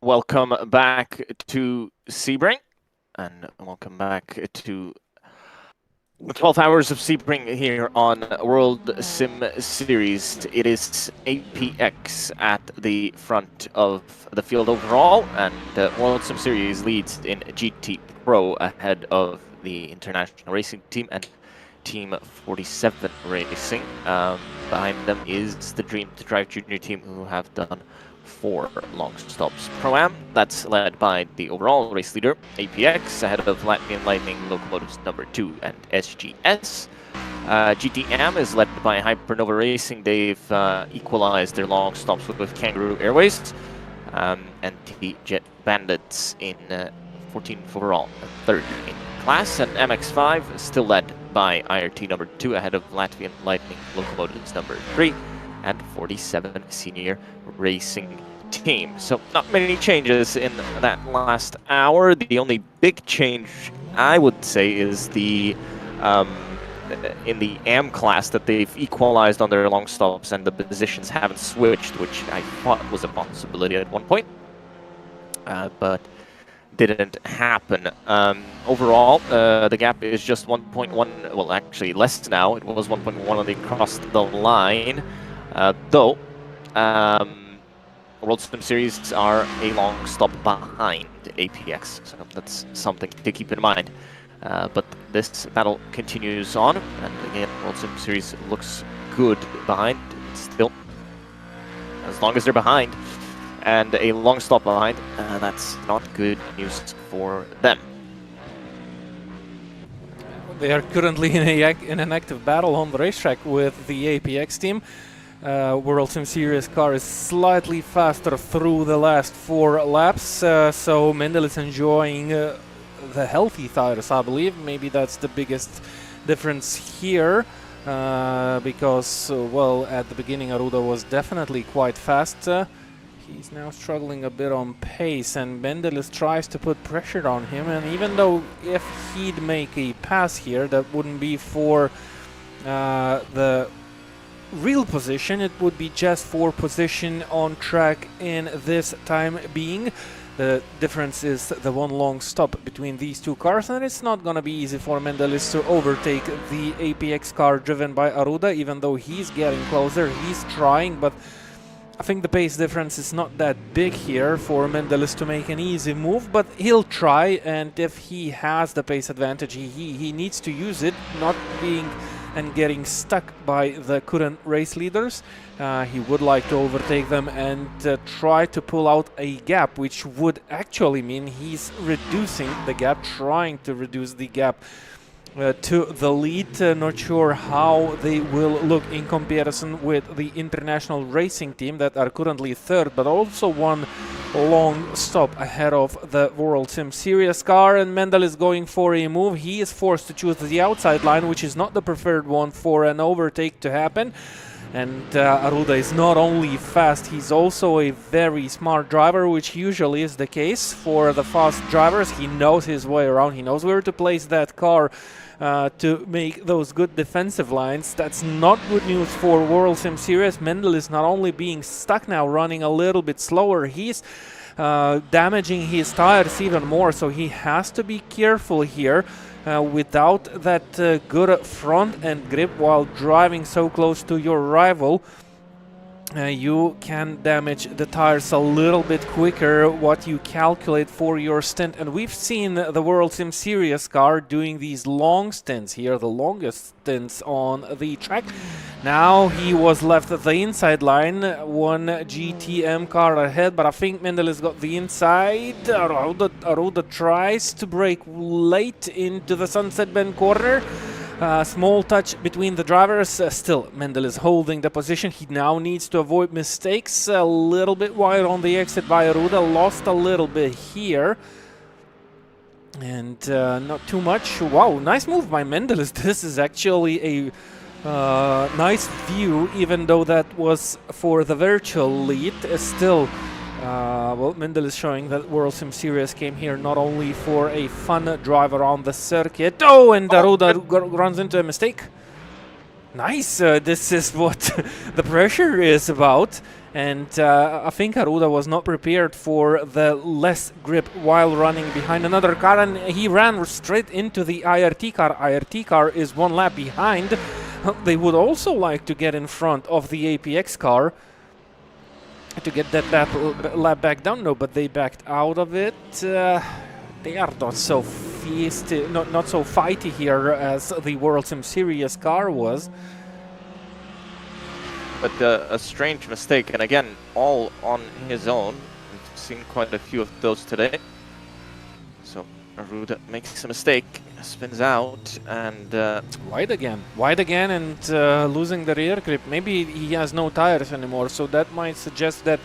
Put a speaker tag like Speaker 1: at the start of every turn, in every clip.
Speaker 1: Welcome back to Sebring, and welcome back to 12 hours of Sebring here on World Sim Series. It is APX at the front of the field overall, and World Sim Series leads in GT Pro ahead of the International Racing Team and Team 47 Racing. Behind them is the Dream to Drive Junior team, who have done 4 long stops Pro-Am. That's led by the overall race leader, APX, ahead of Latvian Lightning Locomotives number 2 and SGS. GTM is led by Hypernova Racing. They've equalized their long stops with Kangaroo Airways. And the Jet Bandits in 14th overall, 3rd in class. And MX5 still led by IRT number 2, ahead of Latvian Lightning Locomotives number 3 and 47 Senior Racing Team. So not many changes in that last hour. The only big change, I would say, is the in the AM class, that they've equalized on their long stops and the positions haven't switched, which I thought was a possibility at one point, but didn't happen. Overall, the gap is just 1.1, well, actually less now. It was 1.1 when they crossed the line. Though, World Sim Series are a long stop behind APX, so that's something to keep in mind. But this battle continues on, and again, World Sim Series looks good behind still. As long as they're behind, and a long stop behind, that's not good news for them.
Speaker 2: They are currently in an active battle on the racetrack with the APX team. World Sim Series car is slightly faster through the last 4 laps, so Mendel is enjoying the healthy tires, I believe. Maybe that's the biggest difference here, because, well, at the beginning Aruda was definitely quite fast. He's now struggling a bit on pace, and Mendelis tries to put pressure on him, and even though if he'd make a pass here, that wouldn't be for the real position, it would be just for position on track in this time being. The difference is the 1 long stop between these 2 cars, and it's not gonna be easy for Mendelis to overtake the APX car driven by Aruda, even though he's getting closer, he's trying, but I think the pace difference is not that big here for Mendelis to make an easy move, but he'll try, and if he has the pace advantage, he needs to use it, not being and getting stuck by the current race leaders. He would like to overtake them and try to pull out a gap, which would actually mean he's reducing the gap, trying to reduce the gap to the lead. Not sure how they will look in comparison with the International Racing Team that are currently 3rd, but also 1 long stop ahead of the World Sim Series car. And Mendel is going for a move. He is forced to choose the outside line, which is not the preferred one for an overtake to happen. And Aruda is not only fast, he's also a very smart driver, which usually is the case for the fast drivers. He knows his way around, he knows where to place that car to make those good defensive lines. That's not good news for World Sim Series. Mendel is not only being stuck now, running a little bit slower, he's damaging his tires even more, so he has to be careful here. Without that good front end grip while driving so close to your rival, you can damage the tires a little bit quicker what you calculate for your stint. And we've seen the World Sim Series car doing these long stints here, the longest stints on the track. Now he was left at the inside line, 1 GTM car ahead, but I think Mendel has got the inside. Aruda tries to brake late into the Sunset Bend corner. Small touch between the drivers. Still, Mendel is holding the position. He now needs to avoid mistakes. A little bit wide on the exit by Aruda. Lost a little bit here. And not too much. Wow, nice move by Mendelis. This is actually a nice view, even though that was for the virtual lead. Still, well, Mendel is showing that World Sim Series came here not only for a fun drive around the circuit. Oh, and Aruda runs into a mistake. Nice, this is what the pressure is about, and I think Aruda was not prepared for the less grip while running behind another car, and he ran straight into the IRT car. IRT car is one lap behind. They would also like to get in front of the APX car to get that lap back down, no, but they backed out of it. They are not so feisty, not so fighty here as the WorldSimSeries car was.
Speaker 1: But a strange mistake, and again, all on his own. We've seen quite a few of those today. So Aruda makes a mistake, spins out, and
Speaker 2: wide again, and losing the rear grip. Maybe he has no tires anymore, so that might suggest that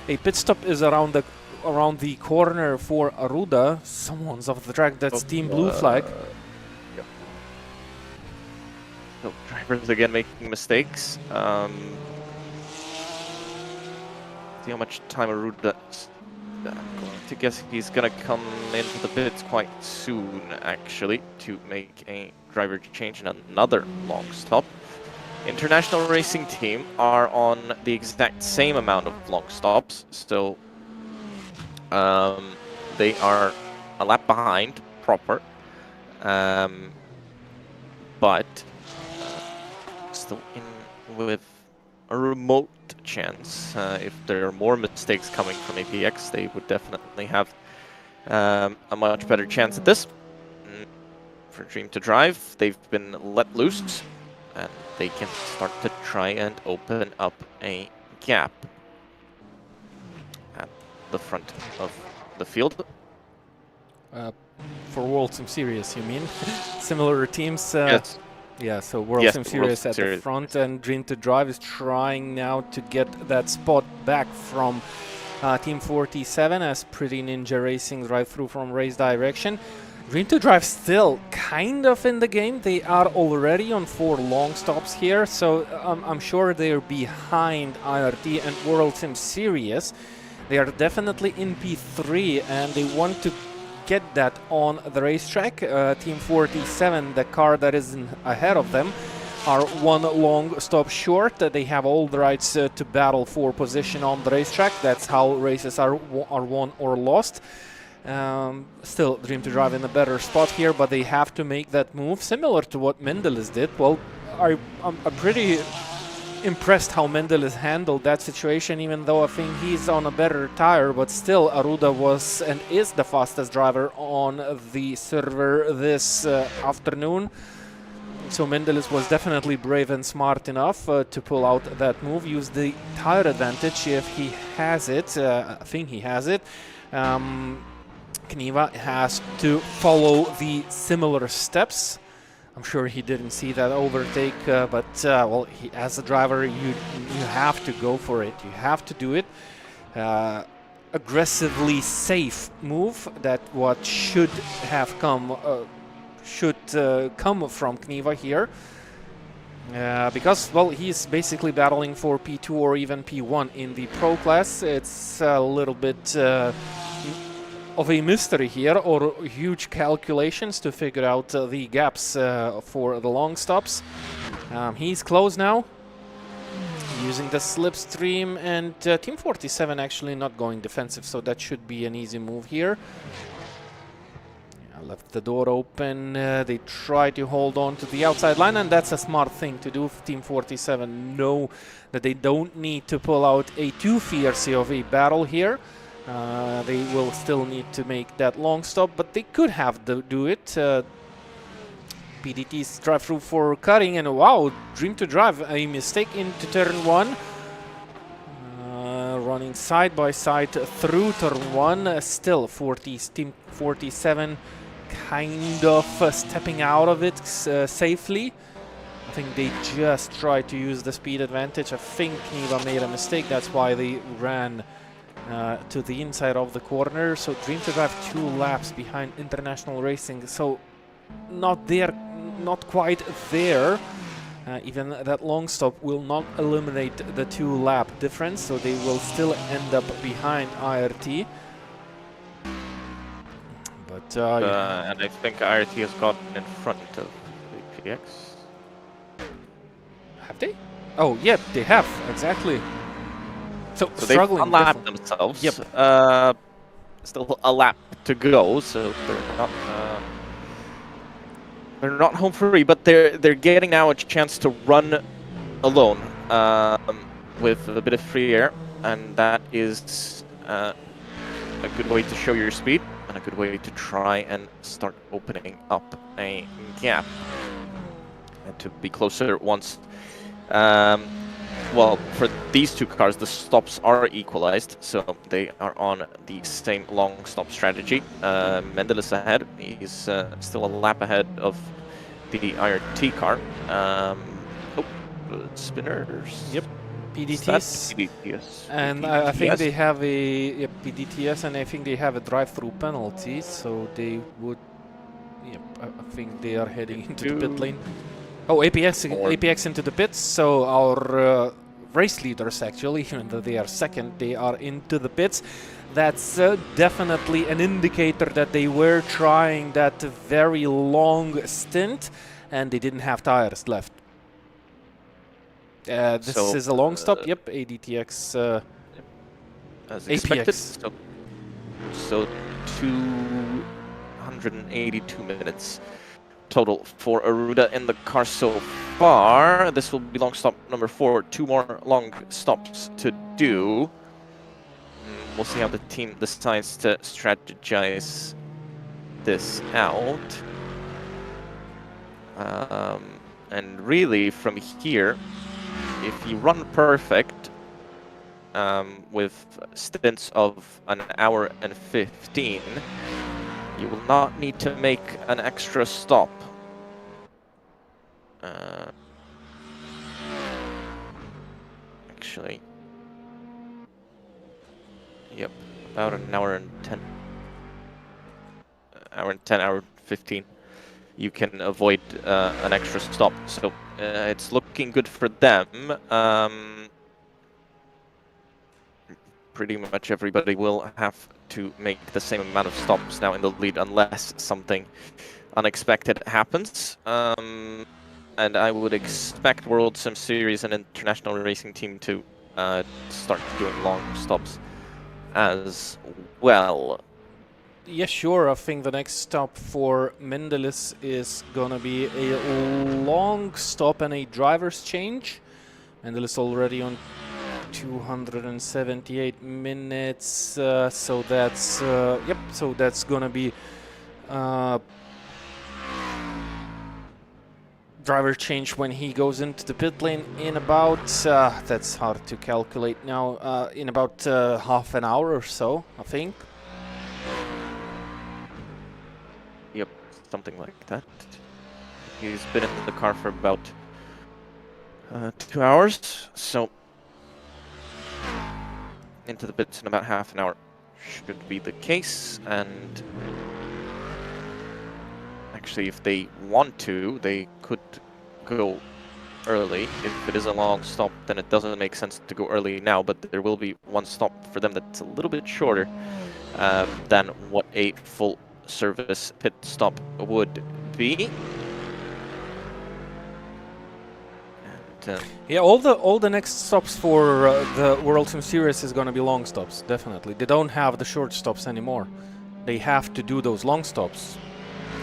Speaker 2: a pit stop is around the corner for Aruda. Someone's off the track. That's Team Blue Flag.
Speaker 1: Yep. So drivers again making mistakes. See how much time Aruda. I'm going to guess he's gonna come into the pits quite soon, actually, to make a driver change and another long stop. International Racing Team are on the exact same amount of long stops, so they are a lap behind, proper, but still in with a remote chance. If there are more mistakes coming from APX, they would definitely have a much better chance at this. For Dream to Drive, they've been let loose, and they can start to try and open up a gap at the front of the field.
Speaker 2: For WorldSimSeries, you mean? Similar teams?
Speaker 1: Yes.
Speaker 2: Yeah, so WorldSimSeries at the front, and Dream to Drive is trying now to get that spot back from Team 47 as Pretty Ninja Racing drive through from race direction. Dream to Drive still kind of in the game. They are already on 4 long stops here, so I'm sure they're behind IRT and WorldSimSeries. They are definitely in P3, and they want to get that on the racetrack. Team 47, the car that is ahead of them, are 1 long stop short. They have all the rights to battle for position on the racetrack. That's how races are won or lost. Still, Dream to Drive in a better spot here, but they have to make that move, similar to what Mendelis did. Well, I'm pretty impressed how Mendelis handled that situation, even though I think he's on a better tire, but still Aruda was and is the fastest driver on the server this afternoon. So Mendelis was definitely brave and smart enough to pull out that move, use the tire advantage if he has it. I think he has it. Kniva has to follow the similar steps. I'm sure he didn't see that overtake, but well, as a driver, you have to go for it. You have to do it. Aggressively safe move. That what should have come from Kniva here, because well, he's basically battling for P2 or even P1 in the pro class. It's a little bit of a mystery here, or huge calculations to figure out the gaps for the long stops. He's close now, using the slipstream, and Team 47 actually not going defensive, so that should be an easy move here. Yeah, left the door open. They try to hold on to the outside line, and that's a smart thing to do. Team 47 know that they don't need to pull out a too fierce of a battle here. They will still need to make that long stop, but they could have to do it. PDT's drive through for cutting, and wow, Dream to Drive, a mistake into turn 1. Running side by side through turn 1. Still Team 47 kind of stepping out of it safely. I think they just tried to use the speed advantage. I think Kniva made a mistake, that's why they ran to the inside of the corner. So Dream to Drive 2 laps behind International Racing, so not there, not quite there. Even that long stop will not eliminate the 2-lap difference, so they will still end up behind IRT. But
Speaker 1: and I think IRT has gotten in front of APX.
Speaker 2: Have they? Oh, yeah, they have, exactly. So
Speaker 1: they've
Speaker 2: struggling.
Speaker 1: unlapped themselves.
Speaker 2: Yep.
Speaker 1: Still a lap to go, so they're not home free, but they're getting now a chance to run alone with a bit of free air, and that is a good way to show your speed and a good way to try and start opening up a gap and to be closer once. Well, for these two cars, the stops are equalized, so they are on the same long stop strategy. Mendeles ahead. He's still a lap ahead of the IRT car. Spinners.
Speaker 2: Yep. PDTs.
Speaker 1: PDTs.
Speaker 2: And I think they have a PDTs, and I think they have a drive-through penalty, so they would. Yep, I think they are heading into the pit lane. Oh, APX into the pits. So our race leaders, actually, even though they are second, they are into the pits. That's definitely an indicator that they were trying that very long stint, and they didn't have tires left. This is a long stop. Yep, ADTX.
Speaker 1: As expected.
Speaker 2: APX.
Speaker 1: So 282 minutes total for Aruda in the car so far. This will be long stop number 4. 2 more long stops to do. We'll see how the team decides to strategize this out. And really, from here, if you run perfect, with stints of an hour and 15, you will not need to make an extra stop. Actually, yep, about an hour and 10. Hour and 10, hour and 15. You can avoid an extra stop, so it's looking good for them. Pretty much everybody will have to make the same amount of stops now in the lead unless something unexpected happens. And I would expect WorldSimSeries and International Racing Team to start doing long stops as well.
Speaker 2: Yeah, sure. I think the next stop for Mendeles is gonna be a long stop and a driver's change. Mendeles already on 278 minutes, so that's yep. So that's gonna be driver change when he goes into the pit lane in about that's hard to calculate now. In about half an hour or so, I think.
Speaker 1: Yep, something like that. He's been in the car for about 2 hours, so into the pits in about half an hour should be the case. And actually, if they want to, they could go early. If it is a long stop, then it doesn't make sense to go early now, but there will be one stop for them that's a little bit shorter than what a full service pit stop would be. And,
Speaker 2: yeah, all the next stops for the WorldSimSeries is gonna be long stops, definitely. They don't have the short stops anymore. They have to do those long stops.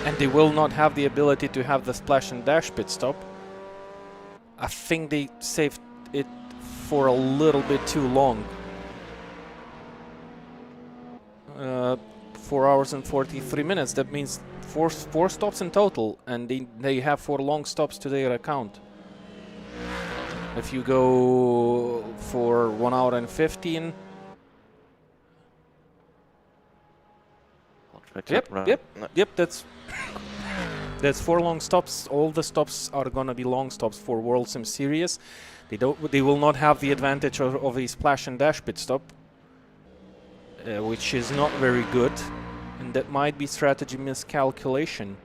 Speaker 2: And they will not have the ability to have the splash and dash pit stop. I think they saved it for a little bit too long. 4 hours and 43 minutes. That means four stops in total, and they have 4 long stops to their account. If you go for 1 hour and 15. Yep. That's 4 long stops. All the stops are gonna be long stops for WorldSimSeries. They will not have the advantage of a splash and dash pit stop, which is not very good, and that might be strategy miscalculation.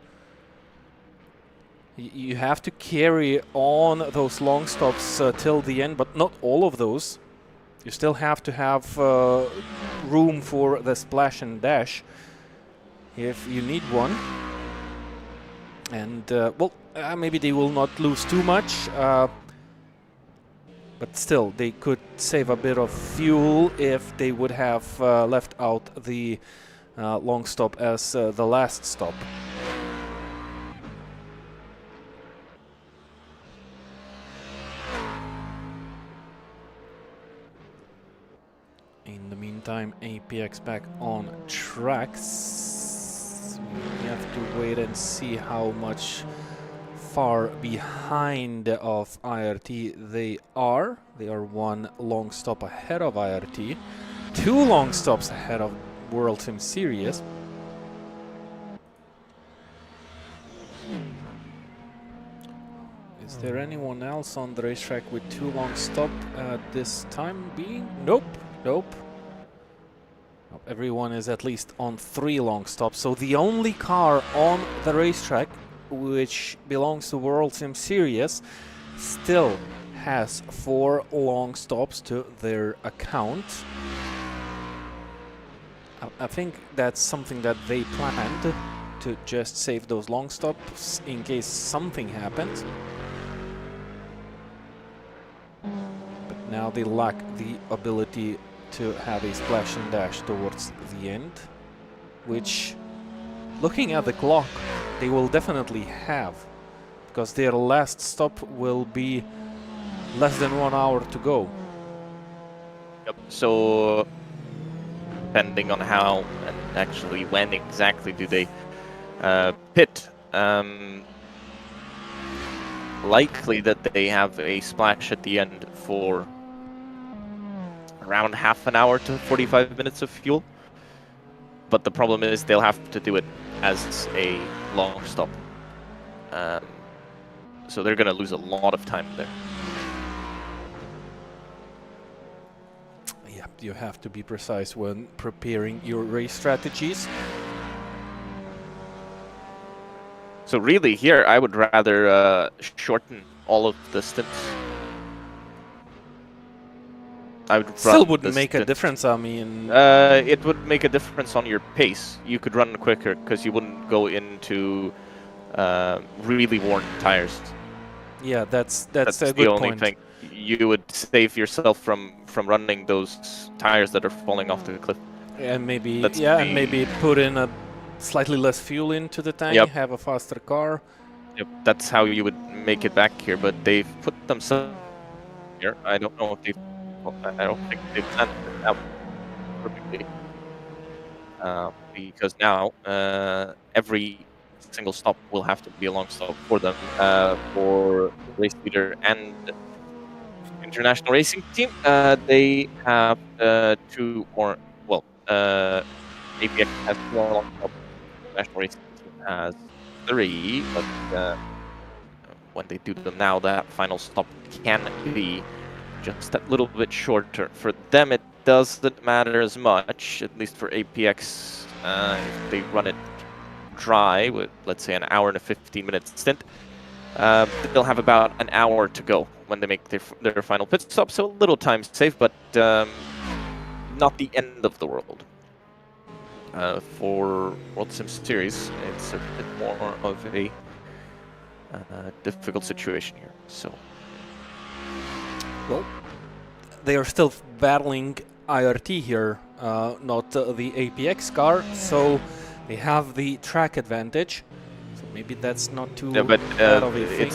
Speaker 2: You have to carry on those long stops till the end, but not all of those. You still have to have room for the splash and dash if you need one. And well, maybe they will not lose too much. But still, they could save a bit of fuel if they would have left out the long stop as the last stop. In the meantime, APX back on tracks. We have to wait and see how much far behind of IRT they are. They are one long stop ahead of IRT, two long stops ahead of WorldSimSeries. Is there anyone else on the racetrack with two long stop at this time being? Nope, nope. Everyone is at least on three long stops. So the only car on the racetrack which belongs to WorldSimSeries still has 4 long stops to their account. I think that's something that they planned, to just save those long stops in case something happens. But now they lack the ability to have a splash and dash towards the end, which, looking at the clock, they will definitely have, because their last stop will be less than 1 hour to go.
Speaker 1: Yep. So, depending on how and actually when exactly do they pit, likely that they have a splash at the end for around half an hour to 45 minutes of fuel. But the problem is they'll have to do it as a long stop. So they're going to lose a lot of time there.
Speaker 2: Yeah, you have to be precise when preparing your race strategies.
Speaker 1: So really here I would rather shorten all of the stints. I would
Speaker 2: Still wouldn't make a difference, I mean...
Speaker 1: it would make a difference on your pace. You could run quicker because you wouldn't go into really worn tires.
Speaker 2: Yeah, that's a good
Speaker 1: the only
Speaker 2: point.
Speaker 1: thing. You would save yourself from running those tires that are falling off the cliff.
Speaker 2: And maybe, and maybe put in a slightly less fuel into the tank,
Speaker 1: Yep.
Speaker 2: have a faster car.
Speaker 1: Yep, that's how you would make it back here, but they've put themselves here. I don't know if they've... I don't think they've planned it out perfectly. Because now every single stop will have to be a long stop for them, for the race leader and international racing team. They have 2 more. Well, APX has 2 more long stops. International racing team has 3, but when they do them now, that final stop can be just that little bit shorter. For them, it doesn't matter as much, at least for APX. If they run it dry with, let's say, an hour and a 15-minute stint, they'll have about an hour to go when they make their final pit stop. So a little time save, but not the end of the world. For WorldSimSeries, it's a bit more of a difficult situation here. So.
Speaker 2: Well, they are still battling IRT here, not the APX car, so they have the track advantage. So maybe that's not too
Speaker 1: but
Speaker 2: bad of a thing.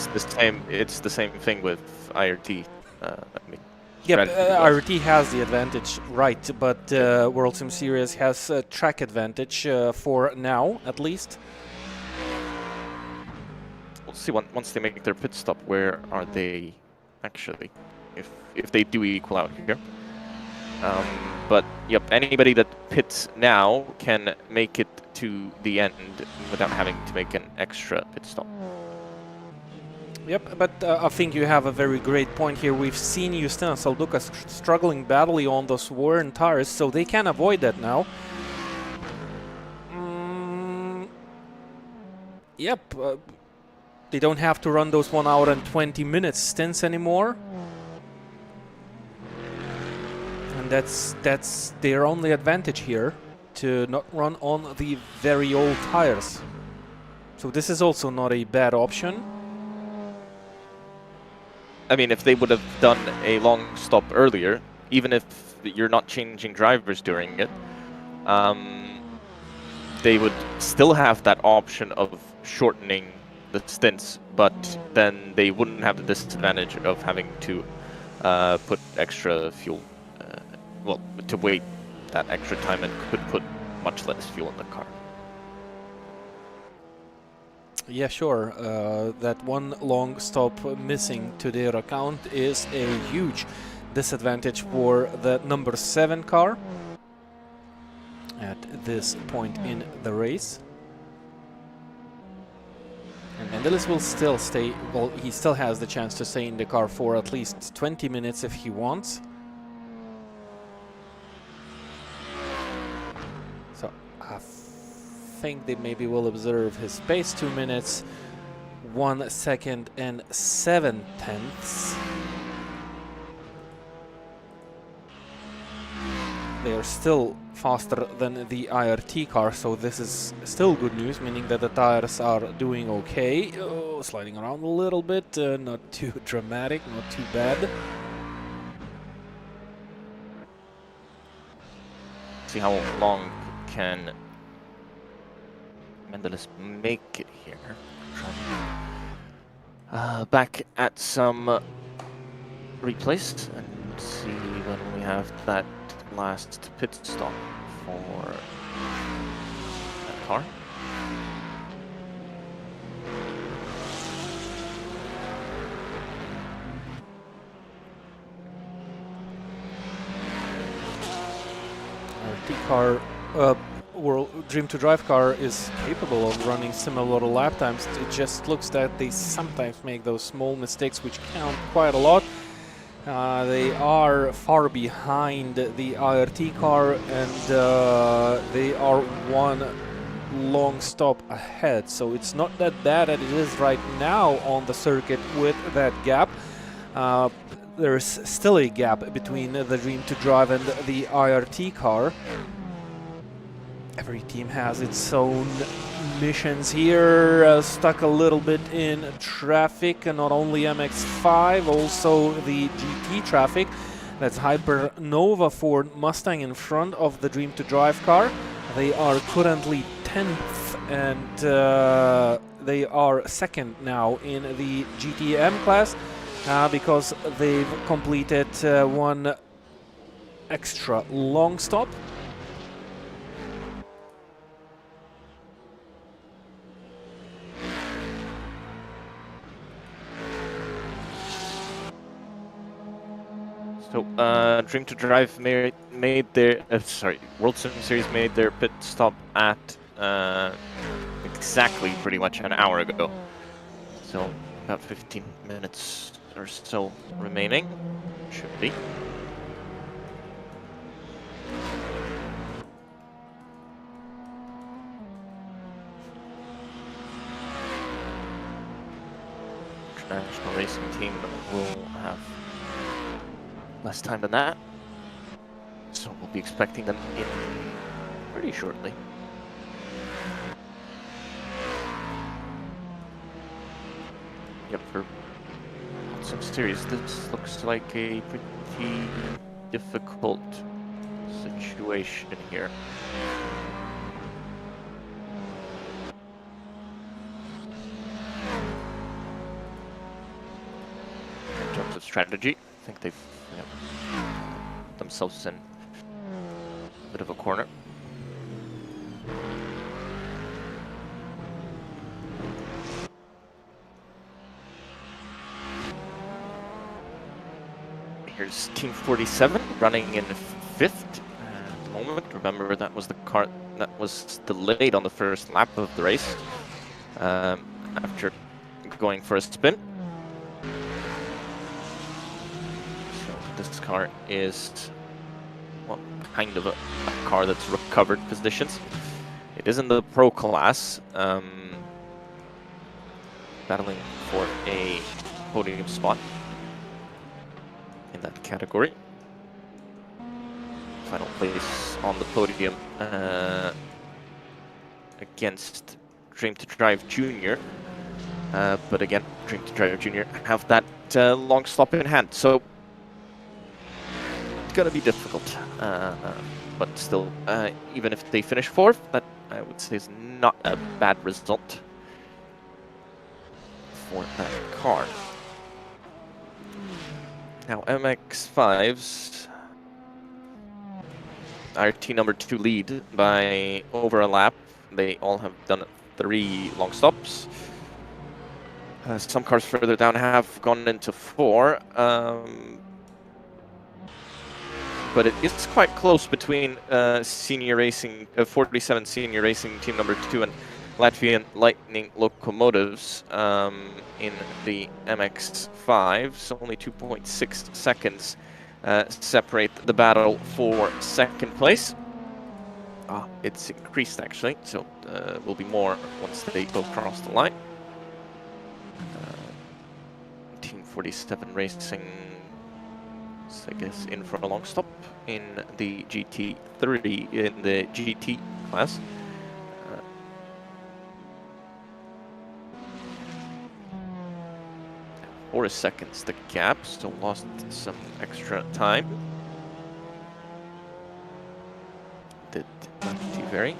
Speaker 1: It's the same thing with IRT. I mean,
Speaker 2: yeah, IRT has the advantage, right? But WorldSimSeries has a track advantage for now, at least.
Speaker 1: We'll see once they make their pit stop. Where are they actually? If they do equal out here. But yep, anybody that pits now can make it to the end without having to make an extra pit stop.
Speaker 2: Yep, but I think you have a very great point here. We've seen Justin and Salduka struggling badly on those worn tires, so they can avoid that now. Yep, they don't have to run those 1 hour and 20 minutes stints anymore. That's their only advantage here, to not run on the very old tires. So this is also not a bad option.
Speaker 1: I mean, if they would have done a long stop earlier, even if you're not changing drivers during it, they would still have that option of shortening the stints, but then they wouldn't have the disadvantage of having to put extra fuel, well, to wait that extra time and could put much less fuel in the car.
Speaker 2: Yeah, sure. That one long stop missing to their account is a huge disadvantage for the number 7 car at this point in the race. And Mendeles will still stay, well, he still has the chance to stay in the car for at least 20 minutes if he wants. So I think they maybe will observe his pace, 2 minutes, 1 second and 7 tenths. They are still faster than the IRT car, so this is still good news, meaning that the tires are doing okay. Oh, sliding around a little bit, not too dramatic, not too bad.
Speaker 1: See how long can Mendeles make it here. Back at some replays and see when we have that last pit stop for that car.
Speaker 2: RT car, World Dream to Drive car is capable of running similar lap times. It just looks that they sometimes make those small mistakes which count quite a lot. They are far behind the IRT car, and they are one long stop ahead. So it's not that bad as it is right now on the circuit with that gap. There's still a gap between the Dream to Drive and the IRT car. Every team has its own missions here, stuck a little bit in traffic, and not only MX5, also the GT traffic. That's Hypernova Ford Mustang in front of the Dream to Drive car. They are currently 10th, and they are second now in the GTM class because they've completed one extra long stop.
Speaker 1: So, Dream to Drive made their, WorldSimSeries made their pit stop at exactly pretty much an hour ago. So, about 15 minutes or so remaining, should be. International racing team will have less time than that, so we'll be expecting them in pretty shortly. Yep, for WorldSimSeries, this looks like a pretty difficult situation here. In terms of strategy, I think they've themselves in a bit of a corner. Here's Team 47 running in 5th at the moment. Remember, that was the car that was delayed on the first lap of the race after going for a spin. This car is, well, kind of a car that's recovered positions. It is in the pro class, battling for a podium spot in that category. Final place on the podium against Dream to Drive Junior. But again, Dream to Drive Junior have that long stop in hand. So it's gonna be difficult, but still, even if they finish 4th, that I would say is not a bad result for that car. Now MX5s are team number 2 lead by over a lap. They all have done 3 long stops. Some cars further down have gone into 4. But it is quite close between Senior Racing, 47 Senior Racing team number 2 and Latvian Lightning Locomotives in the MX5. So only 2.6 seconds separate the battle for 2nd place. It's increased actually, so will be more once they both cross the line. Team 47 Racing, I guess, in for a long stop in the GT3, in the GT class. 4 seconds the gap, so lost some extra time. Did vary.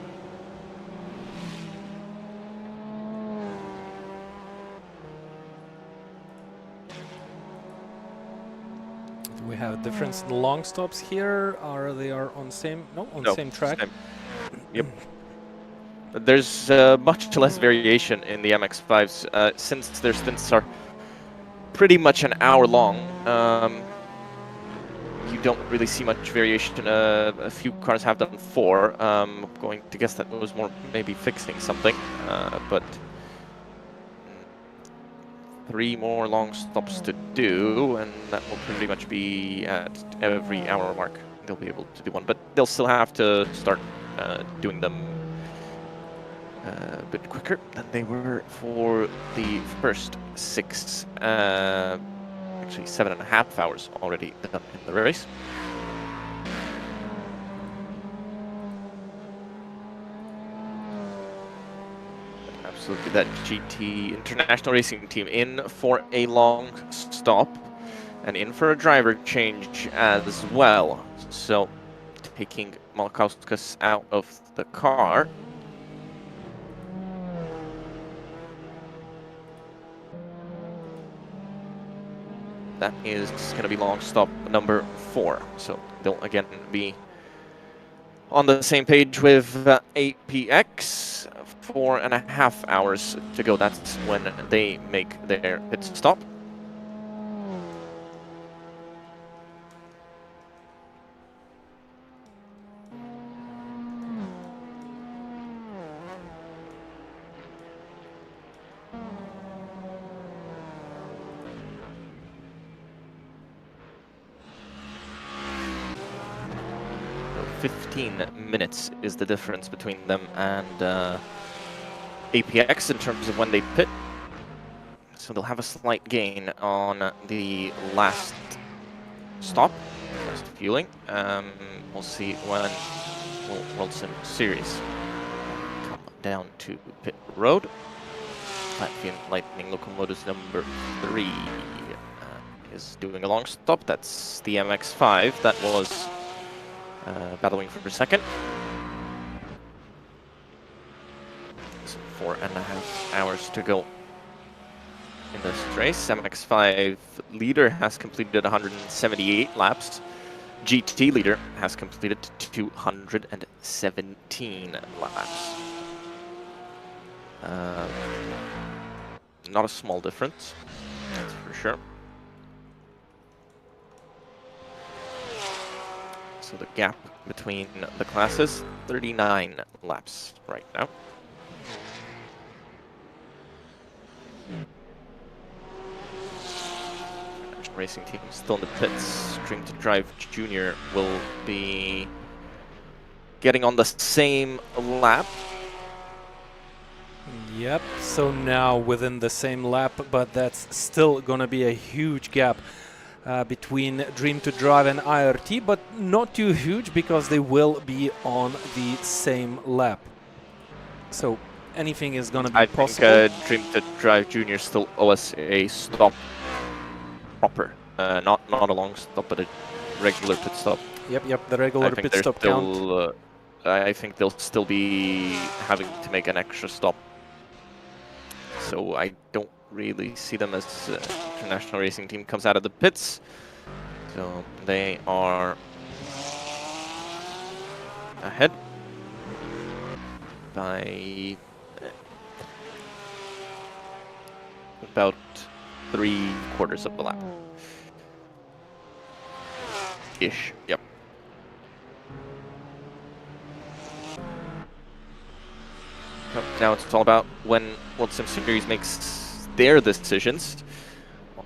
Speaker 2: Do we have a difference in the long stops here? Are they on same? No, on the same track.
Speaker 1: Same. Yep. There's much less variation in the MX5s since their stints are pretty much an hour long. You don't really see much variation. A few cars have done 4. I'm going to guess that was more maybe fixing something, but 3 more long stops to do, and that will pretty much be at every hour mark. They'll be able to do 1, but they'll still have to start doing them a bit quicker than they were for the first 6, actually 7.5 hours already done in the race. Absolutely, that GT International Racing team in for a long stop and in for a driver change as well. So taking Malkauskas out of the car. That is going to be long stop number 4. So they'll again be on the same page with APX. 4.5 hours to go. That's when they make their pit stop. So 15 minutes is the difference between them and APX in terms of when they pit. So they'll have a slight gain on the last stop, last fueling. We'll see when WorldSimSeries come down to pit road. Latvian Lightning Locomotives number 3 is doing a long stop. That's the MX5 that was battling for 2nd. 4.5 hours to go in this race. MX5 leader has completed 178 laps. GT leader has completed 217 laps. Not a small difference, that's for sure. So the gap between the classes, 39 laps right now. Racing team still in the pits. Dream to Drive Junior will be getting on the same lap.
Speaker 2: Yep, so now within the same lap, but that's still gonna be a huge gap between Dream to Drive and IRT, but not too huge because they will be on the same lap. So anything is gonna be possible.
Speaker 1: I think Dream to Drive Junior still owe us a stop. proper, not a long stop, but a regular pit stop.
Speaker 2: Yep, the regular pit stop count.
Speaker 1: I think they'll still be having to make an extra stop. So I don't really see them as international racing team comes out of the pits. So they are ahead by about 3/4 of the lap. Ish, yep. Now it's all about when WorldSimSeries makes their decisions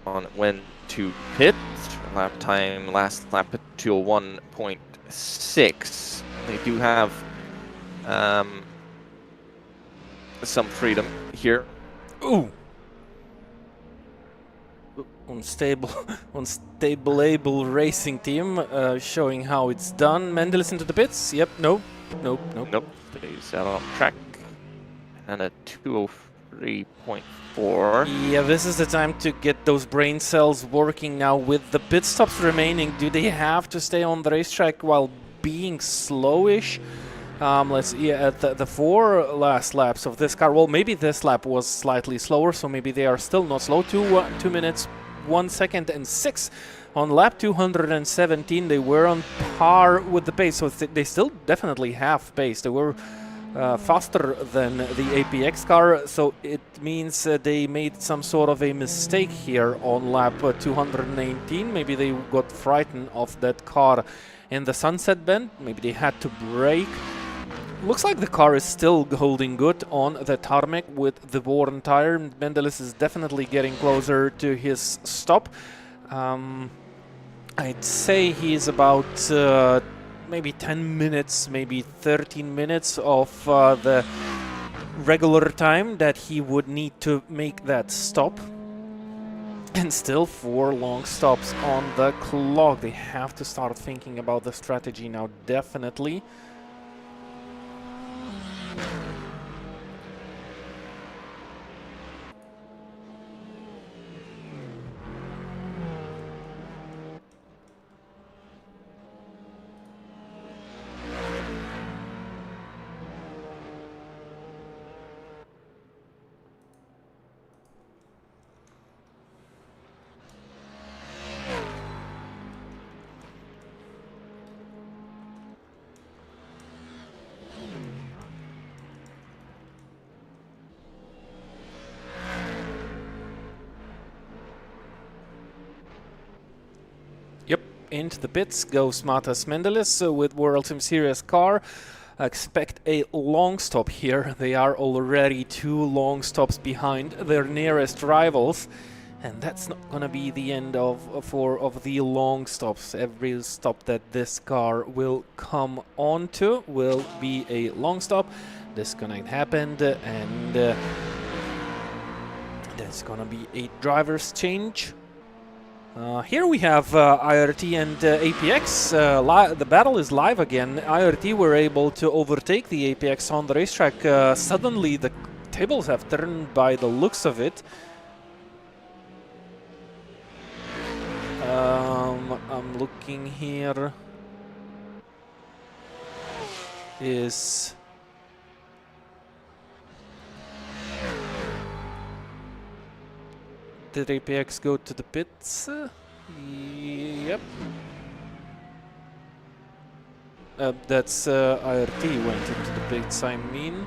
Speaker 1: on when to pit. Lap time, last lap at 2:01.6. They do have some freedom here.
Speaker 2: Ooh! Unstable racing team, showing how it's done. Mendelis into the pits. Yep, nope.
Speaker 1: Stays out on track. And a 2:03.4.
Speaker 2: Yeah, this is the time to get those brain cells working now with the pit stops remaining. Do they have to stay on the racetrack while being slowish? Let's see, at the 4 last laps of this car, well, maybe this lap was slightly slower, so maybe they are still not slow. 2 minutes, 1 second and 6 on lap 217. They were on par with the pace, so they still definitely have pace. They were faster than the APX car, so it means they made some sort of a mistake here on lap 218. Maybe they got frightened of that car in the sunset bend. Maybe they had to brake. Looks like the car is still holding good on the tarmac with the worn tire. Mendelis is definitely getting closer to his stop. I'd say he's about maybe 10 minutes, maybe 13 minutes of the regular time that he would need to make that stop. And still 4 long stops on the clock. They have to start thinking about the strategy now, definitely. Into the pits goes Matas Mendelis with WorldSimSeries car. Expect a long stop here. They are already 2 long stops behind their nearest rivals, and that's not gonna be the end of the long stops. Every stop that this car will come onto will be a long stop. Disconnect happened, and there's gonna be a driver's change. Here we have IRT and APX. The battle is live again. IRT were able to overtake the APX on the racetrack. Suddenly the tables have turned by the looks of it. I'm looking here. Did APX go to the pits? Yep. That's IRT went into the pits, I mean.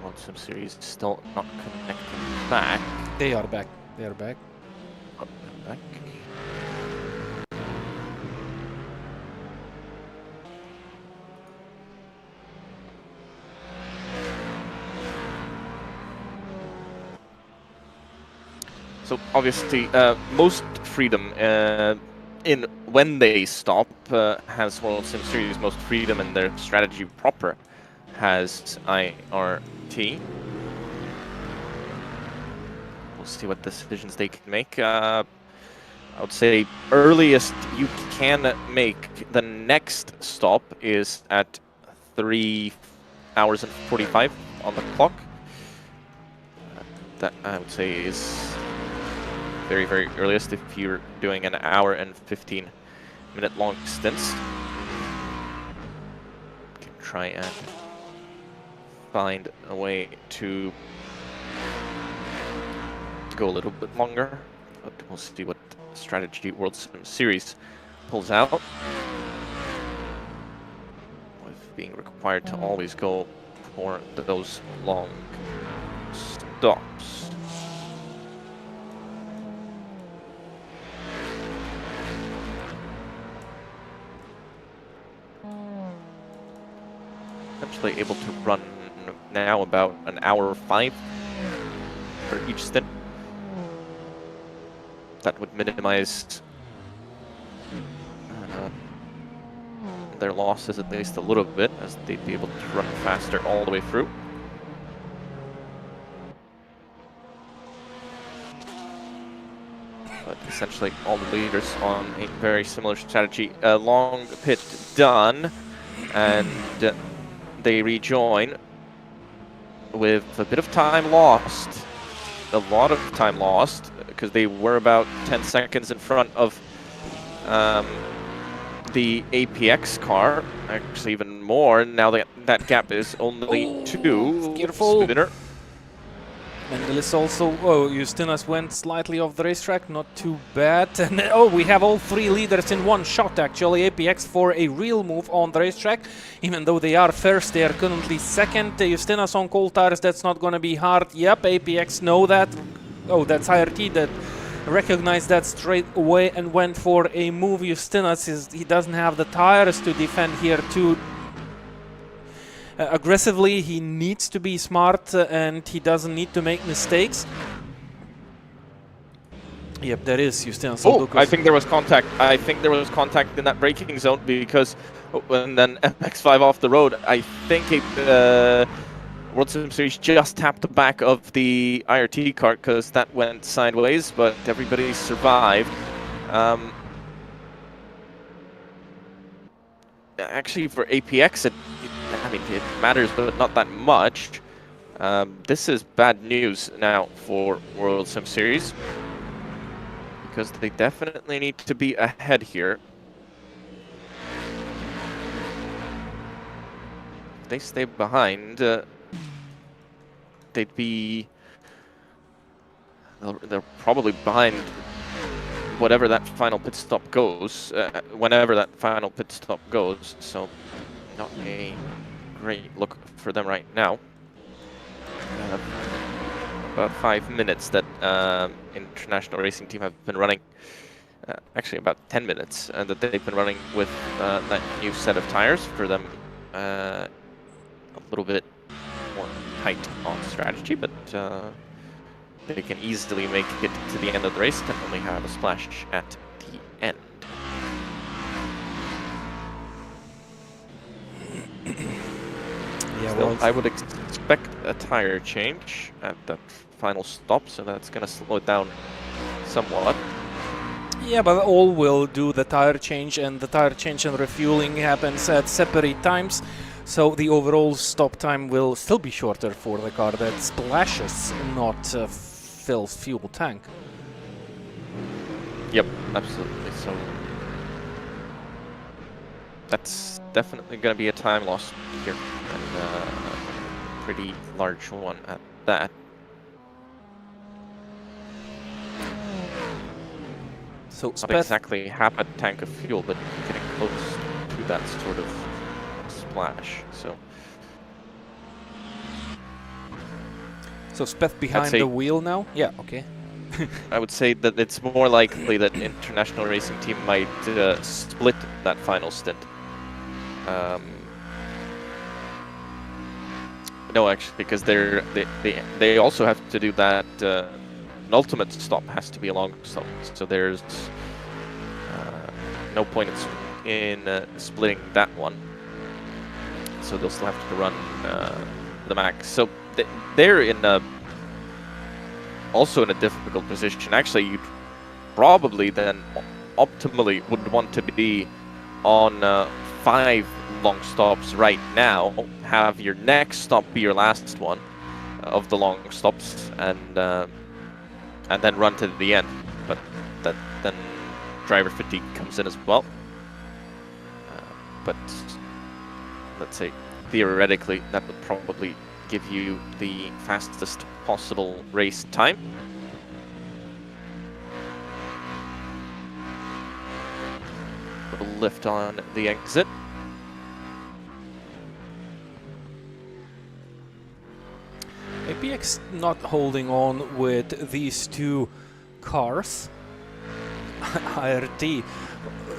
Speaker 1: WorldSimSeries still not connecting back.
Speaker 2: They are back. They are back.
Speaker 1: Oh, back. So obviously, most freedom in when they stop has WorldSimSeries. Most freedom in their strategy proper has IRT. we'll see what decisions they can make. I would say earliest you can make the next stop is at 3 hours and 45 on the clock. That I would say is very, very earliest if you're doing an hour and 15-minute long stints. You can try and find a way to go a little bit longer, but we'll see what strategy WorldSimSeries pulls out, with being required to always go for those long stops. Essentially able to run now about an hour 5 for each stint. That would minimize their losses at least a little bit, as they'd be able to run faster all the way through. But essentially all the leaders on a very similar strategy. Long pit done, and they rejoin with a bit of time lost. A lot of time lost, because they were about 10 seconds in front of the APX car. Actually, even more. Now that gap is only 2.
Speaker 2: Careful.
Speaker 1: Spinner.
Speaker 2: Mendelis also, Justinas went slightly off the racetrack, not too bad. And we have all 3 leaders in one shot actually. APX for a real move on the racetrack. Even though they are first, they are currently second. Justinas on cold tires, that's not gonna be hard. Yep, APX know that. Oh, that's IRT that recognized that straight away and went for a move. Justinas, he doesn't have the tires to defend here too aggressively. He needs to be smart and he doesn't need to make mistakes. Yep, there is Justinas.
Speaker 1: Oh, I think there was contact. I think there was contact in that braking zone, because when then MX5 off the road, I think WorldSimSeries just tapped the back of the IRT car, because that went sideways, but everybody survived. Actually, for APX, I mean, it matters, but not that much. This is bad news now for WorldSimSeries, because they definitely need to be ahead here. If they stay behind, they'd be... They're probably behind whatever that final pit stop goes, whenever that final pit stop goes, so not a great look for them right now. About 5 minutes that International Racing Team have been running, actually about 10 minutes, that they've been running with that new set of tires for them. A little bit more tight on strategy, but they can easily make it to the end of the race and only have a splash at the end.
Speaker 2: Yeah,
Speaker 1: Still,
Speaker 2: well,
Speaker 1: I would expect a tire change at that final stop, so that's going to slow it down somewhat.
Speaker 2: yeah, but all will do the tire change, and the tire change and refueling happens at separate times. So the overall stop time will still be shorter for the car that splashes, not fills fuel tank.
Speaker 1: Yep, absolutely. So that's definitely going to be a time loss here, and a pretty large one at that.
Speaker 2: So
Speaker 1: Not exactly half a tank of fuel, but getting close to that sort of splash.
Speaker 2: So Speth behind the wheel now? Yeah, okay.
Speaker 1: I would say that it's more likely that International Racing Team might split that final stint. No, actually, because they also have to do that. An ultimate stop has to be a long stop, so there's no point in splitting that one. So they'll still have to run the max. So they're in a also in a difficult position. Actually, you probably then optimally would want to be on 5 long stops right now. Have your next stop be your last one of the long stops, and then run to the end. But then driver fatigue comes in as well. But let's say theoretically that would probably give you the fastest possible race time. Little lift on the exit.
Speaker 2: APX not holding on with these two cars. IRT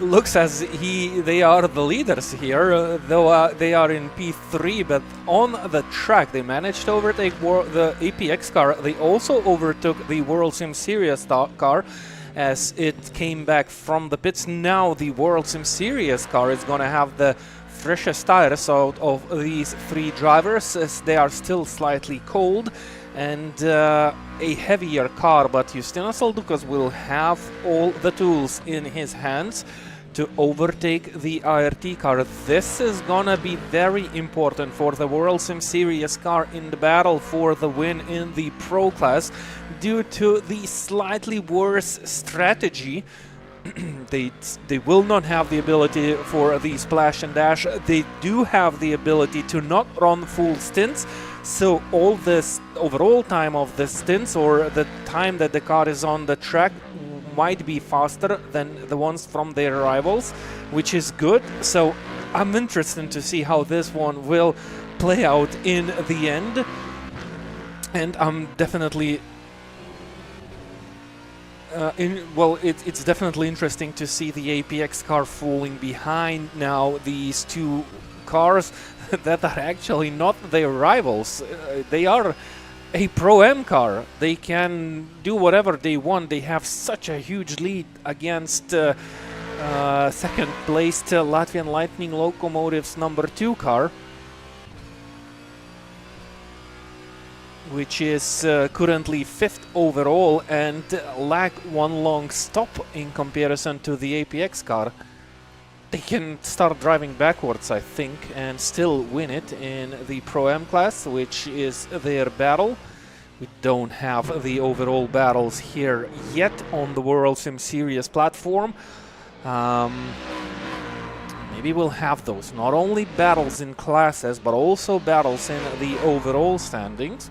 Speaker 2: looks as they are the leaders here, though they are in P3, but on the track they managed to overtake the APX car. They also overtook the WorldSimSeries car as it came back from the pits. Now the WorldSimSeries car is going to have the freshest tires out of these 3 drivers, as they are still slightly cold, and a heavier car, but Justinas Aldukas will have all the tools in his hands to overtake the IRT car. This is gonna be very important for the WorldSimSeries car in the battle for the win in the Pro class, due to the slightly worse strategy. They will not have the ability for the splash and dash. They do have the ability to not run full stints, so all this overall time of the stints, or the time that the car is on the track, might be faster than the ones from their rivals, which is good. So I'm interested to see how this one will play out in the end, and I'm definitely it's definitely interesting to see the APX car falling behind now these 2 cars that are actually not their rivals. They are a Pro-M car. They can do whatever they want. They have such a huge lead against second placed Latvian Lightning Locomotives #2 car, which is currently 5th overall and lack 1 long stop in comparison to the APX car. They can start driving backwards, I think, and still win it in the Pro-M class, which is their battle. We don't have the overall battles here yet on the WorldSimSeries platform. Maybe we'll have those. Not only battles in classes, but also battles in the overall standings,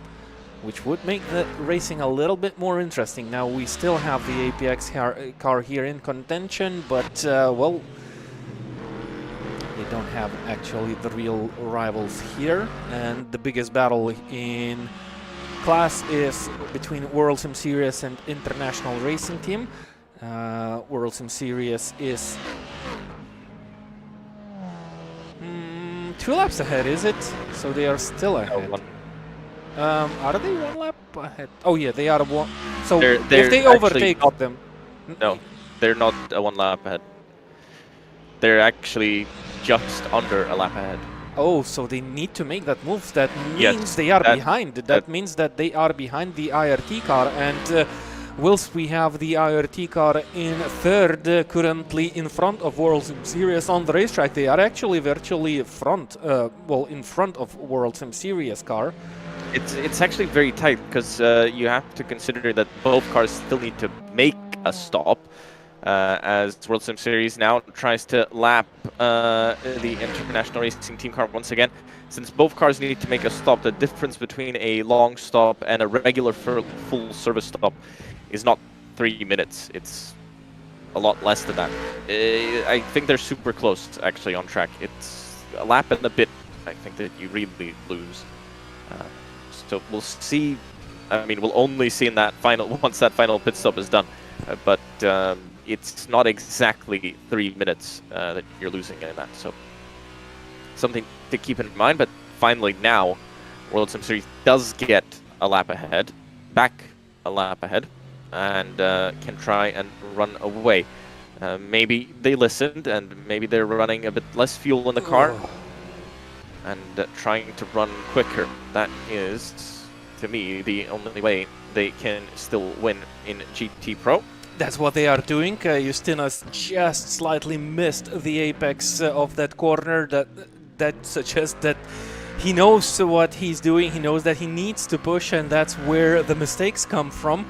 Speaker 2: which would make the racing a little bit more interesting. Now we still have the APX car here in contention, but well, they don't have actually the real rivals here, and the biggest battle in class is between WorldSimSeries and International Racing Team. WorldSimSeries is 2 laps ahead, is it? So they are still ahead. Are they 1 lap ahead? Oh yeah, they are 1. So
Speaker 1: they're
Speaker 2: if they overtake them...
Speaker 1: No, they're not 1 lap ahead. They're actually just under a lap ahead.
Speaker 2: Oh, so they need to make that move. That means they are behind. That means that they are behind the IRT car, and whilst we have the IRT car in 3rd, currently in front of WorldSimSeries on the racetrack, they are actually virtually front, well, in front of WorldSimSeries car.
Speaker 1: It's actually very tight, because you have to consider that both cars still need to make a stop, as WorldSimSeries now tries to lap the International Racing Team car once again. Since both cars need to make a stop, the difference between a long stop and a regular full service stop is not 3 minutes. It's a lot less than that. I think they're super close, actually, on track. It's a lap and a bit, I think, that you really lose. So we'll see. I mean, we'll only see in that final once that final pit stop is done. But it's not exactly 3 minutes that you're losing in that. So something to keep in mind. But finally now, WorldSimSeries does get a lap ahead, back a lap ahead, and can try and run away. Maybe they listened, and maybe they're running a bit less fuel in the car. And trying to run quicker. That is, to me, the only way they can still win in GT Pro.
Speaker 2: That's what they are doing. Justinas just slightly missed the apex of that corner. That suggests that he knows what he's doing. He knows that he needs to push, and that's where the mistakes come from.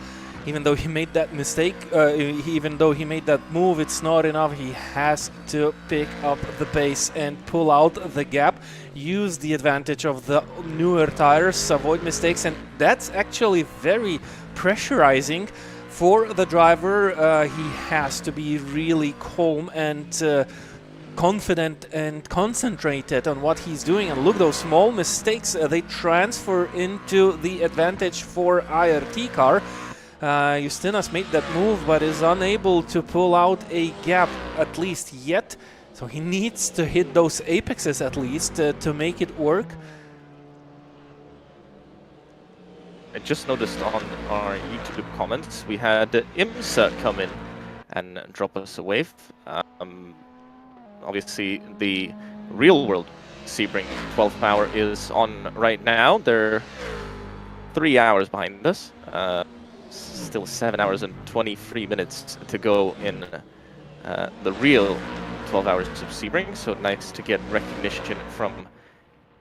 Speaker 2: Even though he made that mistake, even though he made that move, it's not enough. He has to pick up the pace and pull out the gap, use the advantage of the newer tires, avoid mistakes, and that's actually very pressurizing for the driver. He has to be really calm and confident and concentrated on what he's doing. And look, those small mistakes, they transfer into the advantage for IRT car. Justinas made that move but is unable to pull out a gap, at least yet. So he needs to hit those apexes at least to make it work.
Speaker 1: I just noticed on our YouTube comments we had IMSA come in and drop us a wave. Obviously the real world Sebring 12 hour is on right now. They're 3 hours behind us. Still 7 hours and 23 minutes to go in the real 12 hours of Sebring, so nice to get recognition from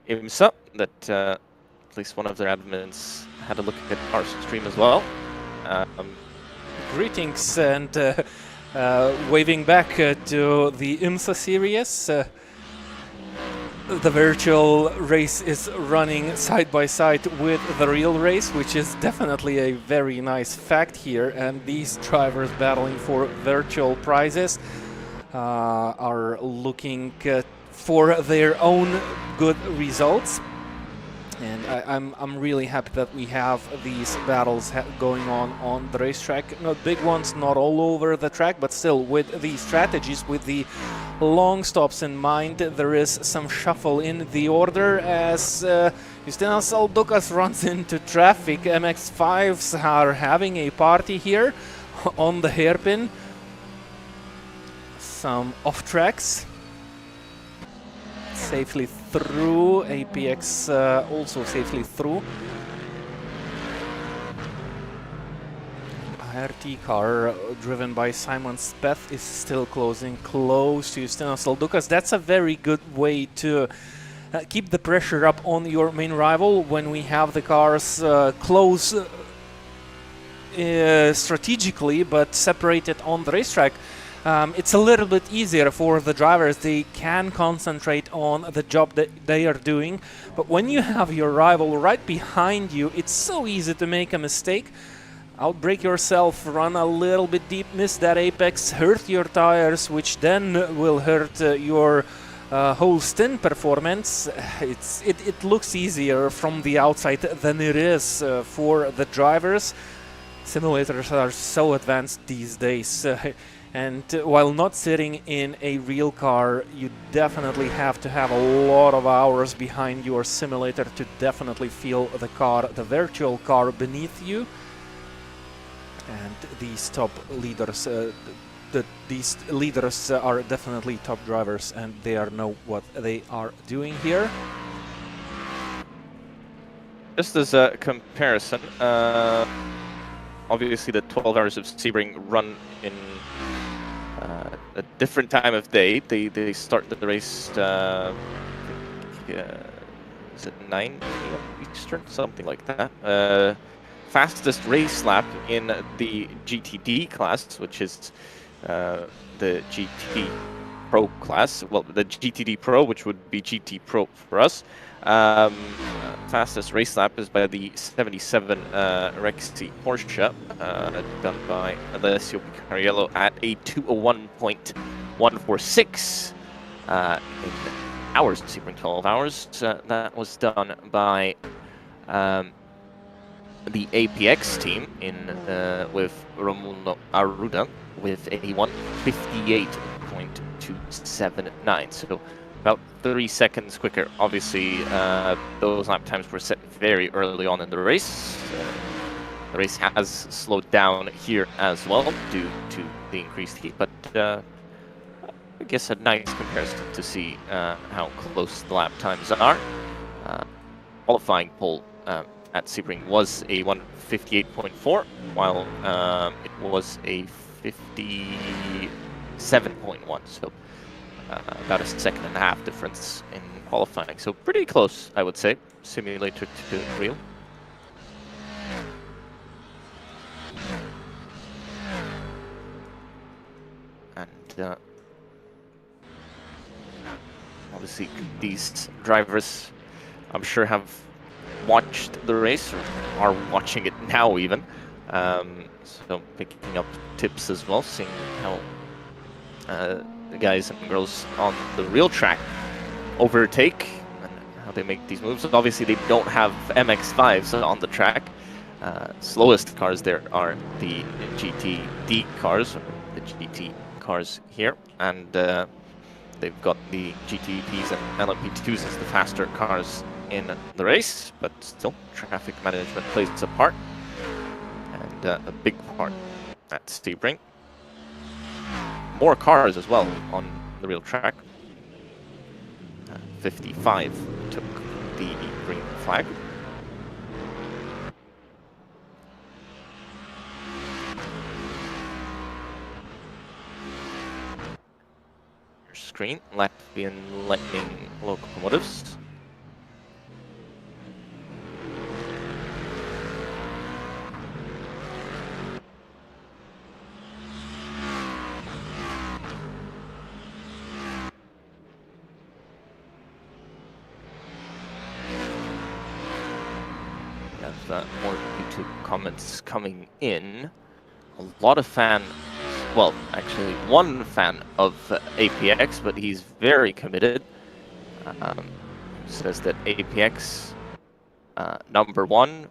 Speaker 1: IMSA that at least one of their admins had a look at our stream as well.
Speaker 2: Greetings and waving back to the IMSA series. The virtual race is running side by side with the real race, which is definitely a very nice fact here. And these drivers battling for virtual prizes are looking for their own good results. And I'm really happy that we have these battles going on the racetrack. Not big ones, not all over the track, but still with these strategies, with the long stops in mind, there is some shuffle in the order as Justinas Aldukas runs into traffic. MX5s are having a party here on the hairpin. Some off tracks. Safely through, APX also safely through. IRT car driven by Simon Speth is still closing close to Justinas Aldukas. That's a very good way to keep the pressure up on your main rival when we have the cars close strategically but separated on the racetrack. It's a little bit easier for the drivers. They can concentrate on the job that they are doing. But when you have your rival right behind you, it's so easy to make a mistake. Outbrake yourself, run a little bit deep, miss that apex, hurt your tires, which then will hurt your whole stint performance. It looks easier from the outside than it is for the drivers. Simulators are so advanced these days. And while not sitting in a real car, you definitely have to have a lot of hours behind your simulator to definitely feel the car, the virtual car beneath you. And these top leaders, these leaders are definitely top drivers, and they know what they are doing here.
Speaker 1: Just as a comparison, obviously the 12 hours of Sebring run in a different time of day. They start the race, is it 9 p.m. Eastern, something like that. Fastest race lap in the GTD class, which is the GT Pro class. Well, the GTD Pro, which would be GT Pro for us. Fastest race lap is by the 77 Rexy Porsche, done by Alessio Picariello at a 2:01.146 in hours, Sebring 12 hours. That was done by the APX team in with Romulo Arruda with a 1:58.279. So about 30 seconds quicker. Obviously, those lap times were set very early on in the race. The race has slowed down here as well due to the increased heat, but I guess a nice comparison to see how close the lap times are. Qualifying pole at Sebring was a 158.4, while it was a 57.1. So about a second and a half difference in qualifying. So pretty close, I would say, simulator to real. And obviously these drivers, I'm sure, have watched the race or are watching it now even. So picking up tips as well, seeing how the guys and girls on the real track overtake and how they make these moves. Obviously they don't have MX5s on the track. Slowest cars there are the GTD cars, or the GT cars here, and they've got the GTPs and LMP2s as the faster cars in the race, but still traffic management plays a part, and a big part at Sebring. More cars as well on the real track. 55 took the green flag. Your screen, Latvian Lightning locomotives. More YouTube comments coming in. A lot of well, actually one fan of APX, but he's very committed. Says that APX #1.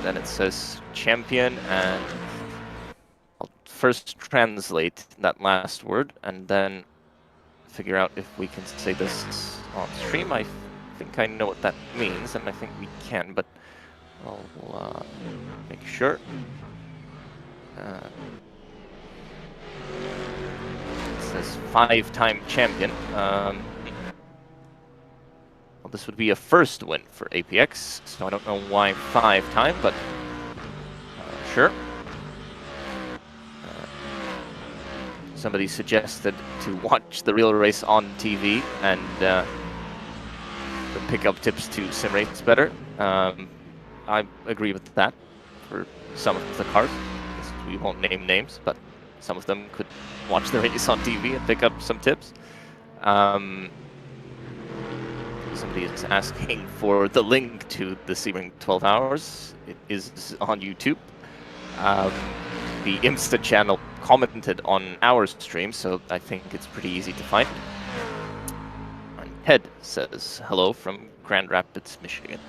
Speaker 1: Then it says champion, and I'll first translate that last word and then figure out if we can say this on stream. I think I know what that means, and I think we can, but I'll make sure. It says 5-time champion. Well, this would be a first win for APX, so I don't know why 5-time, but sure. Somebody suggested to watch the real race on TV and pick up tips to sim race better. I agree with that for some of the cars. We won't name names, but some of them could watch the race on TV and pick up some tips. Somebody is asking for the link to the Sebring 12 Hours. It is on YouTube. The Insta channel commented on our stream, so I think it's pretty easy to find. Ted says hello from Grand Rapids, Michigan.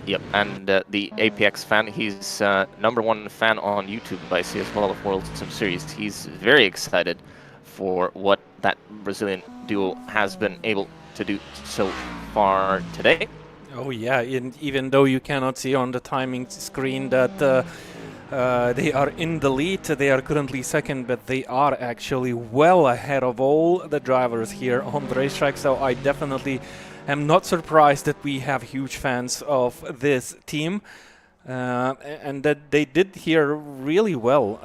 Speaker 1: Yep, and the APX fan, he's #1 fan on YouTube, I see, as well of WorldSimSeries. He's very excited for what that Brazilian duo has been able to do so far today.
Speaker 2: Oh yeah, even though you cannot see on the timing screen that they are in the lead, they are currently second, but they are actually well ahead of all the drivers here on the racetrack, so I definitely am not surprised that we have huge fans of this team, and that they did here really well.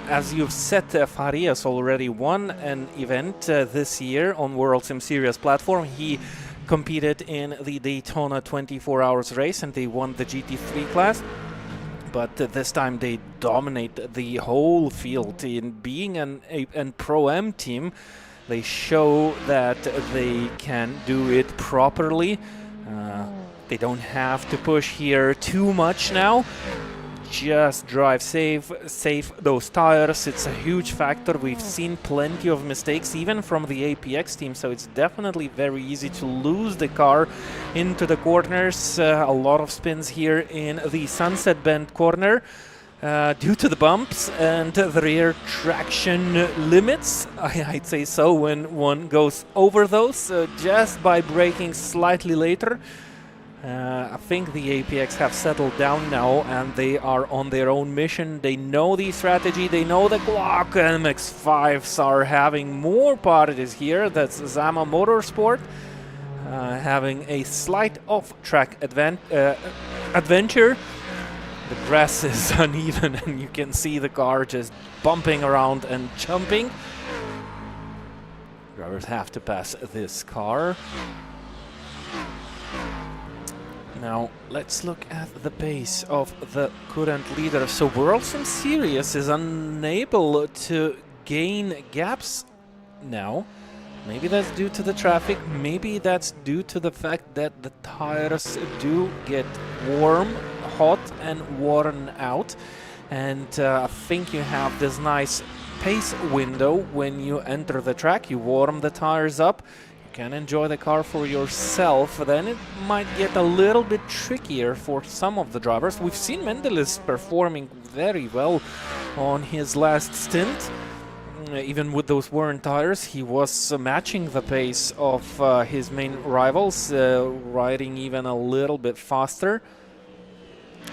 Speaker 2: As you've said, Farias already won an event this year on WorldSimSeries platform. He competed in the Daytona 24 Hours race and they won the GT3 class. But this time they dominate the whole field. In being an Pro-Am team, they show that they can do it properly. They don't have to push here too much now. Just drive safe those tires. It's a huge factor. We've seen plenty of mistakes even from the APX team, so it's definitely very easy to lose the car into the corners. A lot of spins here in the Sunset Bend corner due to the bumps and the rear traction limits. I'd say so when one goes over those just by braking slightly later. I think the APX have settled down now and they are on their own mission. They know the strategy, they know the Glock MX5s are having more parties here. That's Zama Motorsport having a slight off-track adventure. The grass is uneven and you can see the car just bumping around and jumping. Drivers have to pass this car. Now, let's look at the pace of the current leader. So WorldSimSeries is unable to gain gaps now. Maybe that's due to the traffic, maybe that's due to the fact that the tires do get warm, hot and worn out. And I think you have this nice pace window when you enter the track. You warm the tires up, you can enjoy the car for yourself. Then it might get a little bit trickier for some of the drivers. We've seen Mendelis performing very well on his last stint. Even with those worn tires, he was matching the pace of his main rivals, riding even a little bit faster.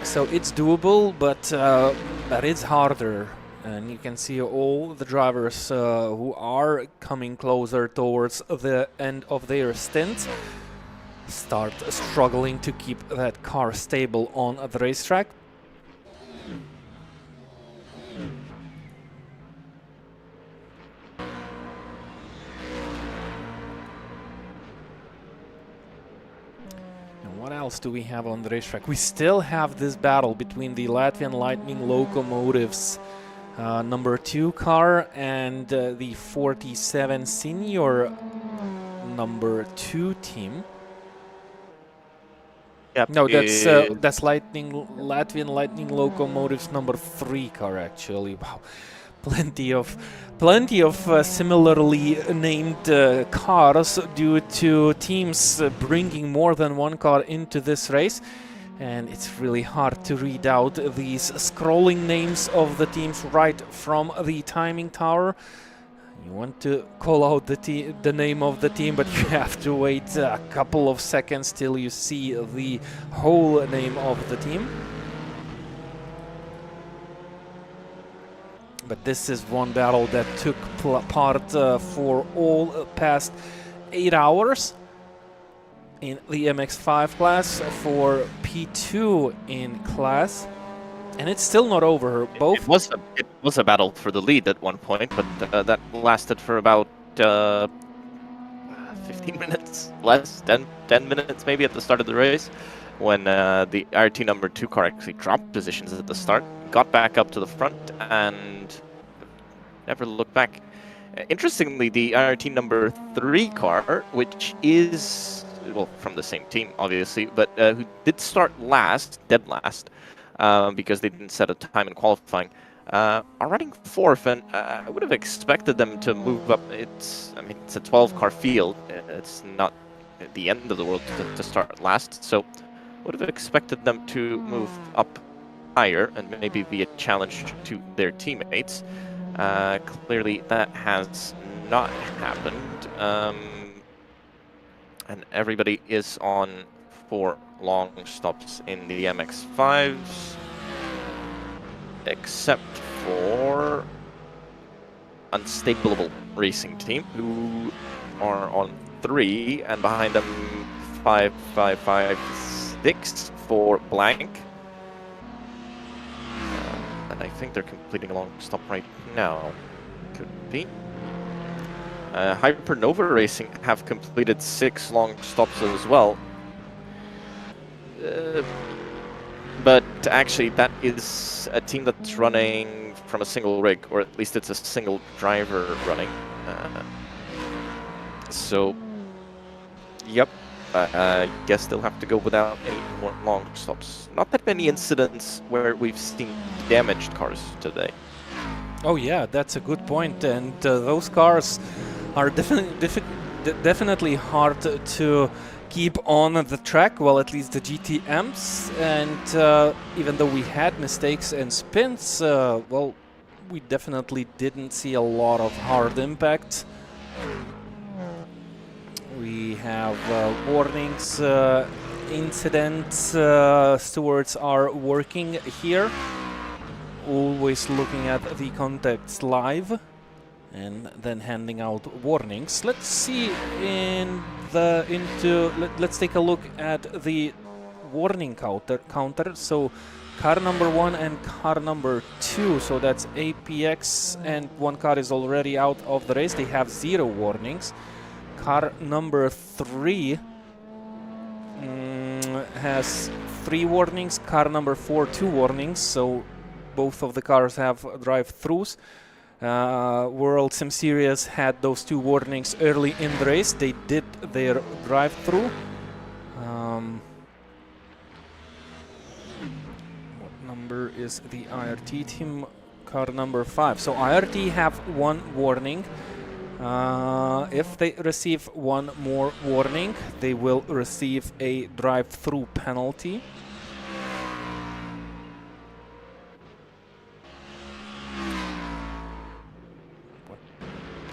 Speaker 2: So it's doable, but that is harder. And you can see all the drivers who are coming closer towards the end of their stint start struggling to keep that car stable on the racetrack. What else do we have on the racetrack? We still have this battle between the Latvian Lightning Locomotives number 2 car and the 47 Senior number 2 team.
Speaker 1: Yep.
Speaker 2: No, that's Latvian Lightning Locomotives number 3 car actually. Wow. Plenty of similarly named cars due to teams bringing more than one car into this race, and it's really hard to read out these scrolling names of the teams right from the timing tower. You want to call out the name of the team, but you have to wait a couple of seconds till you see the whole name of the team. But this is one battle that took part for all past 8 hours in the MX5 class, for P2 in class, and it's still not over. Both
Speaker 1: It was a battle for the lead at one point, but that lasted for about 15 minutes, less, 10 minutes maybe at the start of the race, when the RT number 2 car actually dropped positions at the start, got back up to the front, and never looked back. Interestingly, the RT number 3 car, which is, well, from the same team, obviously, but who did start last, dead last, because they didn't set a time in qualifying, are running 4th, and I would have expected them to move up. I mean, it's a 12-car field. It's not the end of the world to start last, so would have expected them to move up higher and maybe be a challenge to their teammates. Clearly that has not happened, and everybody is on 4 long stops in the MX5s, except for Unstable Racing Team, who are on 3, and behind them 5, 5, 5, 6 for Blank. And I think they're completing a long stop right now. Could be. Hypernova Racing have completed 6 long stops as well. But actually, that is a team that's running from a single rig, or at least it's a single driver running. So, yep. I guess they'll have to go without any more long stops. Not that many incidents where we've seen damaged cars today.
Speaker 2: Oh yeah, that's a good point, and those cars are definitely hard to keep on the track, well, at least the GTMs, and even though we had mistakes and spins, well, we definitely didn't see a lot of hard impact. We have warnings incidents. Stewards are working here, always looking at the context live and then handing out warnings. Let's see let's take a look at the warning counter. So car number 1 and car number 2, so that's APX, and one car is already out of the race. They have 0 warnings. Car number 3 has 3 warnings. Car number 4, 2 warnings. So both of the cars have drive-throughs. WorldSimSeries had those 2 warnings early in the race. They did their drive-through. What number is the IRT team? Car number 5. So IRT have 1 warning. If they receive 1 more warning, they will receive a drive-through penalty. What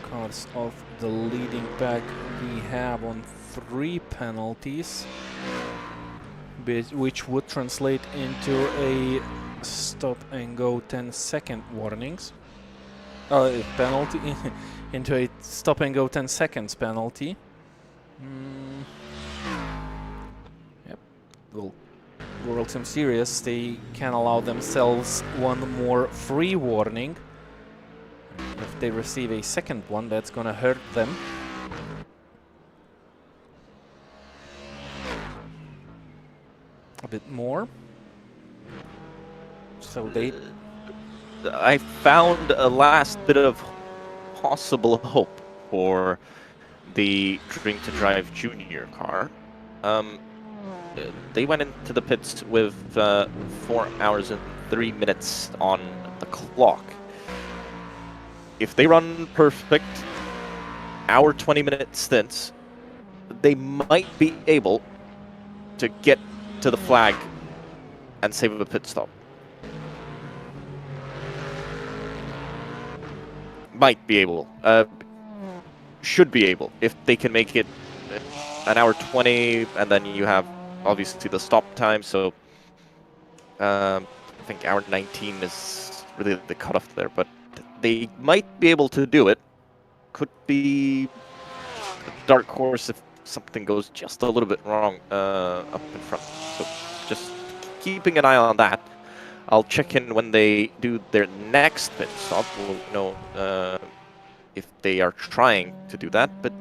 Speaker 2: cars of the leading pack we have on 3 penalties, which would translate into a stop-and-go 10-second warnings. Penalty. Into a stop-and-go 10 seconds penalty. Yep. Well, WorldSimSeries, they can allow themselves 1 more free warning. If they receive a second one, that's gonna hurt them. A bit more. So they...
Speaker 1: I found a last bit of possible hope for the Drink to Drive Junior car. They went into the pits with 4 hours and 3 minutes on the clock. If they run perfect hour 20-minute stints, they might be able to get to the flag and save a pit stop. Might be able, should be able, if they can make it an hour 20, and then you have obviously the stop time. So I think hour 19 is really the cutoff there, but they might be able to do it. Could be a dark horse if something goes just a little bit wrong up in front. So just keeping an eye on that. I'll check in when they do their next pit stop. We'll know if they are trying to do that, but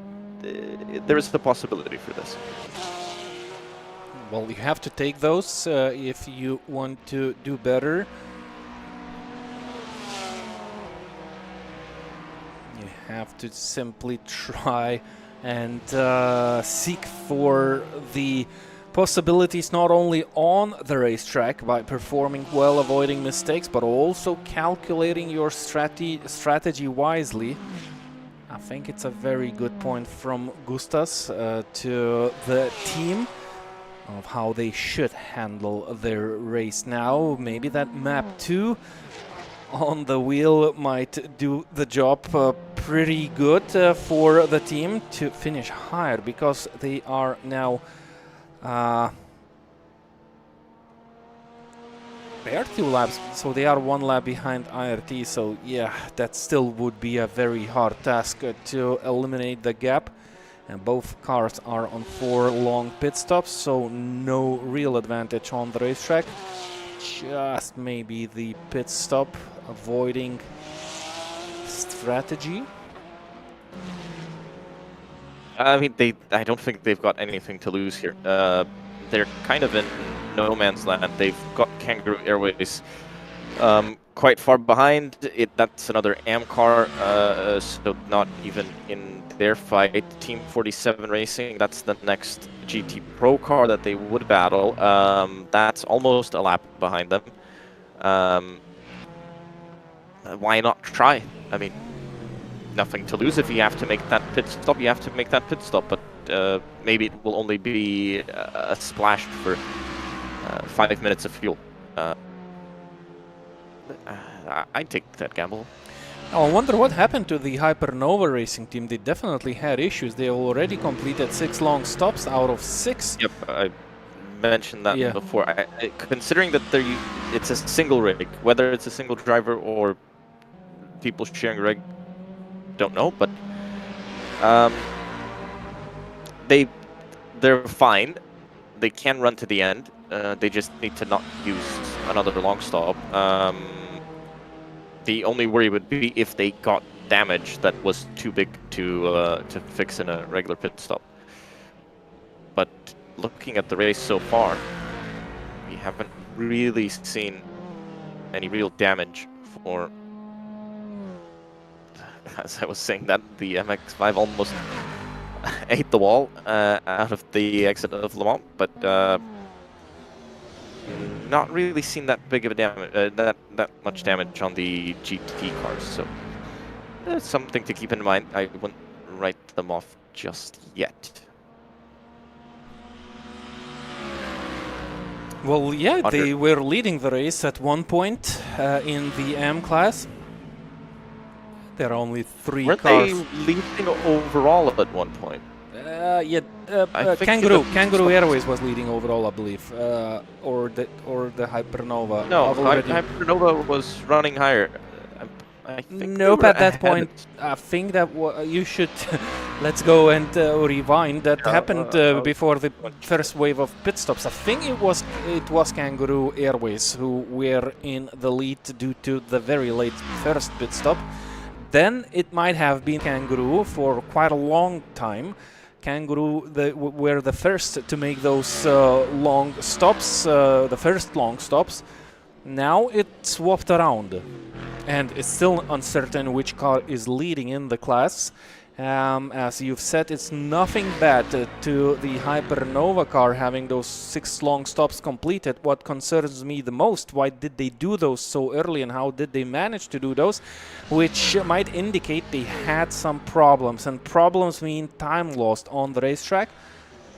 Speaker 1: there is the possibility for this.
Speaker 2: Well, you have to take those if you want to do better. You have to simply try and seek for the possibilities not only on the racetrack by performing well, avoiding mistakes, but also calculating your strategy wisely. I think it's a very good point from Gustas to the team of how they should handle their race now. Maybe that map 2 on the wheel might do the job pretty good for the team to finish higher, because they are now they are 2 laps, so they are 1 lap behind IRT. So yeah, that still would be a very hard task to eliminate the gap. And both cars are on 4 long pit stops, so no real advantage on the racetrack. Just maybe the pit stop, avoiding strategy.
Speaker 1: I mean, I don't think they've got anything to lose here. They're kind of in no man's land. They've got Kangaroo Airways quite far behind. That's another AM car, so not even in their fight. Team 47 Racing, that's the next GT Pro car that they would battle. That's almost a lap behind them. Why not try? I mean, nothing to lose. If you have to make that pit stop, you have to make that pit stop, but maybe it will only be a splash for 5 minutes of fuel. I'd take that gamble.
Speaker 2: I wonder what happened to the Hypernova Racing team. They definitely had issues. They already completed 6 long stops out of 6.
Speaker 1: Yep, mentioned that
Speaker 2: Yeah.
Speaker 1: before. Considering that it's a single rig, whether it's a single driver or people sharing a rig, don't know, but they're fine. They can run to the end. They just need to not use another long stop. The only worry would be if they got damage that was too big to fix in a regular pit stop. But looking at the race so far, we haven't really seen any real damage for. As I was saying, that the MX5 almost ate the wall out of the exit of Le Mans, but not really seen that big of a damage, that much damage on the GT cars. So that's something to keep in mind. I wouldn't write them off just yet.
Speaker 2: Well, yeah, they were leading the race at one point in the M class. There are only 3
Speaker 1: Weren't
Speaker 2: cars.
Speaker 1: they leading overall at one point?
Speaker 2: Yeah, Kangaroo Airways was leading overall, I believe, or the Hypernova.
Speaker 1: No, Hypernova was running higher. I think
Speaker 2: nope, at that point, I think that you should. Let's go and rewind. That happened before the first wave of pit stops. I think it was Kangaroo Airways who were in the lead due to the very late first pit stop. Then it might have been Kangaroo for quite a long time. Kangaroo were the first to make those long stops, the first long stops. Now it swapped around, and it's still uncertain which car is leading in the class. As you've said, it's nothing bad to the Hypernova car having those 6 long stops completed. What concerns me the most, why did they do those so early and how did they manage to do those? Which might indicate they had some problems, and problems mean time lost on the racetrack.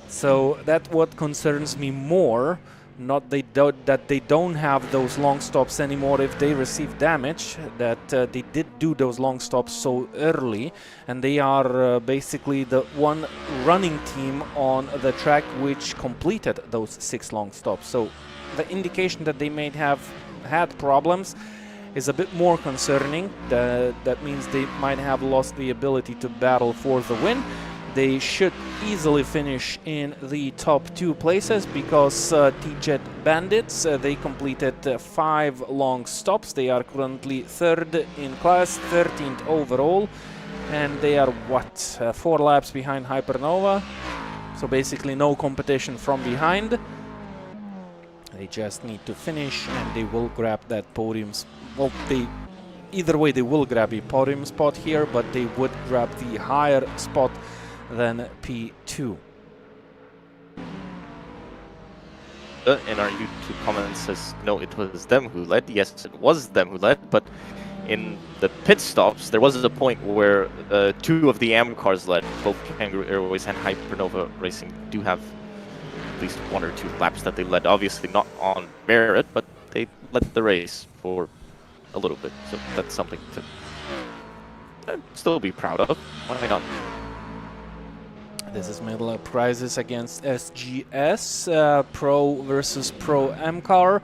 Speaker 2: So that's what concerns me more. Not that they don't have those long stops anymore if they receive damage, that they did do those long stops so early, and they are basically the one running team on the track which completed those 6 long stops. So the indication that they may have had problems is a bit more concerning. That means they might have lost the ability to battle for the win. They should easily finish in the top 2 places because T-Jet Bandits, they completed 5 long stops. They are currently 3rd in class, 13th overall, and they are, 4 laps behind Hypernova. So basically no competition from behind. They just need to finish and they will grab that podium. Well, either way they will grab a podium spot here, but they would grab the higher spot than P2.
Speaker 1: In our YouTube comments says, no, it was them who led. Yes, it was them who led, but in the pit stops, there was a point where 2 of the AM cars led. Both Kangaroo Airways and Hypernova Racing do have at least 1 or 2 laps that they led. Obviously not on merit, but they led the race for a little bit. So that's something to still be proud of. Why not?
Speaker 2: This is middle prizes against SGS, Pro versus Pro M car.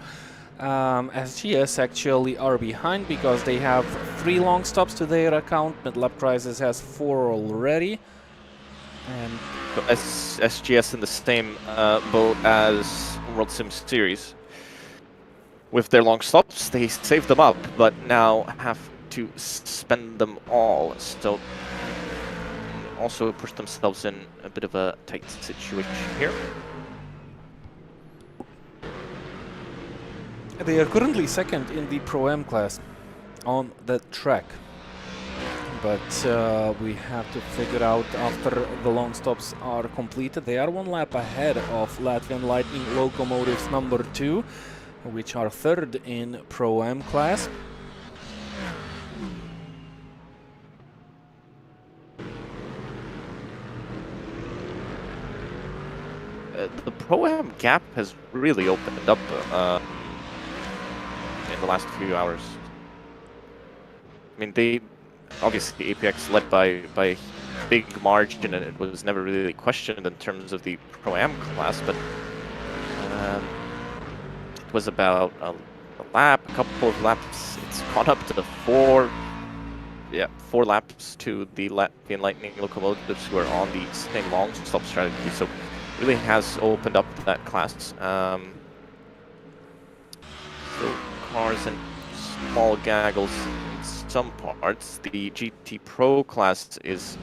Speaker 2: SGS actually are behind because they have 3 long stops to their account. Mid-lap prizes has 4 already. And
Speaker 1: so SGS in the same boat as WorldSimSeries. With their long stops, they saved them up, but now have to spend them all. So also push themselves in a bit of a tight situation here.
Speaker 2: They are currently 2nd in the Pro-Am class on the track. But we have to figure out after the long stops are completed. They are 1 lap ahead of Latvian Lightning Locomotives number 2, which are 3rd in Pro-Am class.
Speaker 1: The Pro-Am gap has really opened up in the last few hours. I mean, they obviously APX led by a big margin, and it was never really questioned in terms of the Pro-Am class, but It was about a lap, a couple of laps. It's caught up to the four laps to the Latvian Lightning locomotives who are on the same long stop strategy. So really has opened up that class. So cars and small gaggles in some parts. The GT Pro class is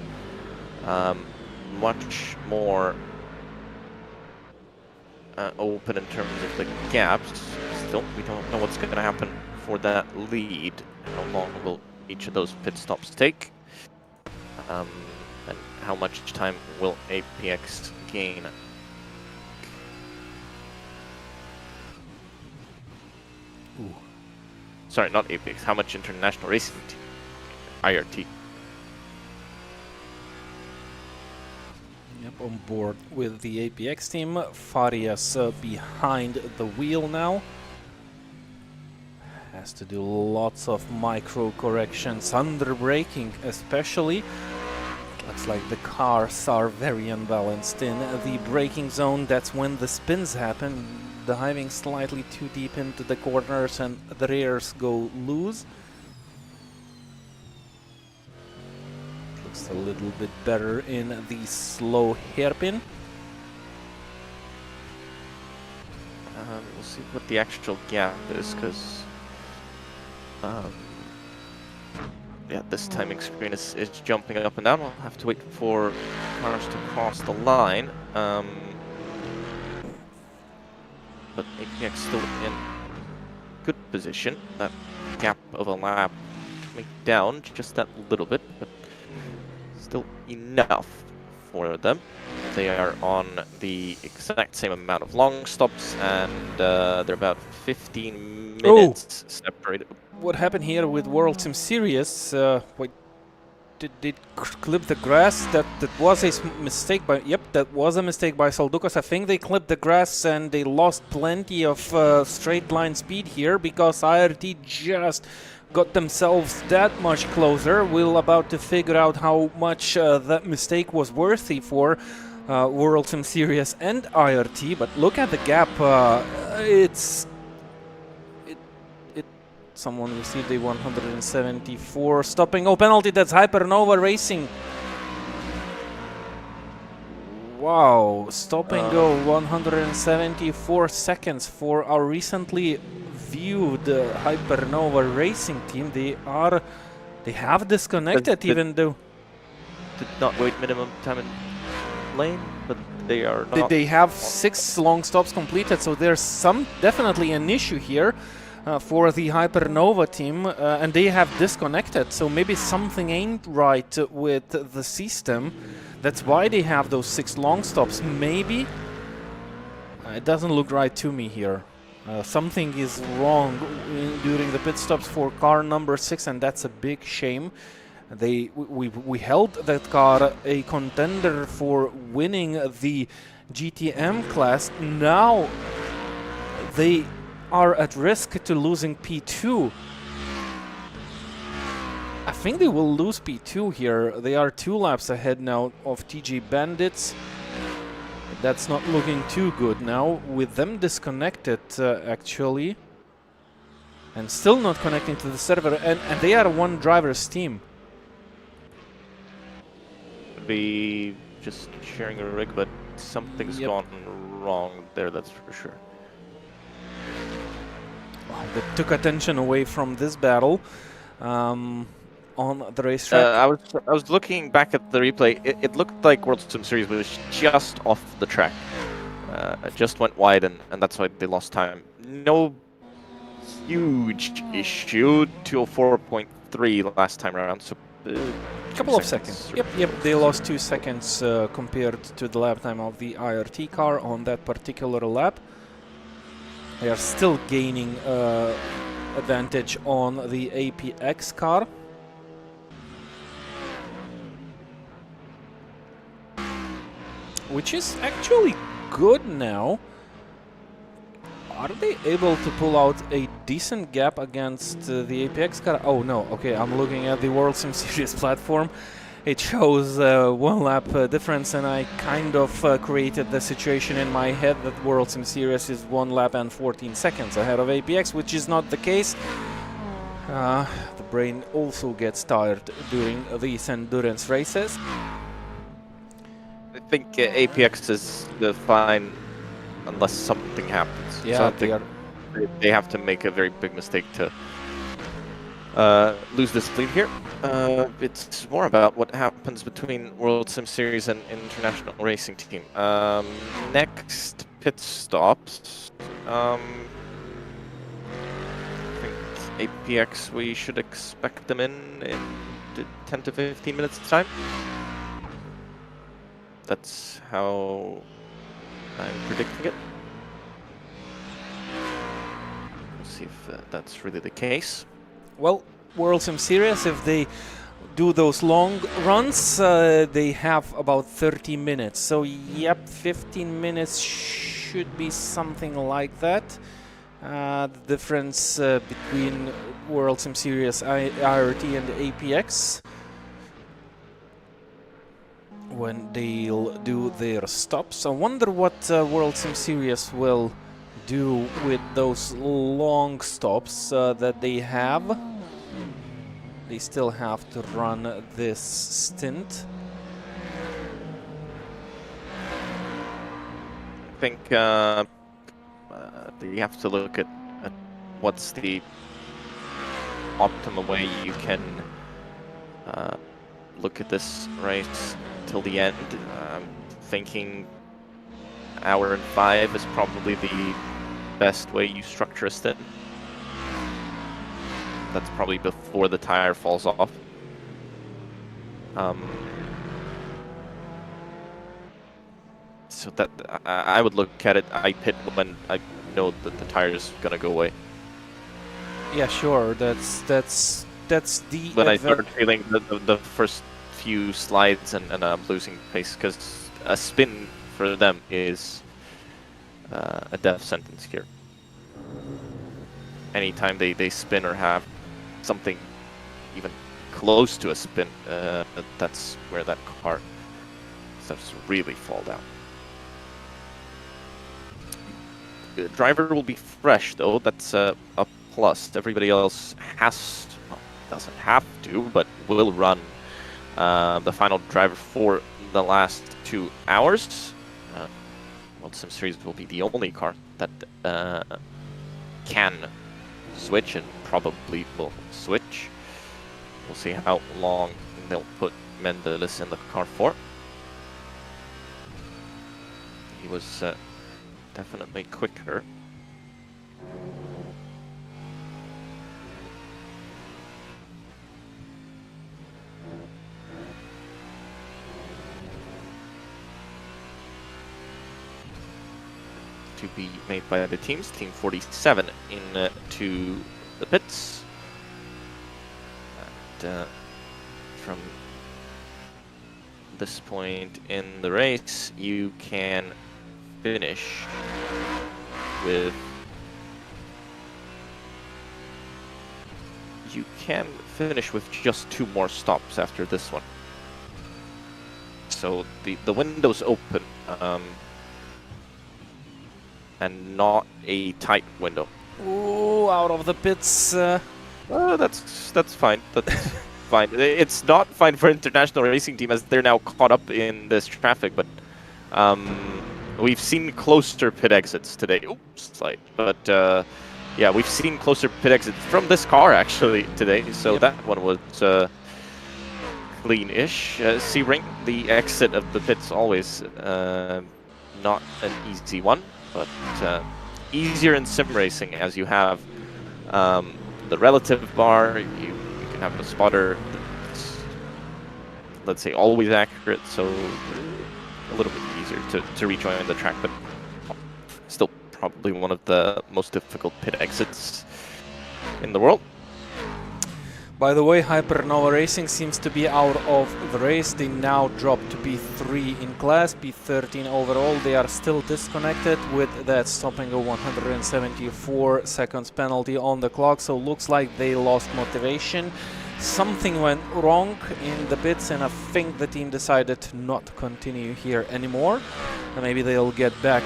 Speaker 1: much more open in terms of the gaps. Still, we don't know what's going to happen for that lead. How long will each of those pit stops take? And how much time will APX gain?
Speaker 2: Ooh.
Speaker 1: Sorry, not APX. How much International Racing Team? IRT.
Speaker 2: Yep, on board with the APX team. Farias behind the wheel now. Has to do lots of micro corrections, under braking especially. Looks like the cars are very unbalanced in the braking zone. That's when the spins happen, diving slightly too deep into the corners and the rears go loose. Looks a little bit better in the slow hairpin.
Speaker 1: We'll see what the actual gap is, because yeah, this timing screen is jumping up and down. We'll have to wait for cars to cross the line. But APX still in good position. That gap of a lap coming down just that little bit, but still enough for them. They are on the exact same amount of long stops, and they're about 15 minutes separated.
Speaker 2: What happened here with WorldSimSeries? Wait, did clip the grass? That was a mistake by. Yep, that was a mistake by Saldukas. I think they clipped the grass and they lost plenty of straight line speed here because IRT just got themselves that much closer. We're about to figure out how much that mistake was worthy for WorldSimSeries and IRT. But look at the gap. Someone received a 174 stopping. Oh, penalty. That's Hypernova Racing. Wow, stop and go 174 seconds for our recently viewed Hypernova Racing team. They have disconnected, even though
Speaker 1: did not wait minimum time in lane, but they are not.
Speaker 2: They have 6 long stops completed, so there's definitely an issue here for the Hypernova team, and they have disconnected. So maybe something ain't right with the system. That's why they have those 6 long stops. Maybe it doesn't look right to me here. Something is wrong during the pit stops for car number 6, and that's a big shame. We held that car a contender for winning the GTM class. Now they are at risk to losing P2. I think they will lose P2 here. They are 2 laps ahead now of TG Bandits. That's not looking too good now, with them disconnected actually, and still not connecting to the server, and they are one driver's team.
Speaker 1: Could be just sharing a rig, but something's gone wrong there, that's for sure.
Speaker 2: Wow, they took attention away from this battle on the racetrack.
Speaker 1: I was looking back at the replay. It looked like WorldSimSeries was just off the track. It just went wide, and that's why they lost time. No huge issue. 204.3 last time around. So
Speaker 2: a couple of seconds. Yep. They lost 2 seconds compared to the lap time of the IRT car on that particular lap. They are still gaining advantage on the APX car. Which is actually good now. Are they able to pull out a decent gap against the APX car? Oh no, okay, I'm looking at the WorldSimSeries platform, it shows 1 lap difference, and I kind of created the situation in my head that WorldSimSeries is 1 lap and 14 seconds ahead of APX, which is not the case. The brain also gets tired during these endurance races.
Speaker 1: I think APX is fine unless something happens.
Speaker 2: Yeah,
Speaker 1: they have to make a very big mistake to lose this lead here. It's more about what happens between WorldSimSeries and International Racing Team. Next pit stops. I think APX, we should expect them in 10 to 15 minutes time. That's how I'm predicting it. We'll see if that's really the case.
Speaker 2: Well, WorldSimSeries, if they do those long runs, they have about 30 minutes. So, yep, 15 minutes should be something like that. The difference between WorldSimSeries, IRT, and APX when they'll do their stops. I wonder what WorldSimSeries will do with those long stops that they have. They still have to run this stint.
Speaker 1: I think you have to look at what's the optimal way you can look at this race till the end. I'm thinking hour and 5 is probably the best way you structure a stint. That's probably before the tire falls off. So that I would look at it. I pit when I know that the tire is gonna go away.
Speaker 2: Yeah, sure. That's the.
Speaker 1: When I start feeling the first few slides and I'm losing pace, because a spin for them is a death sentence here. Anytime they spin or have something even close to a spin, that's where that car starts to really fall down. The driver will be fresh though, that's a plus. Everybody else doesn't have to, but will run the final driver for the last 2 hours. WorldSimSeries will be the only car that can switch, and probably will switch. We'll see how long they'll put Mendeles in the car for. He was definitely quicker. To be made by the teams. Team 47 into the pits. And from this point in the race, you can finish with just 2 more stops after this one. So the window's open. And not a tight window.
Speaker 2: Ooh, out of the pits.
Speaker 1: That's fine. That's fine. It's not fine for International Racing Team as they're now caught up in this traffic, but we've seen closer pit exits today. Oops, slide. But yeah, we've seen closer pit exits from this car actually today, so yep. That one was clean-ish. Sebring, the exit of the pits always not an easy one. But easier in sim racing as you have the relative bar, you can have a spotter that's, let's say, always accurate, so a little bit easier to rejoin the track, but still probably one of the most difficult pit exits in the world.
Speaker 2: By the way, Hypernova Racing seems to be out of the race. They now drop to P3 in class, P13 overall. They are still disconnected with that stopping a 174 seconds penalty on the clock, so looks like they lost motivation. something went wrong in the pits, and I think the team decided not to continue here anymore. And maybe they'll get back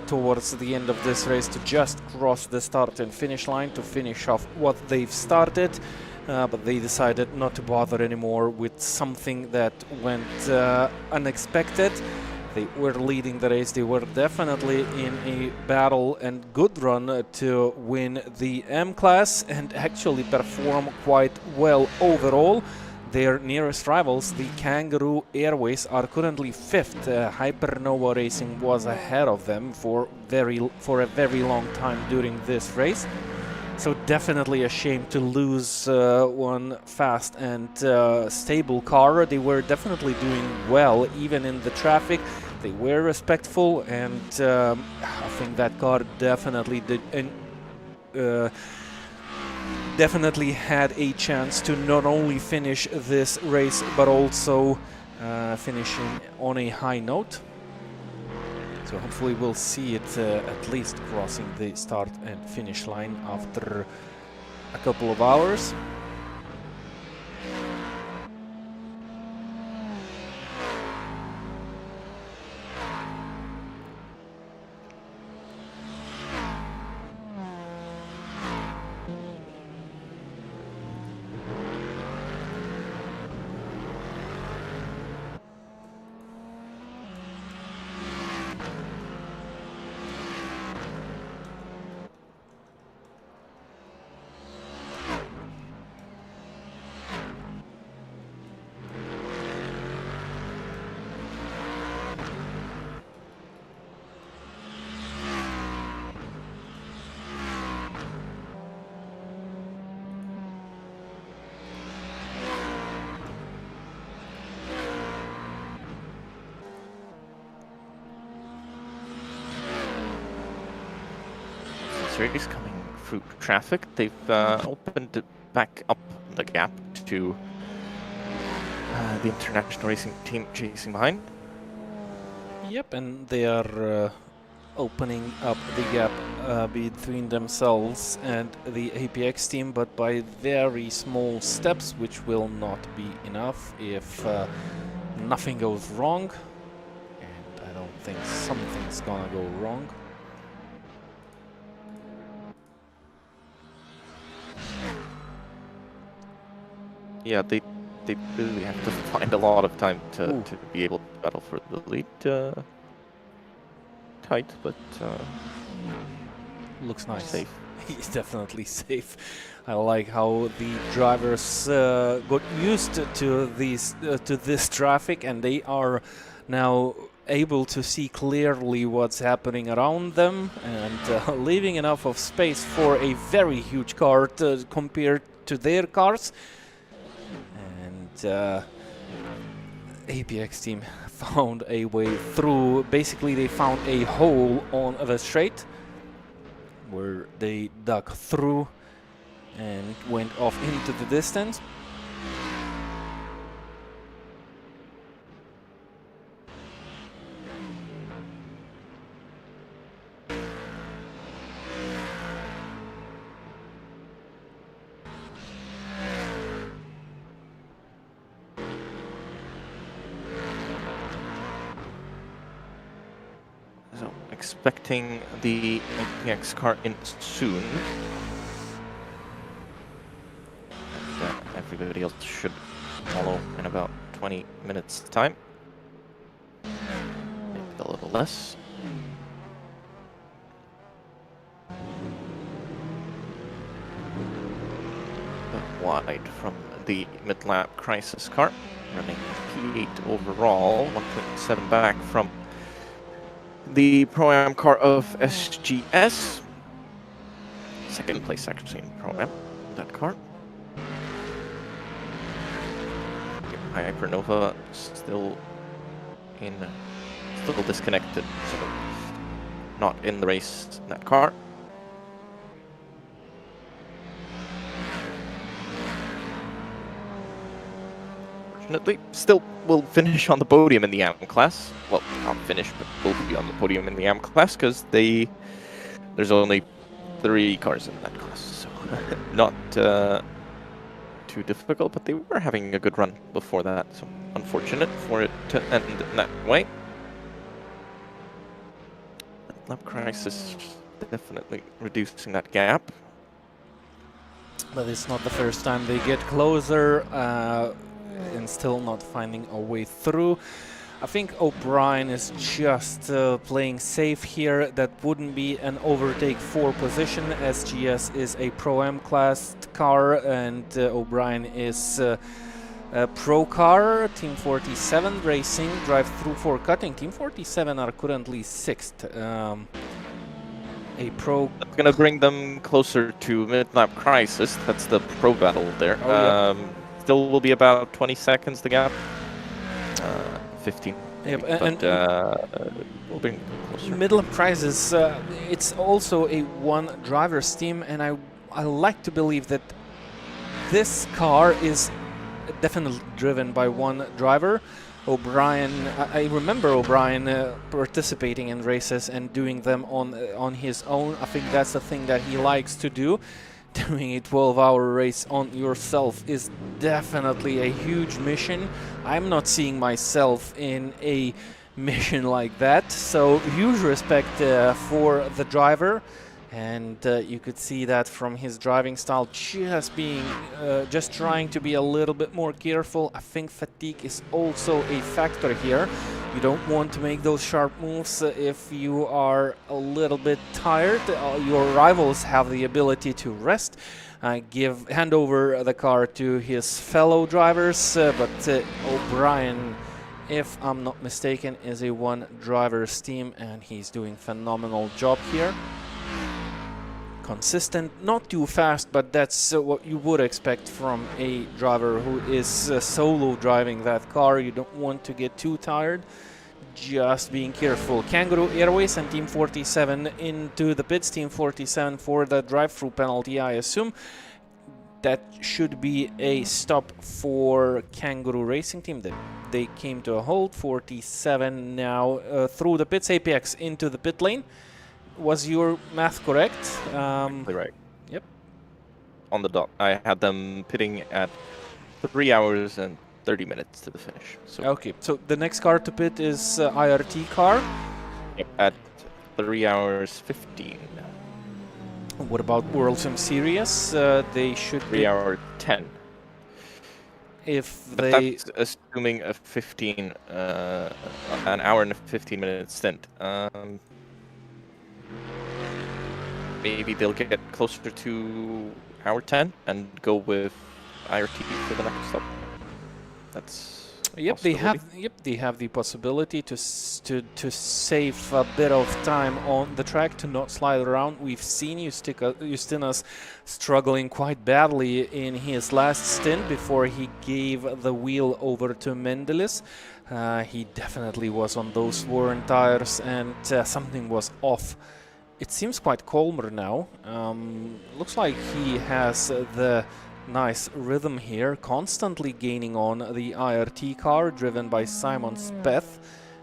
Speaker 2: towards the end of this race to just cross the start and finish line to finish off what they've started. But they decided not to bother anymore with something that went unexpected. They were leading the race. They were definitely in a battle and good run to win the M class and actually perform quite well overall. Their nearest rivals, the Kangaroo Airways, are currently 5th. Hypernova Racing was ahead of them for a very long time during this race. So definitely a shame to lose one fast and stable car. They were definitely doing well, even in the traffic. They were respectful, and I think that car definitely did, definitely had a chance to not only finish this race, but also finishing on a high note. So hopefully we'll see it at least crossing the start and finish line after a couple of hours.
Speaker 1: Series coming through traffic. They've opened back up the gap to the international racing team chasing behind.
Speaker 2: Yep, and they are opening up the gap between themselves and the APX team, but by very small steps, which will not be enough if nothing goes wrong. And I don't think something's gonna go wrong.
Speaker 1: Yeah, they really have to find a lot of time to be able to battle for the lead tight, but
Speaker 2: looks nice.
Speaker 1: Safe.
Speaker 2: He's definitely safe. I like how the drivers got used to this traffic, and they are now able to see clearly what's happening around them, and leaving enough of space for a very huge car compared to their cars. APX team found a way through. Basically, they found a hole on the straight where they dug through and went off into the distance.
Speaker 1: Expecting the APX car in soon. And everybody else should follow in about 20 minutes time. Maybe a little less. But wide from the mid-lap crisis car, running P8 overall, 1.7 back from the Pro-Am car of SGS. Second place actually in Pro-Am, that car. Hypernova still disconnected, so not in the race, that car. Fortunately, still will finish on the podium in the AM class. Well, not finish, but will be on the podium in the AM class because there's only 3 cars in that class, so not too difficult, but they were having a good run before that, so unfortunate for it to end that way. Lap crisis definitely reducing that gap.
Speaker 2: But it's not the first time they get closer and still not finding a way through. I think O'Brien is just playing safe here. That wouldn't be an overtake for position. SGS is a Pro-Am class car and O'Brien is a Pro car. Team 47 Racing drive through for cutting. Team 47 are currently 6th. A Pro...
Speaker 1: That's going to bring them closer to mid-lap crisis. That's the Pro battle there.
Speaker 2: Oh,
Speaker 1: Still will be about 20 seconds the gap. 15.
Speaker 2: Yep,
Speaker 1: Maybe, but we'll bring them closer.
Speaker 2: Middle of crisis, it's also a one-driver's team, and I like to believe that this car is definitely driven by one driver. O'Brien, I remember O'Brien participating in races and doing them on his own. I think that's the thing that he likes to do. Doing a 12-hour race on yourself is definitely a huge mission. I'm not seeing myself in a mission like that, so huge respect for the driver. And you could see that from his driving style, just trying to be a little bit more careful. I think fatigue is also a factor here. You don't want to make those sharp moves if you are a little bit tired. Your rivals have the ability to rest, hand over the car to his fellow drivers, but O'Brien, if I'm not mistaken, is a one-driver's team, and he's doing phenomenal job here. Consistent, not too fast, but that's what you would expect from a driver who is solo driving that car. You don't want to get too tired. Just being careful. Kangaroo Airways and Team 47 into the pits. Team 47 for the drive-through penalty, I assume. That should be a stop for Kangaroo Racing Team. They came to a halt. 47 now through the pits. APX into the pit lane. Was your math correct?
Speaker 1: Exactly right.
Speaker 2: Yep.
Speaker 1: On the dot. I had them pitting at 3 hours and 30 minutes to the finish. So
Speaker 2: Okay, so the next car to pit is IRT car.
Speaker 1: at 3 hours 15.
Speaker 2: What about WorldSimSeries? They should
Speaker 1: 3
Speaker 2: be...
Speaker 1: hour 10.
Speaker 2: If
Speaker 1: But
Speaker 2: they...
Speaker 1: that's assuming a 15, an hour and a 15-minute stint. Maybe they'll get closer to hour 10 and go with IRT for the next stop. That's
Speaker 2: Yep, they have the possibility to save a bit of time on the track, to not slide around. We've seen Justinas struggling quite badly in his last stint before he gave the wheel over to Mendelis. He definitely was on those worn tires, and something was off. It seems quite calmer now. Looks like he has the nice rhythm here, constantly gaining on the IRT car driven by Simon Speth.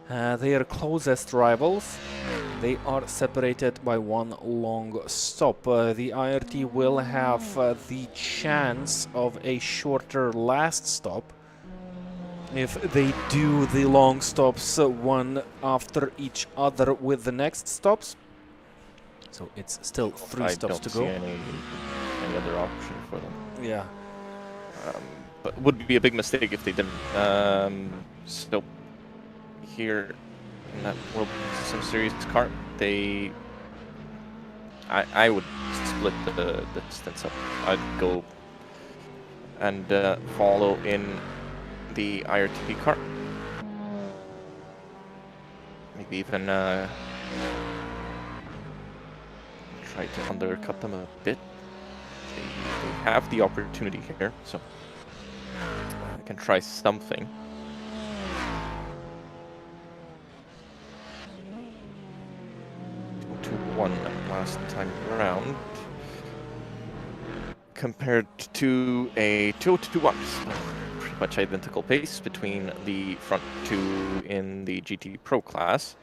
Speaker 2: They are closest rivals. They are separated by one long stop. The IRT will have the chance of a shorter last stop if they do the long stops one after each other with the next stops. So it's still 3 stops to go.
Speaker 1: I don't see any other option for them.
Speaker 2: Yeah.
Speaker 1: But it would be a big mistake if they didn't. So here in that WorldSimSeries car, I would split the distance up. I'd go and follow in the IRT car. Maybe even try to undercut them a bit. They have the opportunity here, so I can try something. To 1 last time around, compared to a 2:21. Pretty much identical pace between the front two in the GT Pro class.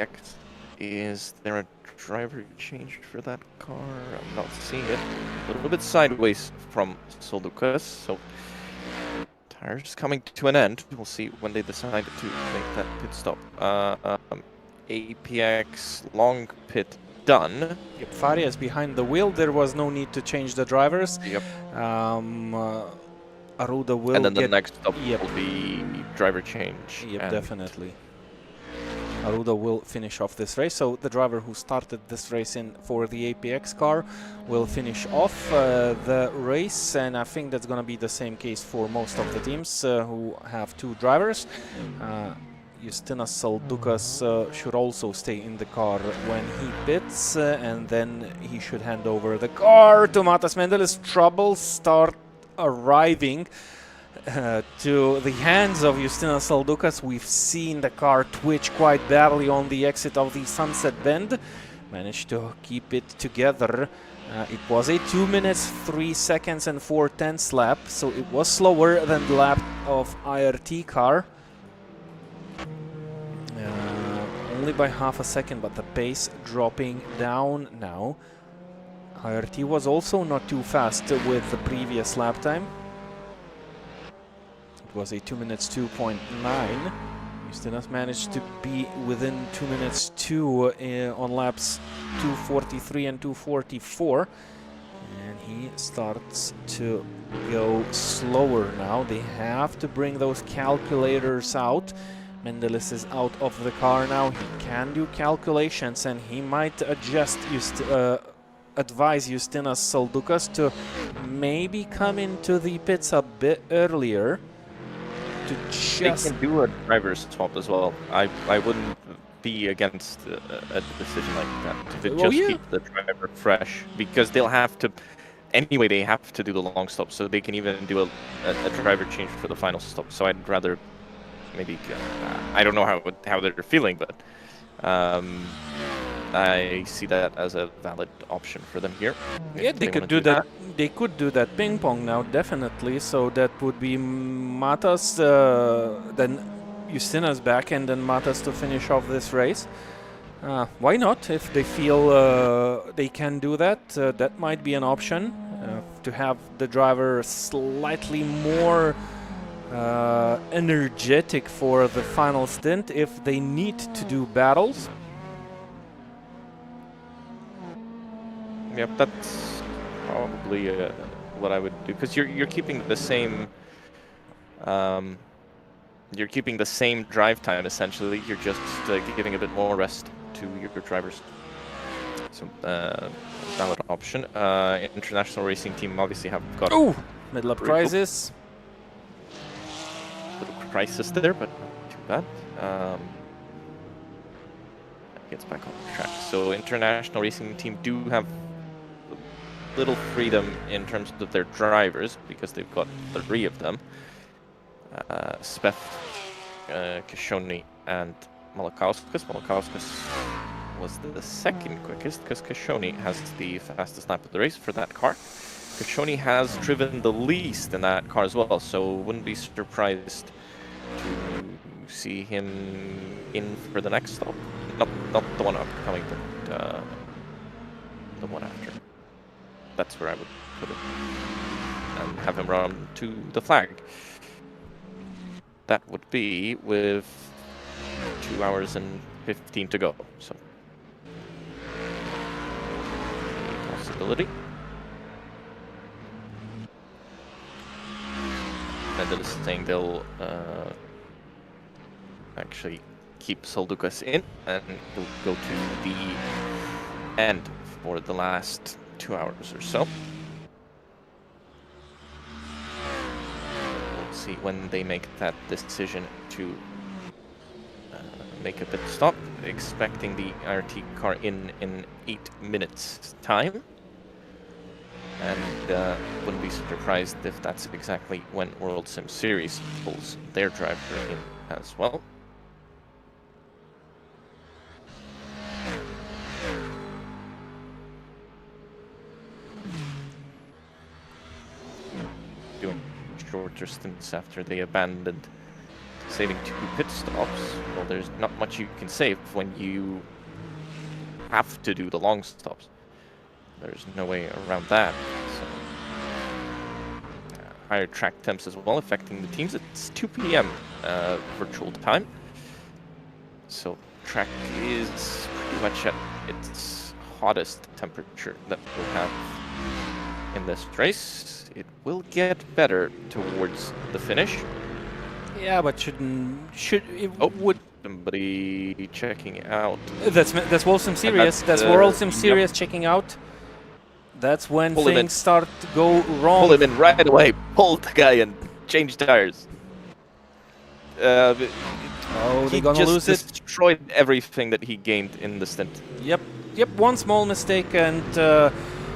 Speaker 1: APX. Is there a driver change for that car? I'm not seeing it. A little bit sideways from Soldukas, so tires coming to an end. We'll see when they decide to make that pit stop. APX long pit done.
Speaker 2: Yep, Faria is behind the wheel. There was no need to change the drivers.
Speaker 1: Yep.
Speaker 2: Aruda will
Speaker 1: And then the
Speaker 2: get...
Speaker 1: next stop
Speaker 2: Yep.
Speaker 1: will be driver change.
Speaker 2: Yep,
Speaker 1: and
Speaker 2: definitely. Aruda will finish off this race, so the driver who started this race in for the APX car will finish off the race, and I think that's going to be the same case for most of the teams who have two drivers. Justinas Saldukas should also stay in the car when he pits, and then he should hand over the car to Matas Mendelis. Troubles start arriving to the hands of Justinas Saldukas. We've seen the car twitch quite badly on the exit of the Sunset Bend. Managed to keep it together. It was a 2 minutes, 3 seconds and 4/10 lap, so it was slower than the lap of IRT car. Only by half a second, but the pace dropping down now. IRT was also not too fast with the previous lap time. It was a 2 minutes 2.9. Justinas managed to be within 2 minutes 2 on laps 243 and 244. And he starts to go slower now. They have to bring those calculators out. Mendelis is out of the car now. He can do calculations, and he might advise Justinas Saldukas to maybe come into the pits a bit earlier. To just...
Speaker 1: They can do a driver's swap as well. I wouldn't be against a decision like that, to just keep the driver fresh, because they'll have to... Anyway, they have to do the long stop, so they can even do a driver change for the final stop. So I'd rather... maybe I don't know how they're feeling, but I see that as a valid option for them here.
Speaker 2: Yeah, they could do that. They could do that ping pong now, definitely. So that would be Matas, then Justinas back, and then Matas to finish off this race. Why not? If they feel they can do that, that might be an option. To have the driver slightly more energetic for the final stint if they need to do battles.
Speaker 1: Yep, that's probably what I would do, because you're keeping the same drive time essentially. You're just giving a bit more rest to your drivers. So valid option. International racing team obviously have got
Speaker 2: middle-up crisis.
Speaker 1: Crisis there, but not too bad. Gets back on track. So international racing team do have little freedom in terms of their drivers, because they've got 3 of them. Speth, Kashoni and Malakauskas. Malakauskas was the second quickest, because Kashoni has the fastest lap of the race for that car. Kashoni has driven the least in that car as well, so wouldn't be surprised to see him in for the next stop. Not the one upcoming, but the one after. That's where I would put it. And have him run to the flag. That would be with 2 hours and 15 to go. So, possibility. And they're saying they'll actually keep Soldukas in, and he'll go to the end for the last 2 hours or so. We'll see when they make that decision to make a pit stop. Expecting the IRT car in 8 minutes time. And wouldn't be surprised if that's exactly when WorldSimSeries pulls their driver in as well. Doing shorter stints after they abandoned saving 2 pit stops, well, there's not much you can save when you have to do the long stops. There's no way around that. So, higher track temps as well affecting the teams. It's 2 p.m. Virtual time. So track is pretty much at its hottest temperature that we'll have in this race. It will get better towards the finish.
Speaker 2: Yeah, but would
Speaker 1: Somebody checking out.
Speaker 2: That's WorldSimSeries. That's WorldSimSeries
Speaker 1: yep.
Speaker 2: checking out. That's when
Speaker 1: Pull
Speaker 2: things start to go wrong.
Speaker 1: Pull him in right away. Pull the guy and change tires.
Speaker 2: Oh, they're gonna lose it.
Speaker 1: Destroyed everything that he gained in the stint.
Speaker 2: Yep. One small mistake and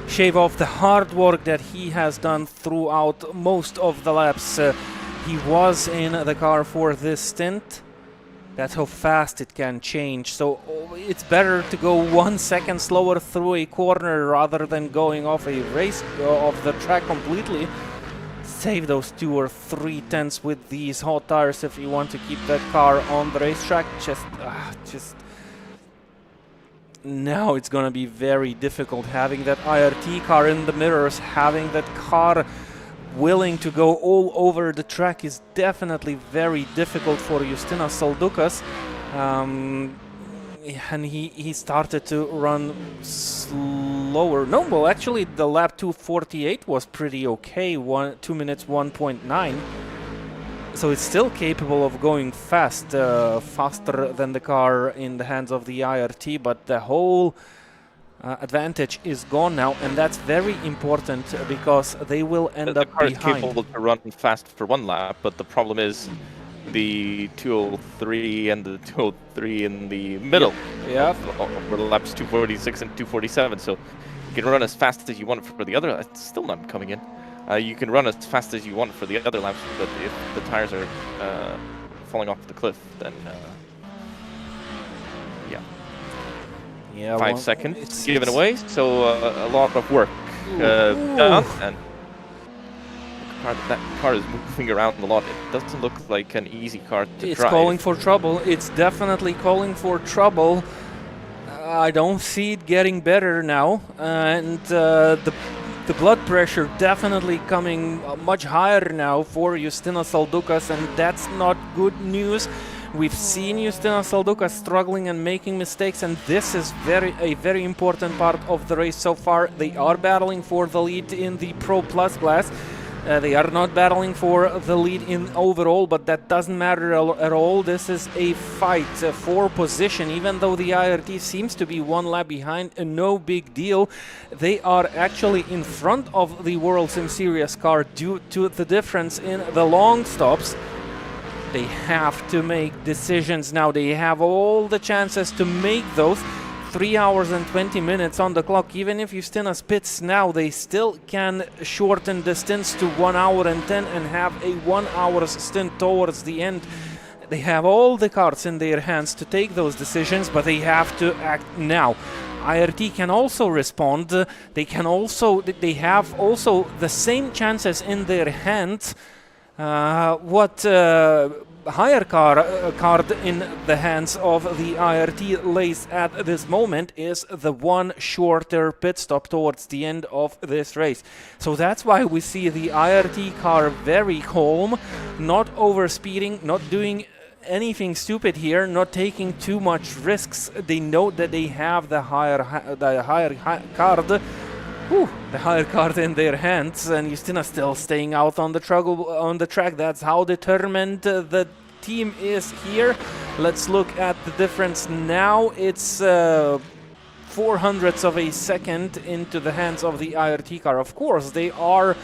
Speaker 2: shave off the hard work that he has done throughout most of the laps. He was in the car for this stint. That's how fast it can change. So it's better to go 1 second slower through a corner rather than going off a race of the track completely. Save those 2 or 3 tenths with these hot tires if you want to keep that car on the racetrack. Just now it's gonna be very difficult having that IRT car in the mirrors, having that car willing to go all over the track is definitely very difficult for Justinas Saldukas. And he started to run slower. No, well, actually the lap 2:48 was pretty okay, 2 minutes 1.9. So it's still capable of going fast, faster than the car in the hands of the IRT, but the whole advantage is gone now, and that's very important because they will end up behind.
Speaker 1: The car is capable to run fast for 1 lap, but the problem is the 203 and the 203 in the middle.
Speaker 2: Yeah.
Speaker 1: Were laps 246 and 247, so you can run as fast as you want for the other. It's still not coming in. You can run as fast as you want for the other laps, but if the tires are falling off the cliff, then yeah, 5 seconds given away. So a lot of work done, and that car is moving around a lot. It doesn't look like an easy car to drive.
Speaker 2: It's calling for trouble. It's definitely calling for trouble. I don't see it getting better now, and the blood pressure definitely coming much higher now for Justinas Saldukas, and that's not good news. We've seen Justinas Saldukas struggling and making mistakes, and this is a very important part of the race so far. They are battling for the lead in the Pro Plus class. They are not battling for the lead in overall, but that doesn't matter at all. This is a fight for position, even though the IRT seems to be 1 lap behind, no big deal. They are actually in front of the WorldSimSeries car due to the difference in the long stops. They have to make decisions now. They have all the chances to make those. 3 hours and 20 minutes on the clock. Even if Justinas pits now, they still can shorten the stints to 1 hour and 10 and have a 1 hour stint towards the end. They have all the cards in their hands to take those decisions, but they have to act now. IRT can also respond. They have also the same chances in their hands. Higher card in the hands of the IRT lays at this moment is the 1 shorter pit stop towards the end of this race. So that's why we see the IRT car very calm, not overspeeding, not doing anything stupid here, not taking too much risks. They know that they have the higher card. The higher card in their hands, and Justina still staying out on the track. That's how determined the team is here. Let's look at the difference now. It's 0.04 of a second into the hands of the IRT car. Of course, they are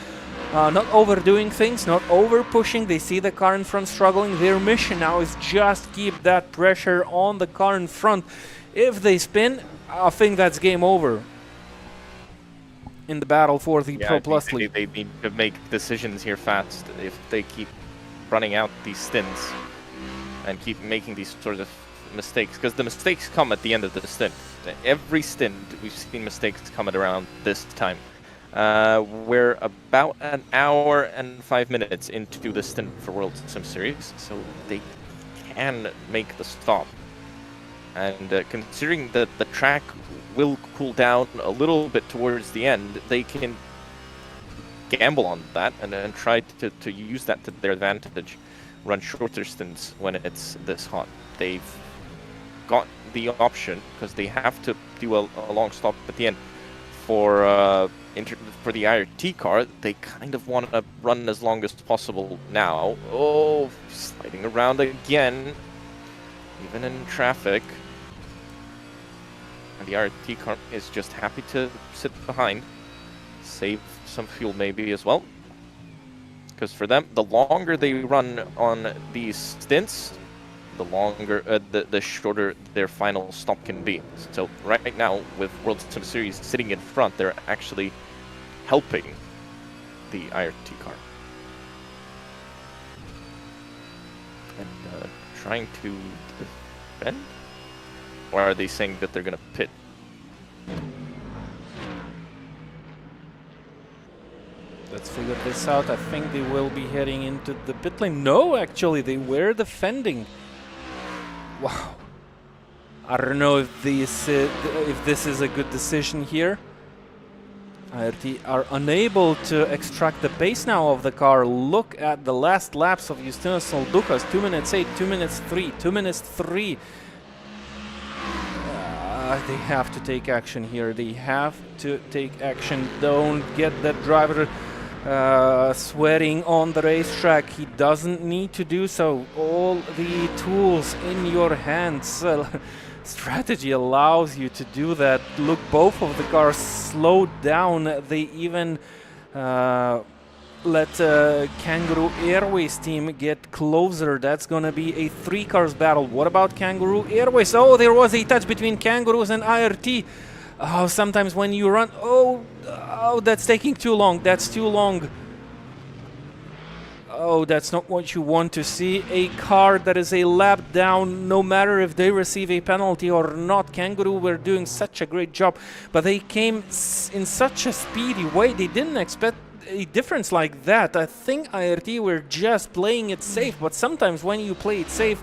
Speaker 2: not overdoing things, not over pushing. They see the car in front struggling. Their mission now is just keep that pressure on the car in front. If they spin, I think that's game over in the battle for the Pro Plus lead.
Speaker 1: They need to make decisions here fast. If they keep running out these stints and keep making these sort of mistakes, because the mistakes come at the end of the stint. Every stint, we've seen mistakes come at around this time. We're about 1 hour and 5 minutes into the stint for WorldSimSeries, so they can make the stop. And considering that the track will cool down a little bit towards the end, they can gamble on that and then try to use that to their advantage, run shorter stints when it's this hot. They've got the option, because they have to do a long stop at the end for the IRT car. They kind of want to run as long as possible now. Oh, sliding around again, even in traffic. And the IRT car is just happy to sit behind, save some fuel maybe as well. Because for them, the longer they run on these stints, the longer, the shorter their final stop can be. So right now, with WorldSimSeries sitting in front, they're actually helping the IRT car. And trying to defend? Or are they saying that they're going to pit?
Speaker 2: Let's figure this out. I think they will be heading into the pit lane. No, actually, they were defending. Wow. I don't know if this is a good decision here. IRT are unable to extract the pace now of the car. Look at the last laps of Justinas Soldukas. 2 minutes 8, 2 minutes 3, 2 minutes 3. They have to take action here. They have to take action. Don't get that driver sweating on the racetrack. He doesn't need to do so. All the tools in your hands. Strategy allows you to do that. Look, both of the cars slowed down. They even let Kangaroo Airways team get closer. That's gonna be a 3 cars battle. What about Kangaroo Airways? Oh, there was a touch between Kangaroos and IRT. Oh, sometimes when you run, oh, that's taking too long. That's too long. Oh, that's not what you want to see. A car that is a lap down, no matter if they receive a penalty or not. Kangaroo were doing such a great job, but they came in such a speedy way. They didn't expect a difference like that. I think IRT were just playing it safe, but sometimes when you play it safe,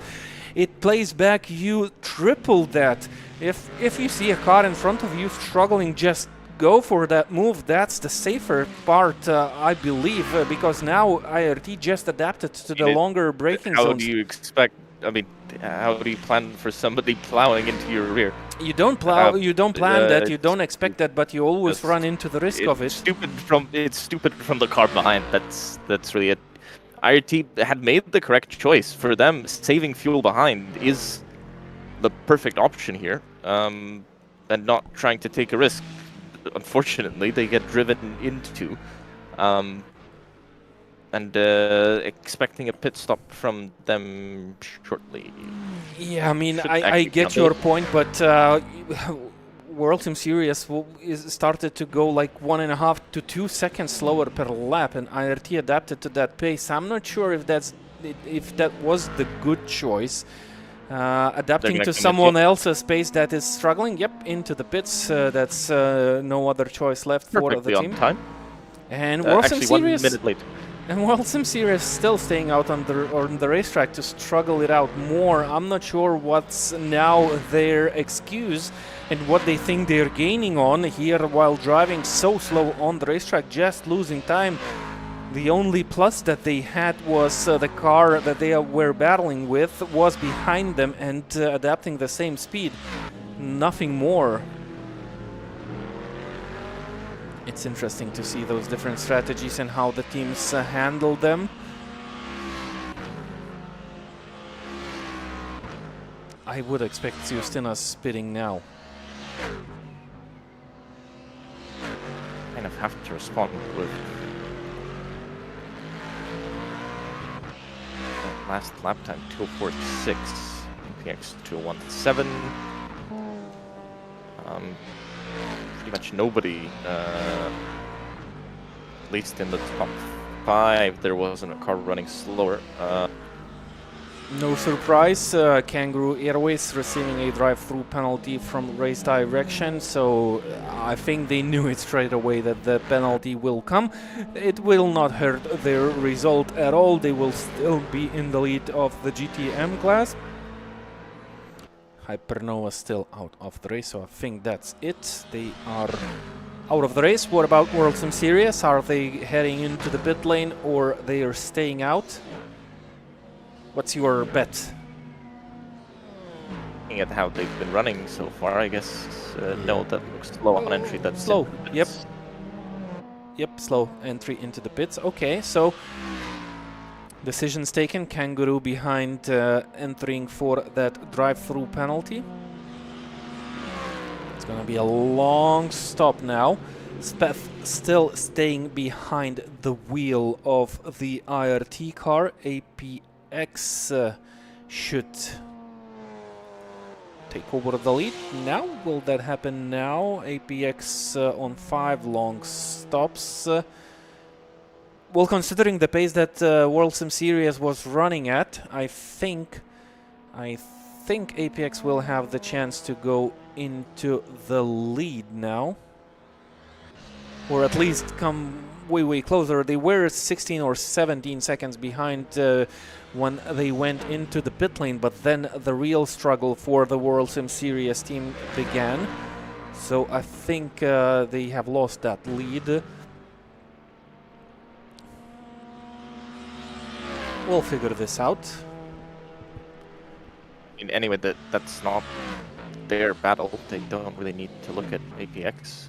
Speaker 2: it plays back you triple that. If you see a car in front of you struggling, just go for that move. That's the safer part, I believe, because now IRT just adapted to the longer braking zones.
Speaker 1: How do you expect? I mean, how do you plan for somebody plowing into your rear?
Speaker 2: You don't plow. You don't plan that. You don't expect that, but you always run into the risk of it.
Speaker 1: It's stupid from the car behind. That's really it. IRT had made the correct choice. For them, saving fuel behind is the perfect option here, and not trying to take a risk. Unfortunately, they get driven into, and expecting a pit stop from them shortly.
Speaker 2: Yeah, I mean, I get your point, but WorldSimSeries started to go like 1.5 to 2 seconds slower per lap, and IRT adapted to that pace. I'm not sure if that was the good choice. Adapting to someone else's pace that is struggling. Yep, into the pits. That's no other choice left for the team.
Speaker 1: On time.
Speaker 2: And
Speaker 1: actually 1 minute late.
Speaker 2: And WorldSimSeries still staying out on the racetrack to struggle it out more. I'm not sure what's now their excuse and what they think they're gaining on here while driving so slow on the racetrack, just losing time. The only plus that they had was the car that they were battling with was behind them and adapting the same speed. Nothing more. It's interesting to see those different strategies and how the teams handle them. I would expect Justinas spitting now.
Speaker 1: Kind of have to respond with last lap time 2:46, PX 2:17. Pretty much nobody, at least in the top 5, there wasn't a car running slower.
Speaker 2: No surprise, Kangaroo Airways receiving a drive-through penalty from race direction, so I think they knew it straight away that the penalty will come. It will not hurt their result at all. They will still be in the lead of the GTM class. Hypernova still out of the race, so I think that's it. They are out of the race. What about WorldSimSeries? Are they heading into the pit lane or they are staying out? What's your bet?
Speaker 1: Looking at how they've been running so far, I guess no, that looks slow on entry. That's
Speaker 2: slow. Yep. Yep, slow entry into the pits. Okay, so decisions taken. Kangaroo behind, entering for that drive-through penalty. It's gonna be a long stop now. Speth still staying behind the wheel of the IRT car. APX should take over the lead now. Will that happen now? APX on 5 long stops. Well, considering the pace that WorldSimSeries was running at, I think APX will have the chance to go into the lead now, or at least come way closer. They were 16 or 17 seconds behind when they went into the pit lane, but then the real struggle for the WorldSimSeries team began. So I think they have lost that lead. We'll figure this out.
Speaker 1: Anyway, that's not their battle. They don't really need to look at APX.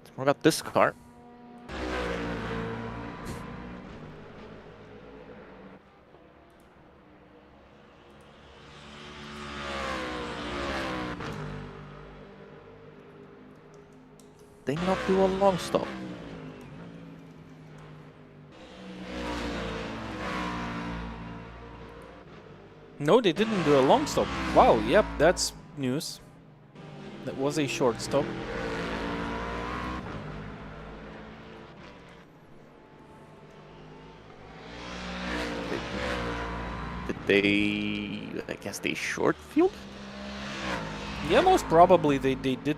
Speaker 1: It's more about this car. They not do a long stop.
Speaker 2: No, they didn't do a long stop. Wow, yep, that's news. That was a short stop.
Speaker 1: Did they, I guess they short field?
Speaker 2: Yeah, most probably they did.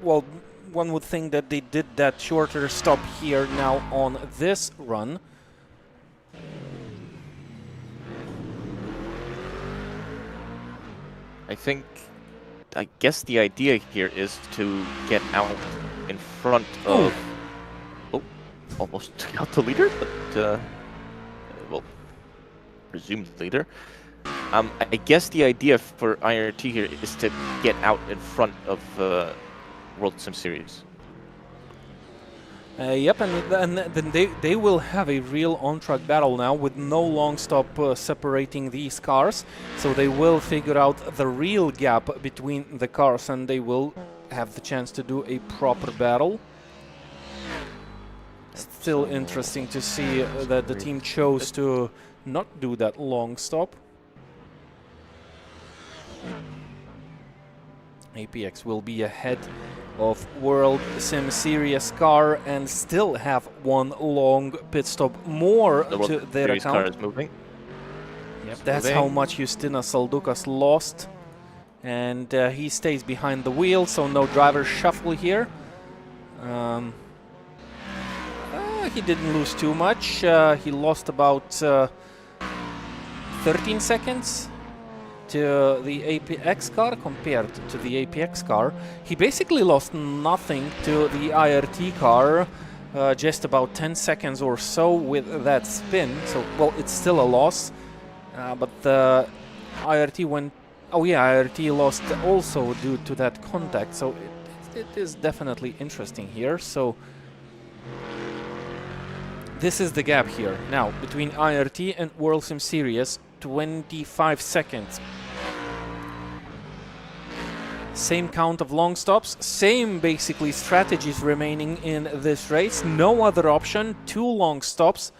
Speaker 2: Well, one would think that they did that shorter stop here now on this run.
Speaker 1: I guess the idea here is to get out in front of... Oh, almost took out the leader, but, well, presumed leader. I guess the idea for IRT here is to get out in front of WorldSimSeries.
Speaker 2: Yep, and then they will have a real on-track battle now with no long stop separating these cars. So they will figure out the real gap between the cars and they will have the chance to do a proper battle. Still interesting to see that the team chose to not do that long stop. APX will be ahead of WorldSimSeries car and still have one long pit stop more to their account.
Speaker 1: Car is moving.
Speaker 2: Yep, that's how much Justinas Saldukas lost. And he stays behind the wheel, so no driver shuffle here. He didn't lose too much. He lost about 13 seconds to the APX car compared to the APX car. He basically lost nothing to the IRT car, just about 10 seconds or so with that spin. So, well, it's still a loss, but the IRT went... Oh yeah, IRT lost also due to that contact, so it is definitely interesting here. So this is the gap here now between IRT and WorldSimSeries. 25 seconds. Same count of long stops, same basically strategies remaining in this race. No other option, 2 long stops.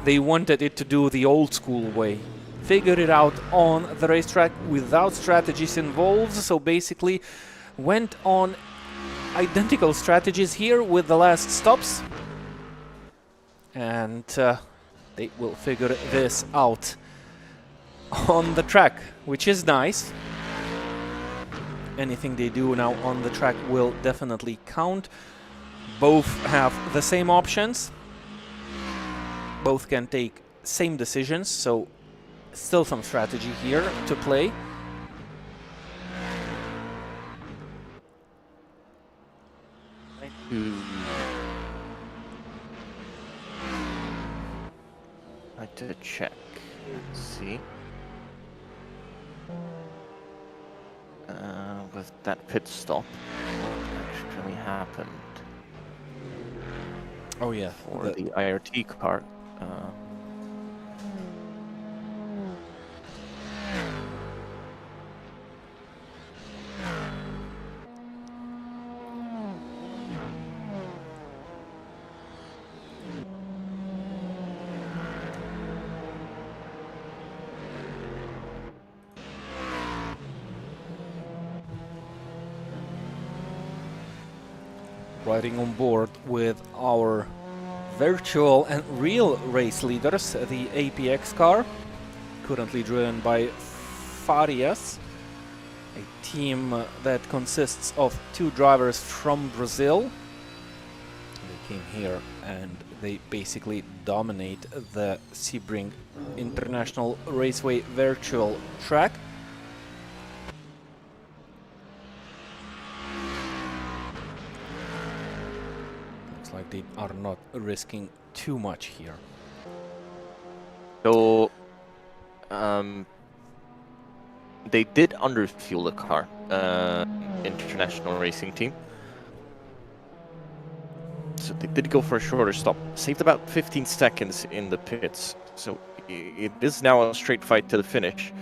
Speaker 2: They wanted it to do the old school way. Figure it out on the racetrack without strategies involved. So basically went on identical strategies here with the last stops. and they will figure this out on the track, which is nice. Anything they do now on the track will definitely count. Both have the same options. Both can take same decisions, so still some strategy here to play.
Speaker 1: I like to check. Let's see. With that pit stop, what actually happened?
Speaker 2: Oh yeah,
Speaker 1: for the IRT car.
Speaker 2: Riding on board with our virtual and real race leaders, the APX car, currently driven by Farias, a team that consists of 2 drivers from Brazil. They came here and they basically dominate the Sebring International Raceway virtual track. Like they are not risking too much here.
Speaker 1: So, they did underfuel the car, international racing team. So they did go for a shorter stop. Saved about 15 seconds in the pits. So it is now a straight fight to the finish.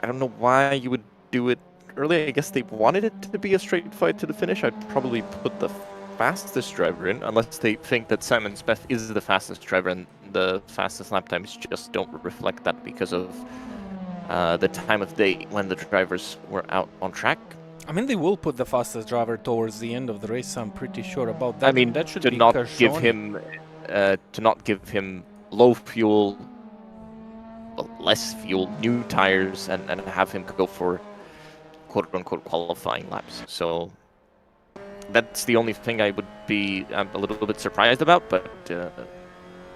Speaker 1: I don't know why you would do it early. I guess they wanted it to be a straight fight to the finish. I'd probably put the fastest driver in, unless they think that Simon Speth is the fastest driver and the fastest lap times just don't reflect that because of the time of day when the drivers were out on track.
Speaker 2: I mean, they will put the fastest driver towards the end of the race. I'm pretty sure about that.
Speaker 1: I mean,
Speaker 2: that should
Speaker 1: to
Speaker 2: be
Speaker 1: not
Speaker 2: Kashon.
Speaker 1: to not give him low fuel, well, less fuel, new tires, and have him go for quote-unquote qualifying laps. So that's the only thing I would be a little bit surprised about, but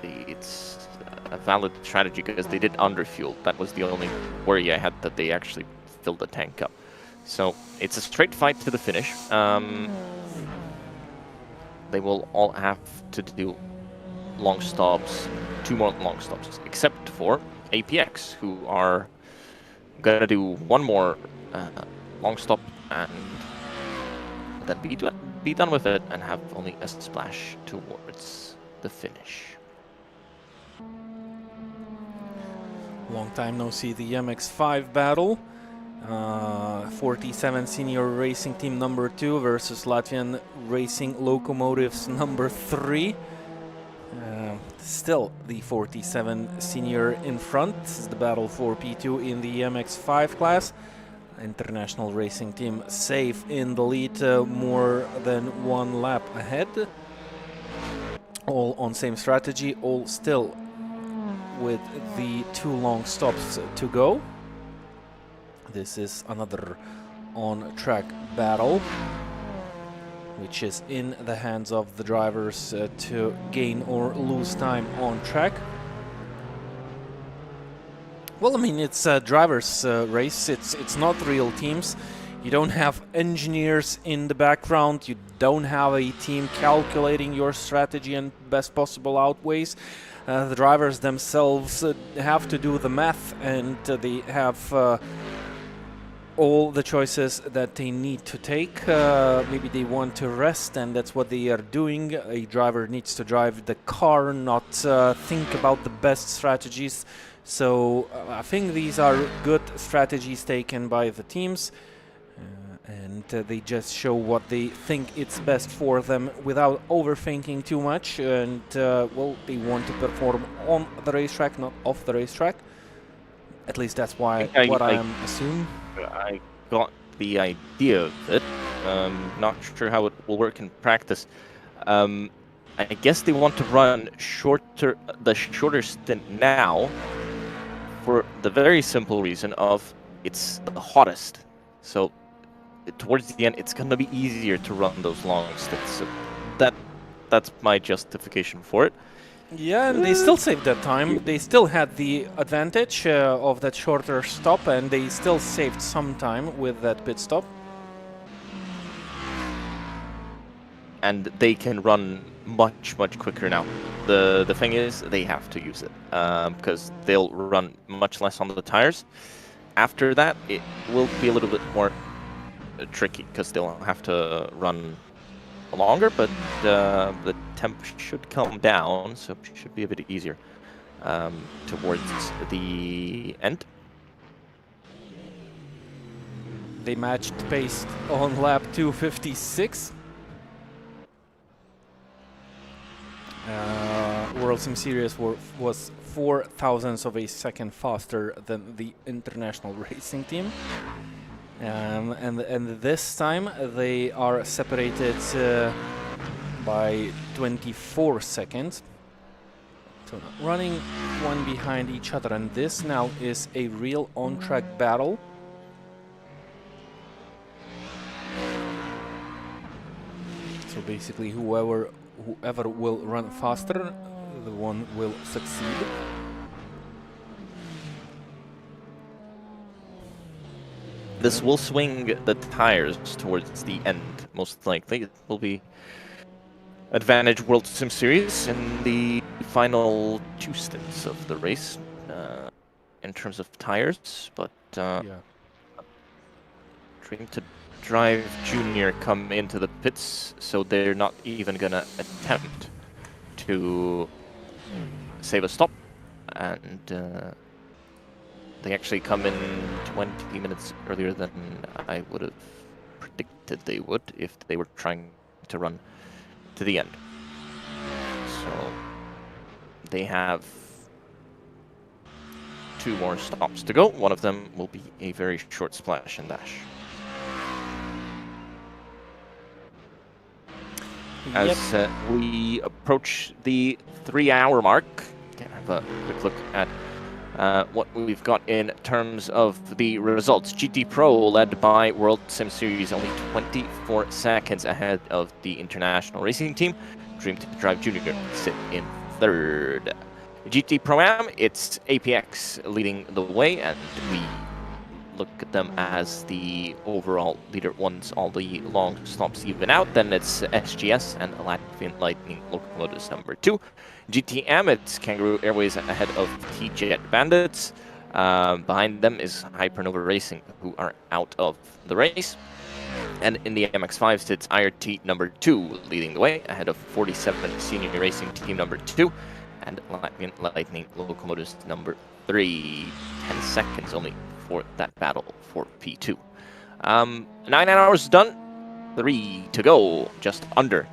Speaker 1: it's a valid strategy because they did underfuel. That was the only worry I had, that they actually filled the tank up. So it's a straight fight to the finish. They will all have to do long stops, 2 more long stops, except for APX, who are gonna do 1 more long stop and then be done with it and have only a splash towards the finish.
Speaker 2: Long time no see the MX5 battle. 47 Senior Racing Team number 2 versus Latvian Racing Locomotives number 3. Still the 47 Senior in front. This is the battle for P2 in the MX5 class. International Racing Team safe in the lead, more than 1 lap ahead. All on same strategy, all still with the 2 long stops to go. This is another on-track battle, which is in the hands of the drivers to gain or lose time on track. Well, I mean, it's a driver's race. It's not real teams. You don't have engineers in the background. You don't have a team calculating your strategy and best possible outways. The drivers themselves have to do the math, and they have all the choices that they need to take. Maybe they want to rest, and that's what they are doing. A driver needs to drive the car, not think about the best strategies. So I think these are good strategies taken by the teams, and they just show what they think it's best for them without overthinking too much. And well, they want to perform on the racetrack, not off the racetrack. At least that's why I am assuming.
Speaker 1: I got the idea of it. Not sure how it will work in practice. I guess they want to run the shorter stint now, for the very simple reason of it's the hottest. So towards the end, it's gonna be easier to run those long stints. So that's my justification for it.
Speaker 2: Yeah, and they still saved that time. They still had the advantage of that shorter stop, and they still saved some time with that pit stop.
Speaker 1: And they can run much quicker now. The thing is, they have to use it because they'll run much less on the tires. After that, it will be a little bit more tricky because they'll have to run longer, but the temp should come down, so it should be a bit easier towards the end.
Speaker 2: They matched pace on lap 256. WorldSimSeries was 4 thousandths of a second faster than the international racing team. And this time they are separated by 24 seconds. So running one behind each other, and this now is a real on-track battle. So basically whoever will run faster, the one will succeed.
Speaker 1: This will swing the tires towards the end, most likely. It will be advantage WorldSimSeries in the final 2 stints of the race in terms of tires, but Dream to Drive Junior come into the pits, so they're not even gonna attempt to save a stop, and they actually come in 20 minutes earlier than I would have predicted they would if they were trying to run to the end. So they have 2 more stops to go. One of them will be a very short splash and dash. As we approach the 3-hour mark, can have a quick look at what we've got in terms of the results. GT Pro led by WorldSimSeries, only 24 seconds ahead of the international racing team. Dream to Drive Junior sit in 3rd. GT Pro-Am, it's APX leading the way, and we look at them as the overall leader once all the long stops even out. Then it's SGS and Latvian Lightning Locomotives number 2. GTM, it's Kangaroo Airways ahead of T-Jet Bandits. Behind them is Hypernova Racing, who are out of the race. And in the MX5s, it's IRT number 2 leading the way, ahead of 47 Senior Racing Team number 2, and Latvian Lightning Locomotives number 3. 10 seconds only for that battle for P2. 9 hours done, 3 to go, just under.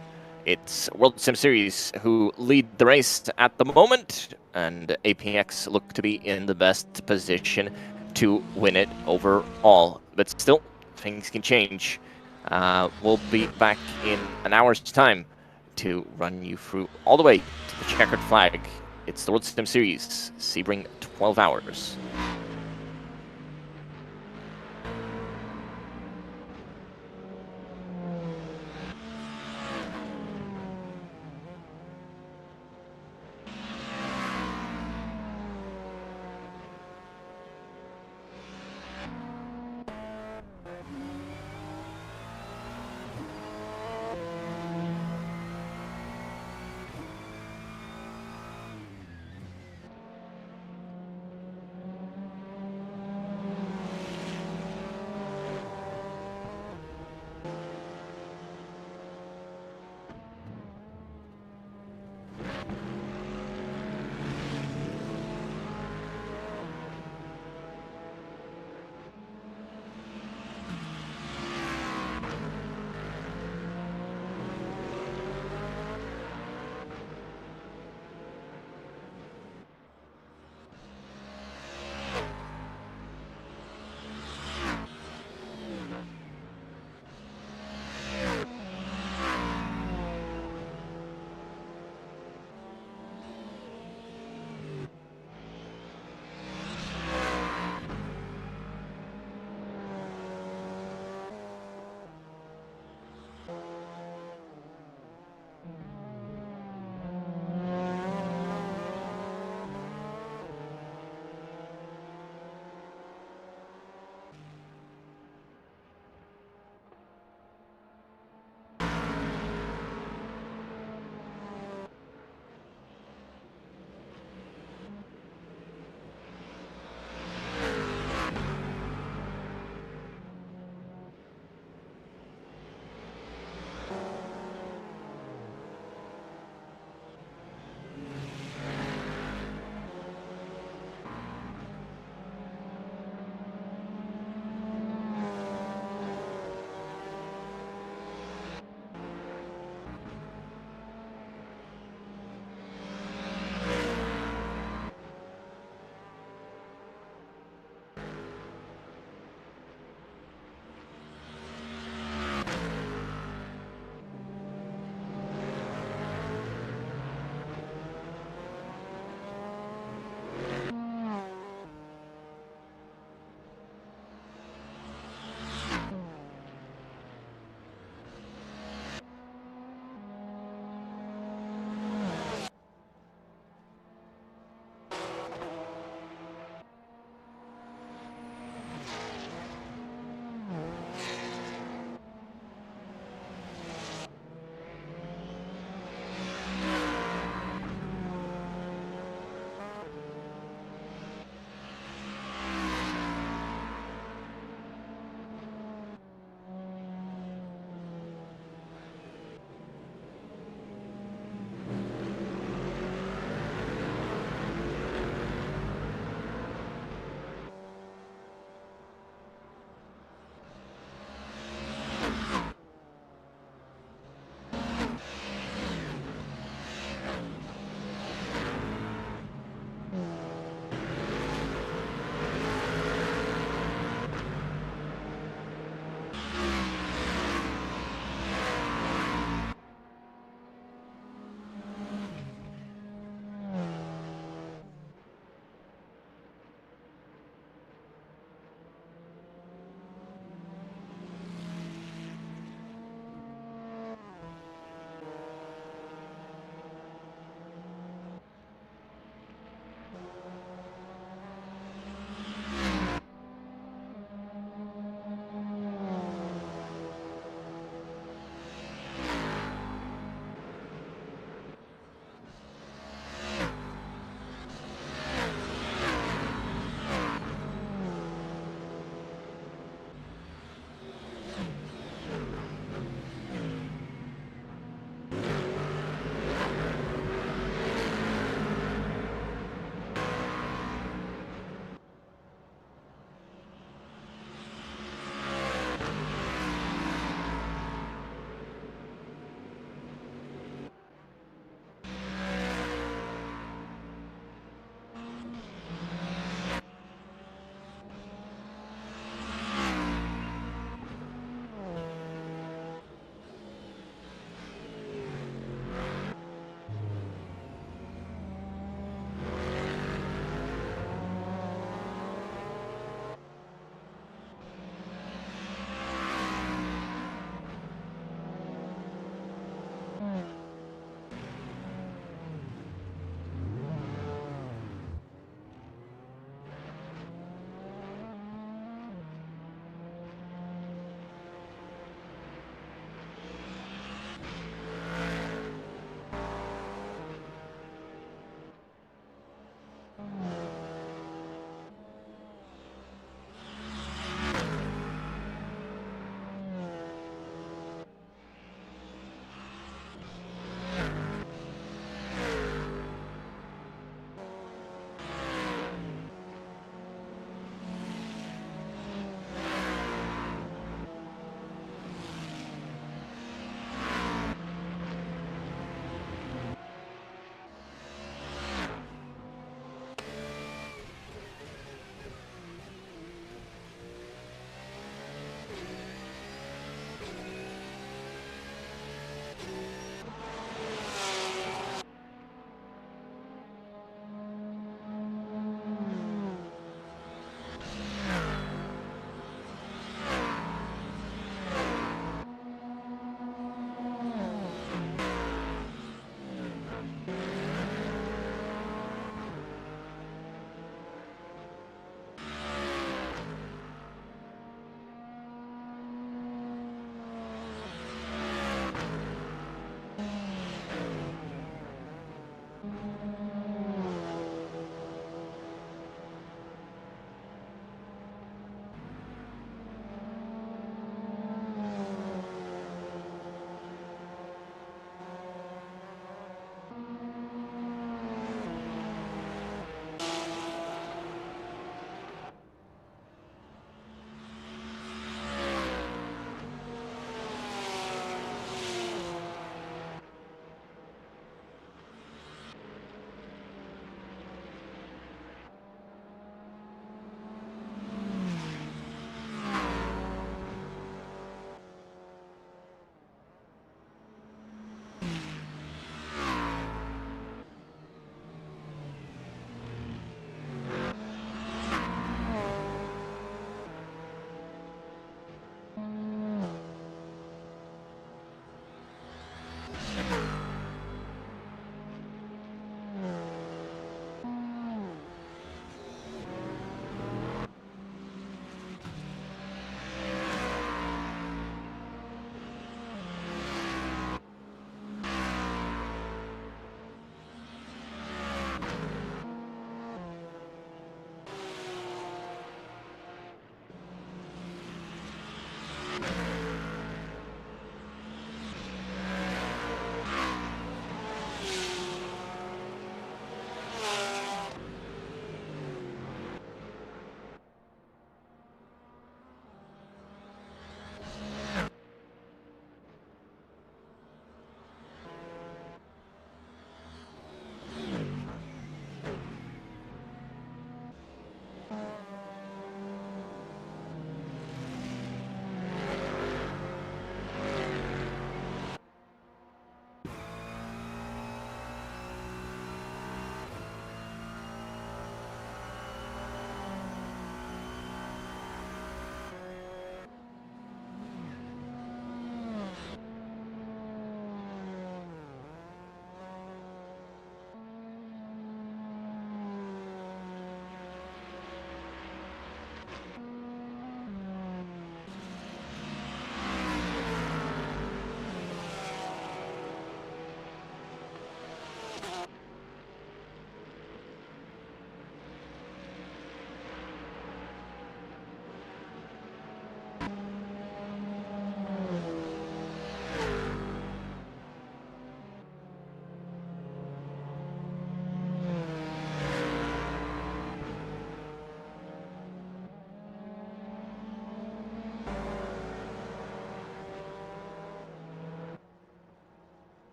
Speaker 1: It's WorldSimSeries who lead the race at the moment, and APX look to be in the best position to win it overall. But still, things can change. We'll be back in an hour's time to run you through all the way to the checkered flag. It's the WorldSimSeries, Sebring 12 hours.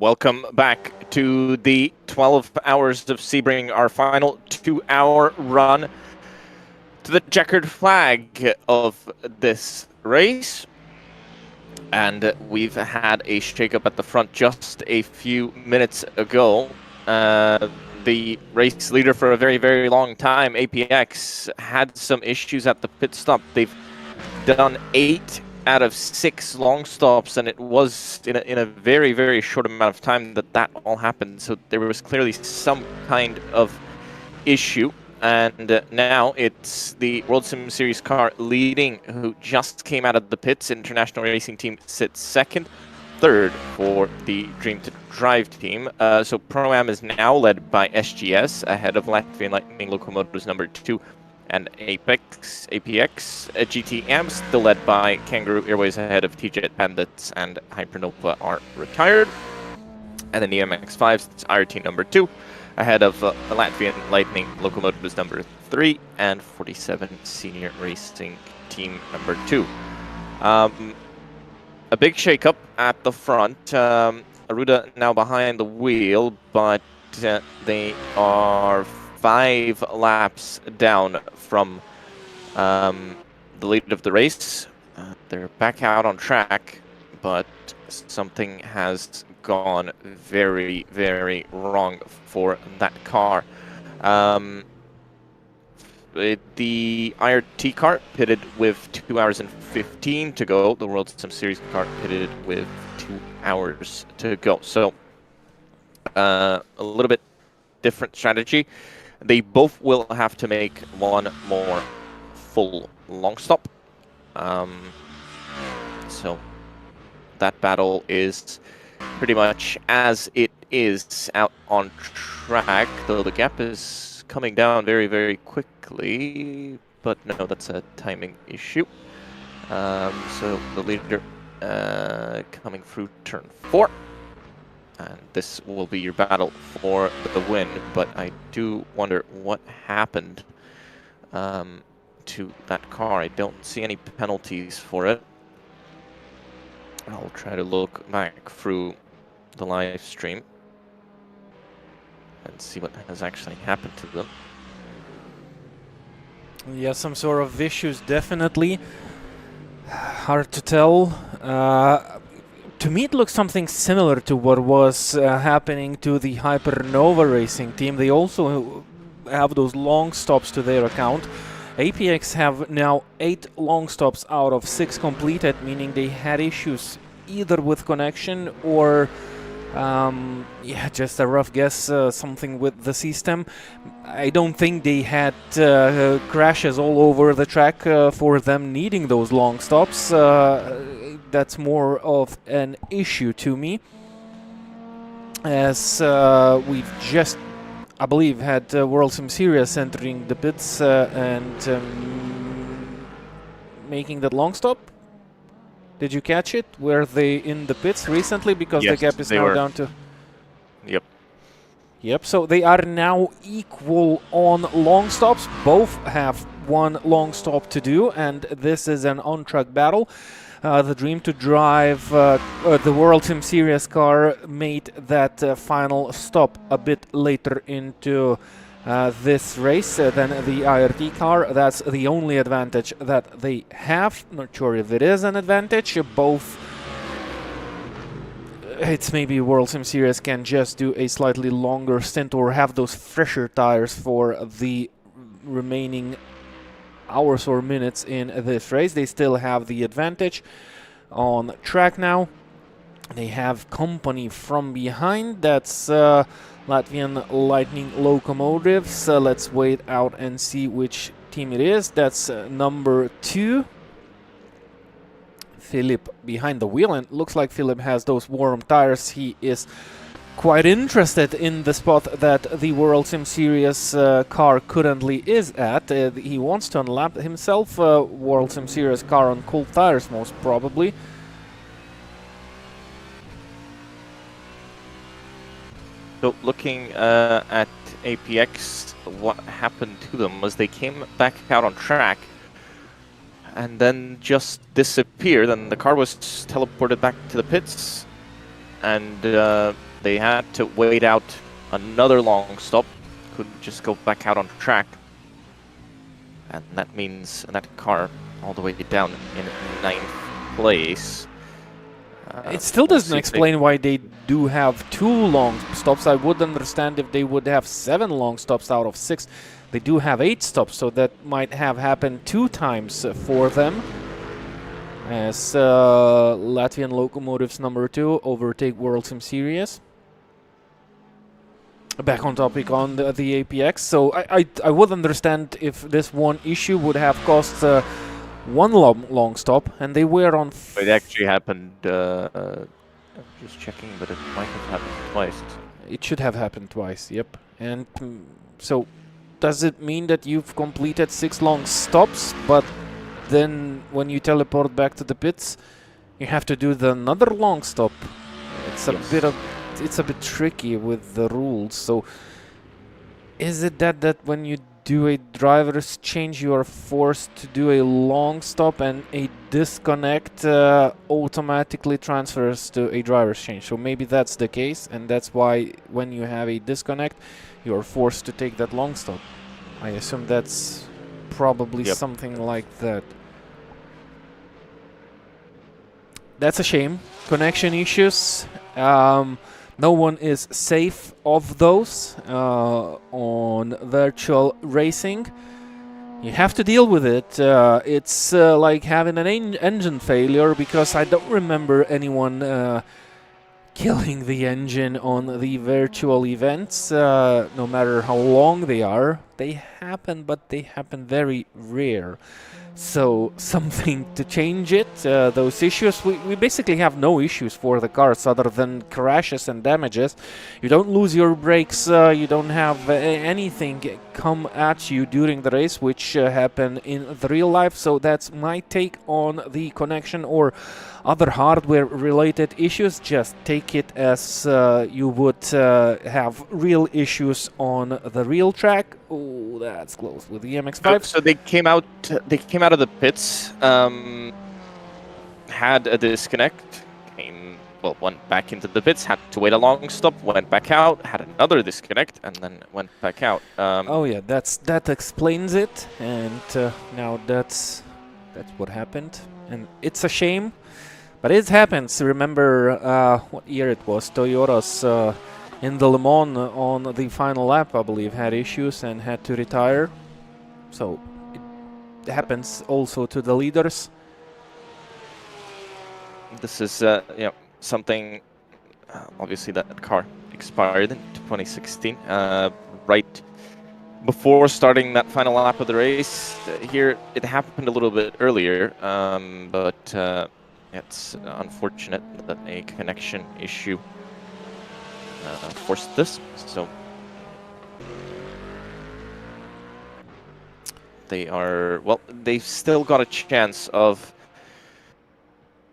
Speaker 1: Welcome back to the 12 hours of Sebring, our final 2-hour run to the checkered flag of this race. And we've had a shakeup at the front just a few minutes ago. The race leader for a very, very long time, APX, had some issues at the pit stop. They've done 8 out of 6 long stops, and it was in a very, very short amount of time that all happened. So there was clearly some kind of issue. And now it's the WorldSimSeries car leading, who just came out of the pits. International Racing Team sits second. Third for the Dream to Drive team. So Pro-Am is now led by SGS, ahead of Latvian Lightning Locomotives number 2 and APX. GTM still led by Kangaroo Airways, ahead of T-Jet Bandits and Hypernova are retired. And then the MX5's IRT number 2, ahead of Latvian Lightning Locomotives number 3 and 47 Senior Racing Team number 2. A big shakeup at the front. Aruda now behind the wheel, but they are 5 laps down from the lead of the race. They're back out on track, but something has gone very, very wrong for that car. The IRT car pitted with 2 hours and 15 to go. The WorldSimSeries car pitted with 2 hours to go. So a little bit different strategy. They both will have to make one more full long stop. So that battle is pretty much as it is out on track, though the gap is coming down very, very quickly. But no, that's a timing issue. So the leader coming through turn 4. And this will be your battle for the win, but I do wonder what happened to that car. I don't see any penalties for it. I'll try to look back through the live stream and see what has actually happened to them.
Speaker 2: Yeah, some sort of issues, definitely. Hard to tell. To me, it looks something similar to what was happening to the Hypernova Racing team. They also have those long stops to their account. APX have now 8 long stops out of 6 completed, meaning they had issues either with connection or yeah, just a rough guess, something with the system. I don't think they had crashes all over the track for them needing those long stops. That's more of an issue to me, as we've just, I believe, had WorldSimSeries entering the pits and making that long stop. Did you catch it? Were they in the pits recently? Because
Speaker 1: yes,
Speaker 2: the gap is now down to...
Speaker 1: Yep.
Speaker 2: Yep, so they are now equal on long stops. Both have 1 long stop to do, and this is an on-track battle. The Dream to Drive, the WorldSimSeries car made that final stop a bit later into this race than the IRT car. That's the only advantage that they have. Not sure if it is an advantage. Both, it's maybe WorldSimSeries can just do a slightly longer stint or have those fresher tires for the remaining hours or minutes in this race. They still have the advantage on track now. They have company from behind. That's Latvian Lightning Locomotives. Let's wait out and see which team it is. That's number 2. Philip behind the wheel, and looks like Philip has those warm tires. He is quite interested in the spot that the WorldSimSeries car currently is at. He wants to unlap himself. WorldSimSeries car on cold tires, most probably.
Speaker 1: So looking at APX, what happened to them was they came back out on track and then just disappeared, and the car was teleported back to the pits. and they had to wait out another long stop. Couldn't just go back out on track. And that means that car all the way down in 9th place.
Speaker 2: It still doesn't explain why they do have 2 long stops. I would understand if they would have 7 long stops out of 6. They do have 8 stops, so that might have happened 2 times for them. As Latvian locomotives number 2 overtake WorldSimSeries. Back on topic on the APX. So I would understand if this one issue would have caused 1 long stop, and they were on.
Speaker 1: It actually happened. I'm just checking, but it might have happened twice.
Speaker 2: It should have happened twice. Yep. And so, does it mean that you've completed 6 long stops, but then when you teleport back to the pits, you have to do another long stop? It's a bit of. It's a bit tricky with the rules. So, is it that when you do a driver's change, you are forced to do a long stop, and a disconnect automatically transfers to a driver's change? So maybe that's the case, and that's why when you have a disconnect, you are forced to take that long stop. I assume that's probably something like that. That's a shame. Connection issues. No one is safe of those on virtual racing. You have to deal with it. It's like having an engine failure, because I don't remember anyone killing the engine on the virtual events, no matter how long they are. They happen, but they happen very rare. So something to change it, those issues. We basically have no issues for the cars other than crashes and damages. You don't lose your brakes, you don't have anything come at you during the race, which happen in the real life. So that's my take on the connection or other hardware related issues. Just take it as you would have real issues on the real track. Oh, that's close with the MX5.
Speaker 1: So they came out of the pits, had a disconnect, went back into the pits, had to wait a long stop, went back out, had another disconnect, and then went back out.
Speaker 2: Oh yeah, that explains it, and now that's what happened, and it's a shame, but it happens. Remember what year it was? Toyota's in the Le Mans on the final lap, I believe, had issues and had to retire. So it happens also to the leaders.
Speaker 1: This is something. Obviously, that car expired in 2016, right before starting that final lap of the race. Here, it happened a little bit earlier, but it's unfortunate that a connection issue forced this. So they've still got a chance of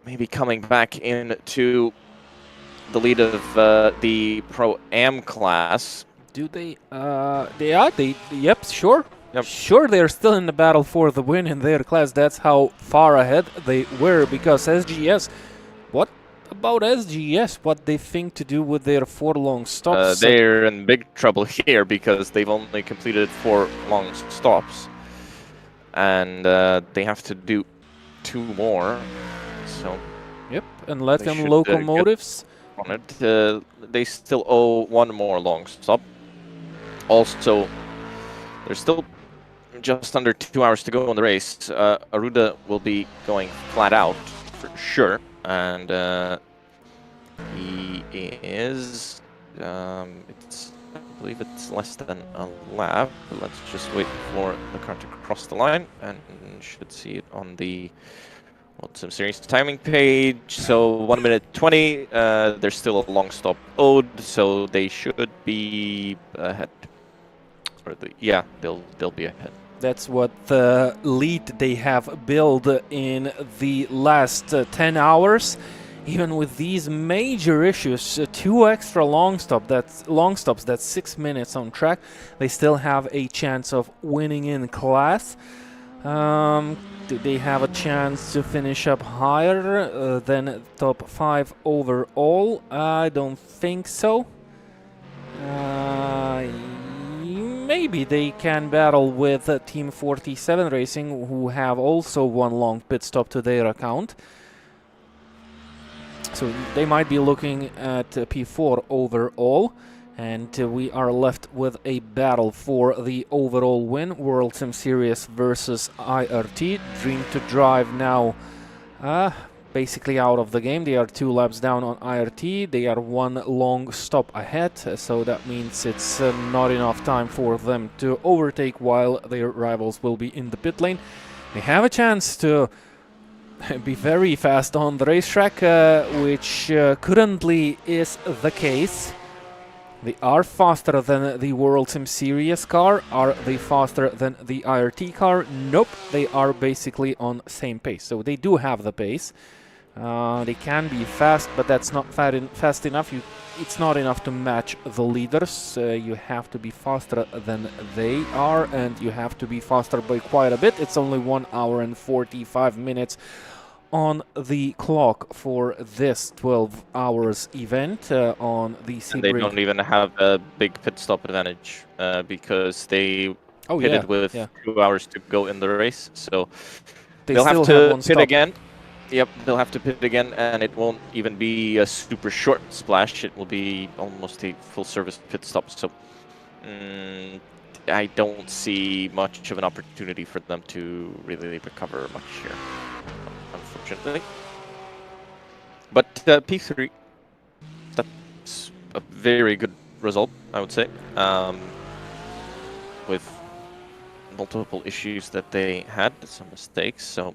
Speaker 1: maybe coming back into the lead of the Pro-Am class.
Speaker 2: Do they? Yep, sure.
Speaker 1: Yep.
Speaker 2: Sure, they're still in the battle for the win in their class. That's how far ahead they were, because SGS... What about SGS? What they think to do with their 4 long stops?
Speaker 1: They're in big trouble here, because they've only completed 4 long stops. And they have to do 2 more. So...
Speaker 2: Yep, and Latvian locomotives...
Speaker 1: on it. They still owe 1 more long stop. Also, there's still just under 2 hours to go in the race. Aruda will be going flat out for sure, and he is. I believe it's less than a lap. But let's just wait for the car to cross the line, and should see it on the WorldSimSeries timing page. So 1 minute 20. There's still a long stop owed, so they should be ahead. Or they'll be ahead.
Speaker 2: That's what the lead they have built in the last 10 hours. Even with these major issues, 2 extra long stops, that's 6 minutes on track, they still have a chance of winning in class. do they have a chance to finish up higher than top 5 overall? I don't think so. Maybe they can battle with Team 47 Racing, who have also one long pit stop to their account. So they might be looking at P4 overall. And we are left with a battle for the overall win. WorldSimSeries versus IRT. Dream to Drive now basically out of the game. They are 2 laps down on IRT. They are 1 long stop ahead. So that means it's not enough time for them to overtake while their rivals will be in the pit lane. They have a chance to be very fast on the racetrack, which currently is the case. They are faster than the WorldSimSeries car. Are they faster than the IRT car? Nope, they are basically on same pace. So they do have the pace. They can be fast, but that's not fast enough. It's not enough to match the leaders. You have to be faster than they are, and you have to be faster by quite a bit. It's only 1 hour and 45 minutes on the clock for this 12 hours event on the Sebring.
Speaker 1: And they don't even have a big pit stop advantage because they pitted with 2 hours to go in the race. So they'll have to pit again. Yep, they'll have to pit again, and it won't even be a super short splash. It will be almost a full-service pit stop. So I don't see much of an opportunity for them to really recover much here, unfortunately. But P3, that's a very good result, I would say, with multiple issues that they had, some mistakes. So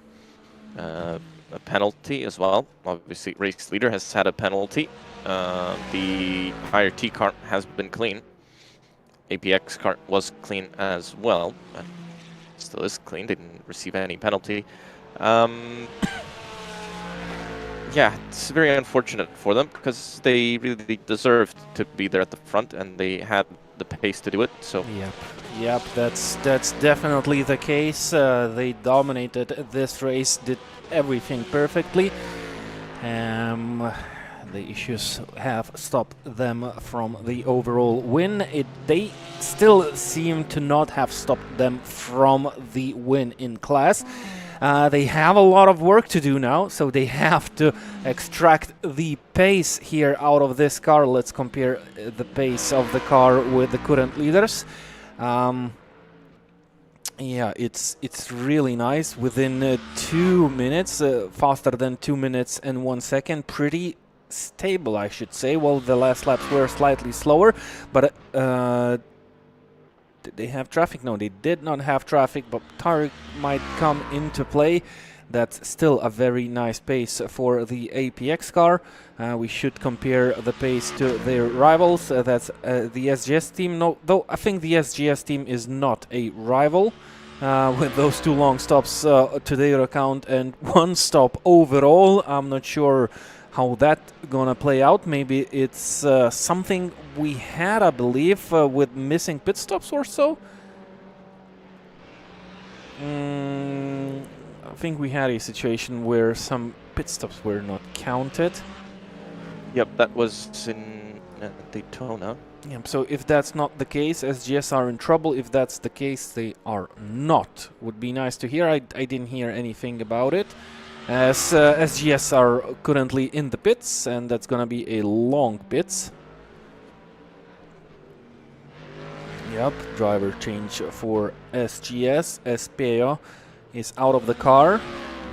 Speaker 1: a penalty as well. Obviously, race leader has had a penalty. The IRT cart has been clean. APX cart was clean as well, but still is clean. Didn't receive any penalty. Yeah, it's very unfortunate for them because they really deserved to be there at the front, and they had the pace to do it. So
Speaker 2: yep, that's definitely the case. They dominated this race, did everything perfectly. The issues have stopped them from the overall win. They still seem to not have stopped them from the win in class. They have a lot of work to do now, so they have to extract the pace here out of this car. Let's compare the pace of the car with the current leaders. Yeah, it's really nice. Within 2 minutes, faster than 2 minutes and 1 second. Pretty stable, I should say. Well, the last laps were slightly slower, but did they have traffic? No, they did not have traffic, but tire might come into play. That's still a very nice pace for the APX car. We should compare the pace to their rivals. That's the SGS team. No, though I think the SGS team is not a rival. With those 2 long stops to their account and 1 stop overall, I'm not sure how that gonna play out. Maybe it's something we had, I believe, with missing pit stops or so. I think we had a situation where some pit stops were not counted.
Speaker 1: Yep, that was in Daytona.
Speaker 2: Yep, so if that's not the case, SGS are in trouble. If that's the case, they are not. Would be nice to hear. I didn't hear anything about it. As SGS are currently in the pits, and that's gonna be a long pits. Yep, driver change for SGS. Espeo is out of the car.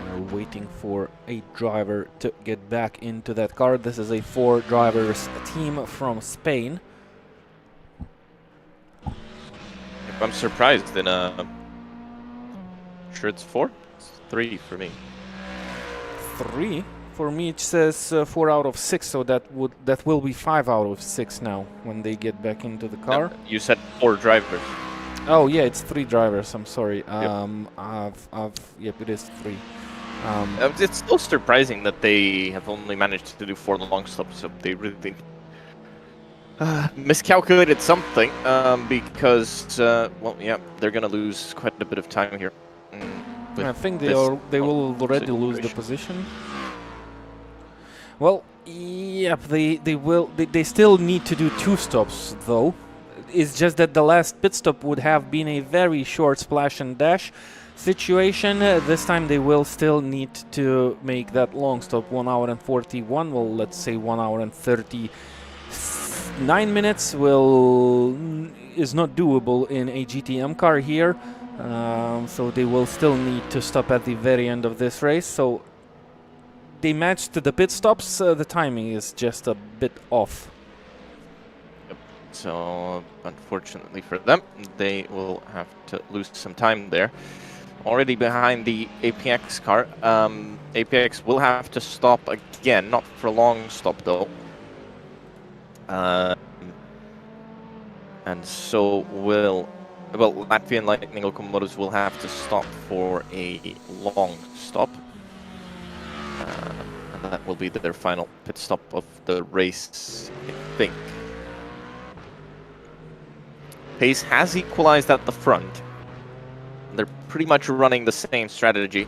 Speaker 2: We're waiting for a driver to get back into that car. This is a 4 drivers team from Spain.
Speaker 1: I'm surprised in sure it's 4? It's 3 for me.
Speaker 2: 3? For me it says 4 out of 6, so that will be 5 out of 6 now when they get back into the car.
Speaker 1: No, you said 4 drivers.
Speaker 2: Oh yeah, it's 3 drivers. I'm sorry. Yep, it is 3.
Speaker 1: It's still surprising that they have only managed to do 4 long stops. So they really miscalculated something because well, yeah, they're gonna lose quite a bit of time here.
Speaker 2: I think they
Speaker 1: this
Speaker 2: will already lose the position. Well, yep, they still need to do 2 stops though. It's just that the last pit stop would have been a very short splash and dash situation. This time they will still need to make that long stop, 1 hour and 41. Well, let's say 1 hour and 39 minutes is not doable in a GTM car here. So they will still need to stop at the very end of this race. So they matched the pit stops. The timing is just a bit off.
Speaker 1: So, unfortunately for them, they will have to lose some time there. Already behind the APX car. APX will have to stop again, not for a long stop though. And so will, well, Latvian Lightning locomotives will have to stop for a long stop. And that will be their final pit stop of the race, I think. Pace has equalized at the front. They're pretty much running the same strategy.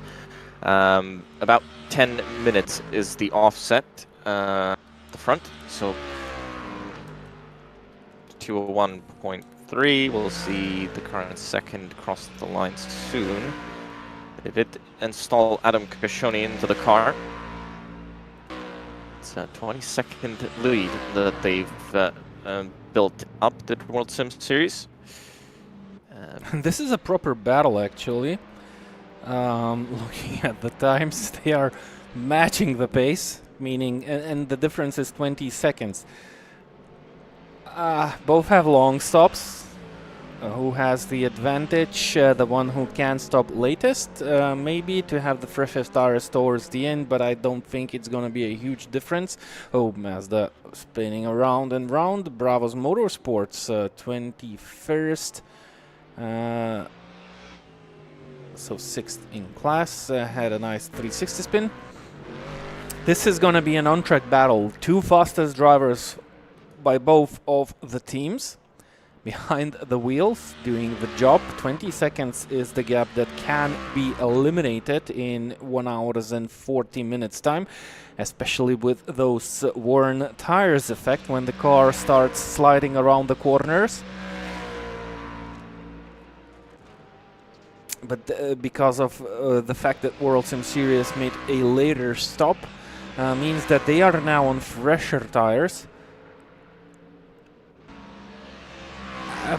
Speaker 1: About 10 minutes is the offset at the front. So 201.3. We'll see the car in second cross the line soon. They did install Adam Kashoni into the car. It's a 20-second lead that they've built up the WorldSimSeries.
Speaker 2: This is a proper battle, actually. Looking at the times, they are matching the pace, meaning, and the difference is 20 seconds. Both have long stops. Who has the advantage? The one who can stop latest, maybe to have the freshest tires towards the end, but I don't think it's gonna be a huge difference. Oh, Mazda spinning around and round. Bravos Motorsports, 21st. So 6th in class, had a nice 360 spin. This is gonna be an on-track battle. 2 fastest drivers by both of the teams behind the wheels doing the job. 20 seconds is the gap that can be eliminated in 1 hour and 40 minutes time, especially with those worn tires effect when the car starts sliding around the corners. But because of the fact that WorldSimSeries made a later stop, means that they are now on fresher tires.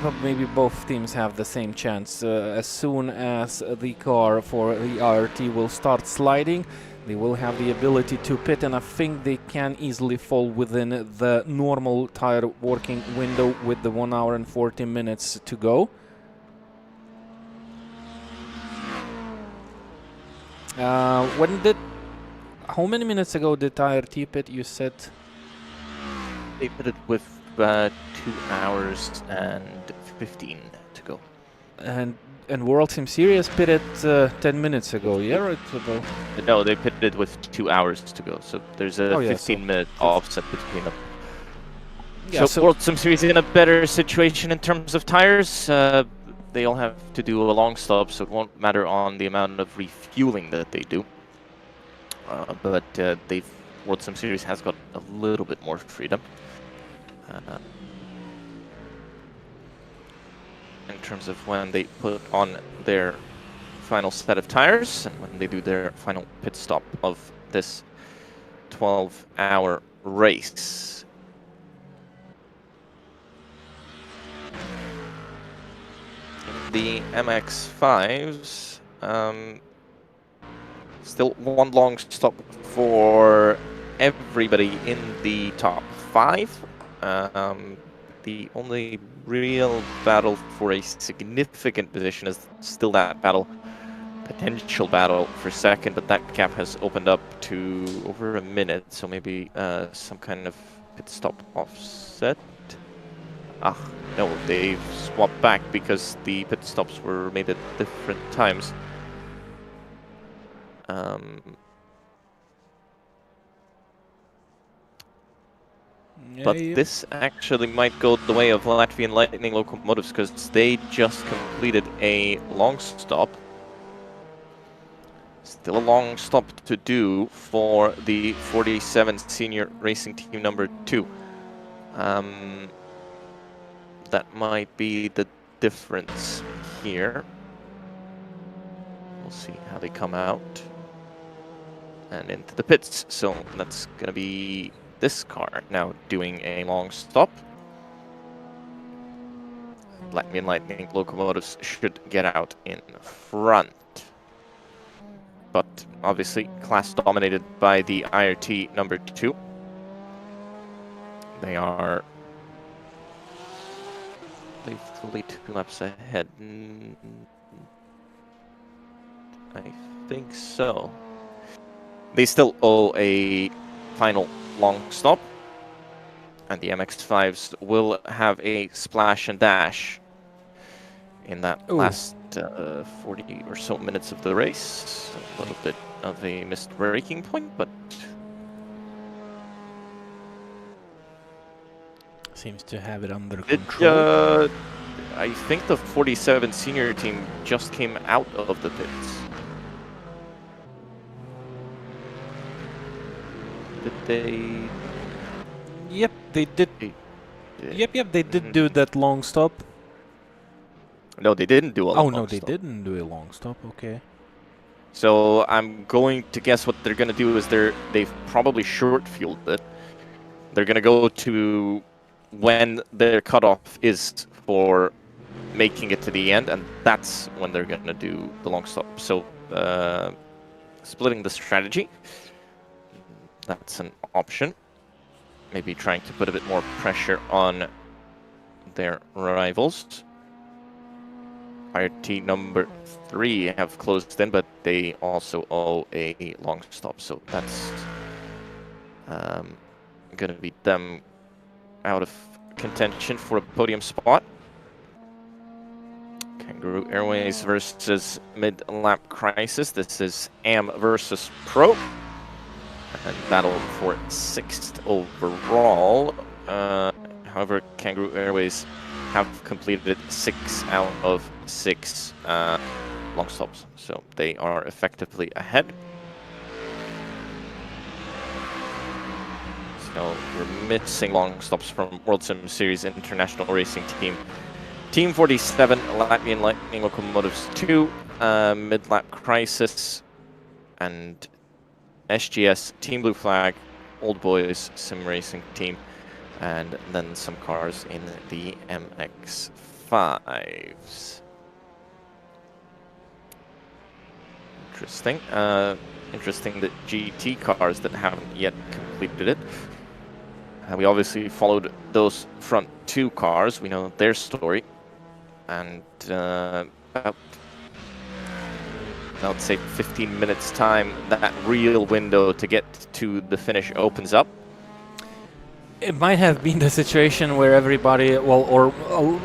Speaker 2: But maybe both teams have the same chance. As soon as the car for the RT will start sliding, they will have the ability to pit, and I think they can easily fall within the normal tire working window with the 1 hour and 40 minutes to go. How many minutes ago did IRT pit, you said?
Speaker 1: They pitted with 2 hours and 15 to go.
Speaker 2: And WorldSimSeries pitted 10 minutes ago, yeah? Right?
Speaker 1: No, they pitted with 2 hours to go, so there's a 15-minute offset between them. Yeah, so WorldSimSeries is in a better situation in terms of tires. They all have to do a long stop, so it won't matter on the amount of refueling that they do. But WorldSimSeries has got a little bit more freedom. In terms of when they put on their final set of tires and when they do their final pit stop of this 12-hour race. The MX5s, still one long stop for everybody in the top 5. The only real battle for a significant position is still that potential battle for second, but that gap has opened up to over a minute, so maybe some kind of pit stop offset. No, they've swapped back because the pit stops were made at different times. But this actually might go the way of Latvian Lightning locomotives because they just completed a long stop. Still a long stop to do for the 47 senior racing team number 2. That might be the difference here. We'll see how they come out. And into the pits. So that's going to be this car now doing a long stop. Latvian Lightning locomotives should get out in front. But obviously class dominated by the IRT number 2. They are fully 2 laps ahead. I think so. They still owe a final long stop. And the MX5s will have a splash and dash in that last 40 or so minutes of the race. A little bit of a missed braking point, but
Speaker 2: seems to have it under control.
Speaker 1: I think the 47 senior team just came out of the pits. Did they?
Speaker 2: Yep, they did. Yep, they did do that long stop.
Speaker 1: No, they didn't do a long stop.
Speaker 2: Oh, no, they didn't do a long stop, okay.
Speaker 1: So I'm going to guess what they're going to do is they've probably short fueled it. They're going to go to when their cutoff is for making it to the end, and that's when they're going to do the long stop. So splitting the strategy, that's an option. Maybe trying to put a bit more pressure on their rivals. IRT number 3 have closed in, but they also owe a long stop. So that's going to be them out of contention for a podium spot. Kangaroo Airways versus Mid-Lap Crisis. This is AM versus Pro. And battle for 6th overall. However, Kangaroo Airways have completed 6 out of 6 long stops. So they are effectively ahead. So we're missing long stops from WorldSimSeries International Racing Team. Team 47, Latvian Lightning Locomotives 2, Mid-Lap Crisis, and SGS, Team Blue Flag, Old Boys Sim Racing Team, and then some cars in the MX5s. Interesting. Interesting that GT cars that haven't yet completed it. We obviously followed those front 2 cars. We know their story. And about, let's say, 15 minutes time, that real window to get to the finish opens up.
Speaker 2: It might have been the situation where everybody, well, or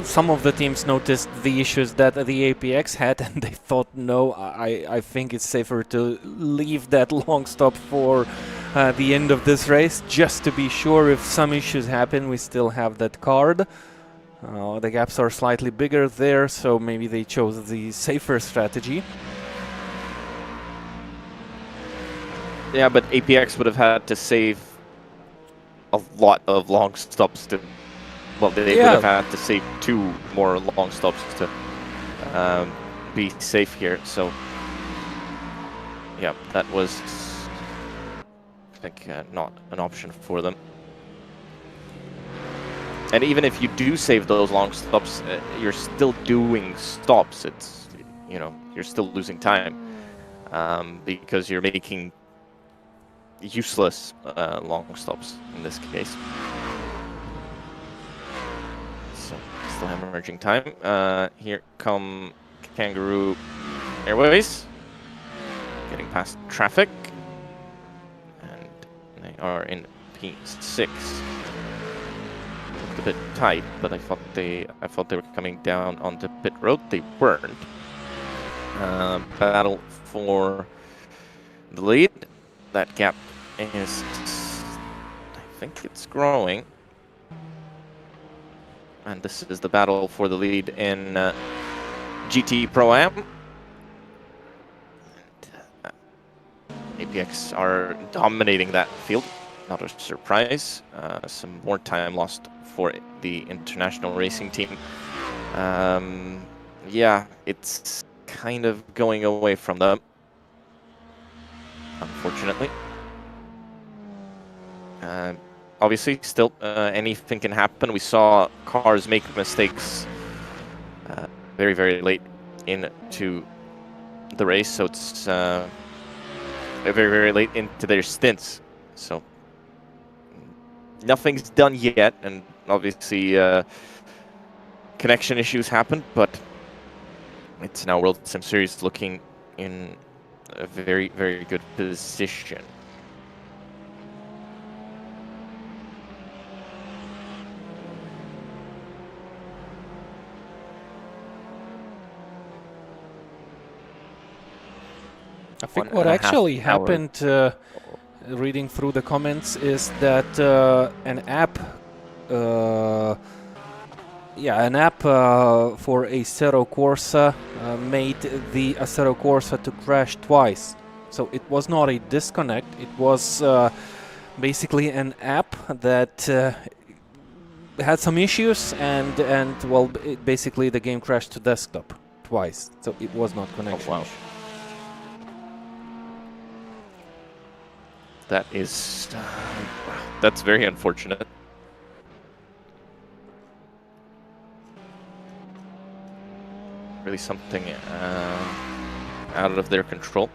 Speaker 2: some of the teams noticed the issues that the APX had, and they thought, no, I think it's safer to leave that long stop for the end of this race, just to be sure if some issues happen, we still have that card. The gaps are slightly bigger there, so maybe they chose the safer strategy.
Speaker 1: Yeah, but APX would have had to save a lot of long stops to, well, they would have had to save 2 more long stops to be safe here. So, yeah, that was, I think, not an option for them. And even if you do save those long stops, you're still doing stops. It's, you know, you're still losing time because you're making useless long stops in this case. So still hemorrhaging time. Here come Kangaroo Airways, getting past traffic, and they are in P6. Looked a bit tight, but I thought they were coming down onto pit road. They weren't. Battle for the lead. That gap is, I think it's growing. And this is the battle for the lead in GT Pro-Am. APX are dominating that field. Not a surprise. Some more time lost for the international racing team. Yeah, it's kind of going away from them, unfortunately. Obviously, still anything can happen. We saw cars make mistakes very, very late into the race, so it's very, very late into their stints. So nothing's done yet, and obviously connection issues happen, but it's now WorldSimSeries looking in a very, very good position.
Speaker 2: I think what actually happened, reading through the comments, is that an app, for Acero Corsa made the Acero Corsa to crash twice. So it was not a disconnect. It was basically an app that had some issues, and well, basically the game crashed to desktop twice. So it was not connection.
Speaker 1: Oh, wow. That is, that's very unfortunate. Really something out of their control.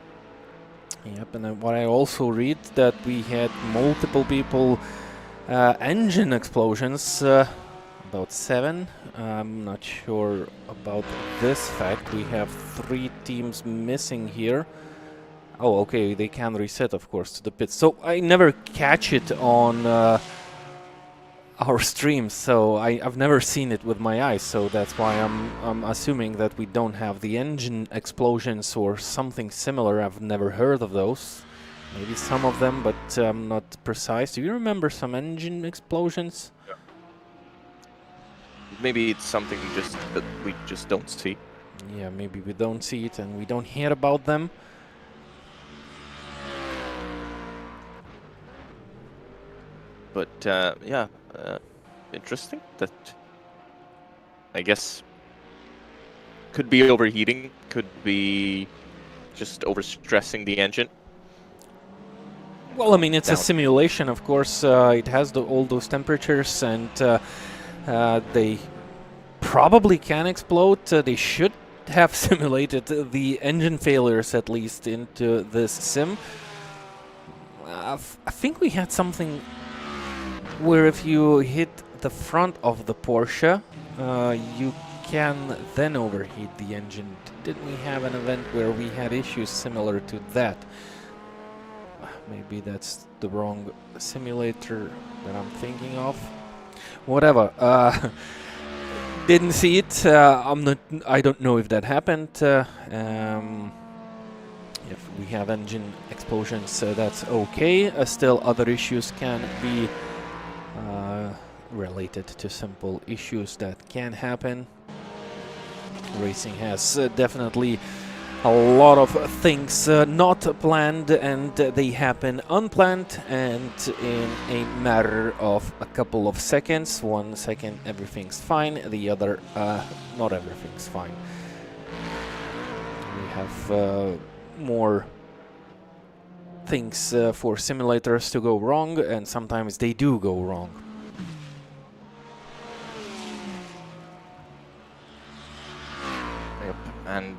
Speaker 2: Yep, and then what I also read that we had multiple people engine explosions, about 7. I'm not sure about this fact. We have 3 teams missing here. Oh, okay, they can reset, of course, to the pits. So I never catch it on our streams, so I've never seen it with my eyes. So that's why I'm assuming that we don't have the engine explosions or something similar. I've never heard of those. Maybe some of them, but I'm not precise. Do you remember some engine explosions?
Speaker 1: Yeah. Maybe it's something just that we just don't see.
Speaker 2: Yeah, maybe we don't see it and we don't hear about them.
Speaker 1: But yeah, interesting. That, I guess, could be overheating, could be just overstressing the engine.
Speaker 2: Well, I mean, it's a simulation, of course. It has all those temperatures, and they probably can explode. They should have simulated the engine failures, at least, into this sim. I think we had something where if you hit the front of the Porsche, you can then overheat the engine. Didn't we have an event where we had issues similar to that? Maybe that's the wrong simulator that I'm thinking of. Whatever. Didn't see it. I don't know if that happened. If we have engine explosions, that's okay. Still, other issues can be related to simple issues that can happen. Racing has definitely a lot of things not planned, and they happen unplanned, and in a matter of a couple of seconds. 1 second everything's fine, the other not everything's fine. We have more things for simulators to go wrong, and sometimes they do go wrong.
Speaker 1: Yep. And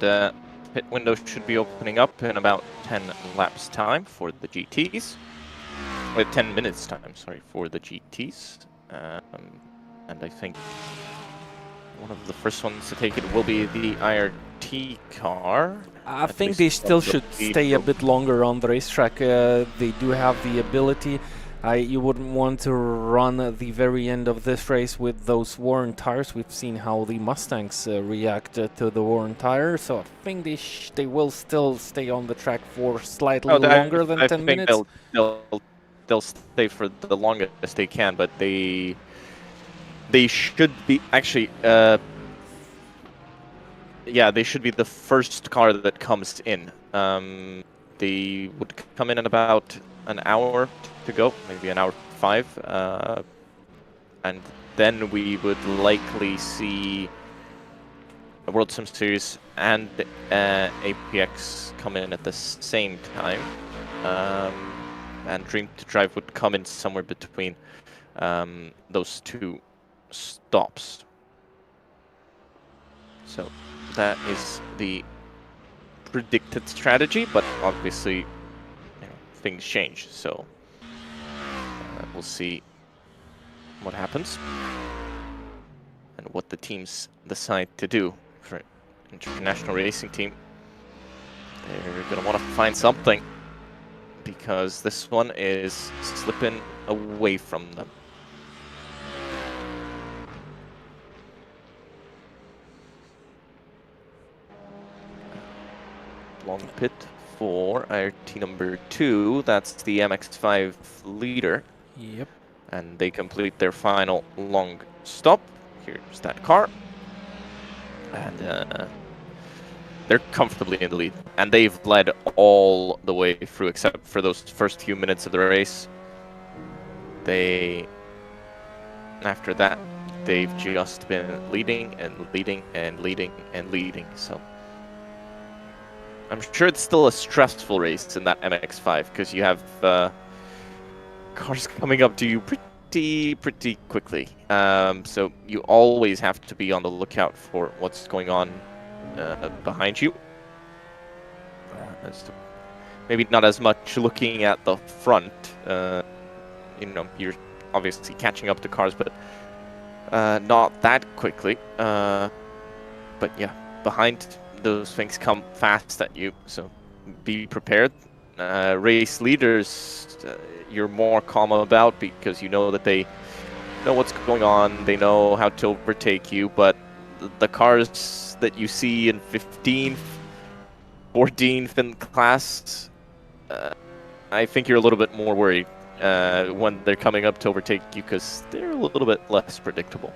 Speaker 1: pit window should be opening up in about 10 laps time for the GTs. 10 minutes time, sorry, for the GTs. And I think one of the first ones to take it will be the IRT car.
Speaker 2: I think they still should stay a bit longer on the racetrack. They do have the ability. You wouldn't want to run the very end of this race with those worn tires. We've seen how the Mustangs react to the worn tires, so I think they will still stay on the track for slightly longer than 10 minutes.
Speaker 1: I think they'll stay for the longest they can, but they should be actually. Yeah, they should be the first car that comes in. they would come in about an hour to go, maybe an hour 5, and then we would likely see the WorldSimSeries and APX come in at the same time, and Dream to Drive would come in somewhere between those 2 stops. So that is the predicted strategy, but obviously, you know, things change. So we'll see what happens and what the teams decide to do. For international racing team, they're gonna want to find something, because this one is slipping away from them. Long pit for IRT number 2. That's the MX5 leader.
Speaker 2: Yep.
Speaker 1: And they complete their final long stop. Here's that car. And they're comfortably in the lead. And they've led all the way through, except for those first few minutes of the race. After that, they've just been leading and leading and leading and leading. So I'm sure it's still a stressful race in that MX5, because you have cars coming up to you pretty quickly. So you always have to be on the lookout for what's going on behind you. Maybe not as much looking at the front. You know, you're obviously catching up to cars, but not that quickly. But yeah, behind, those things come fast at you, so be prepared. Race leaders, you're more calm about, because you know that they know what's going on, they know how to overtake you, but the cars that you see in 15th, 14th in class, I think you're a little bit more worried when they're coming up to overtake you, because they're a little bit less predictable.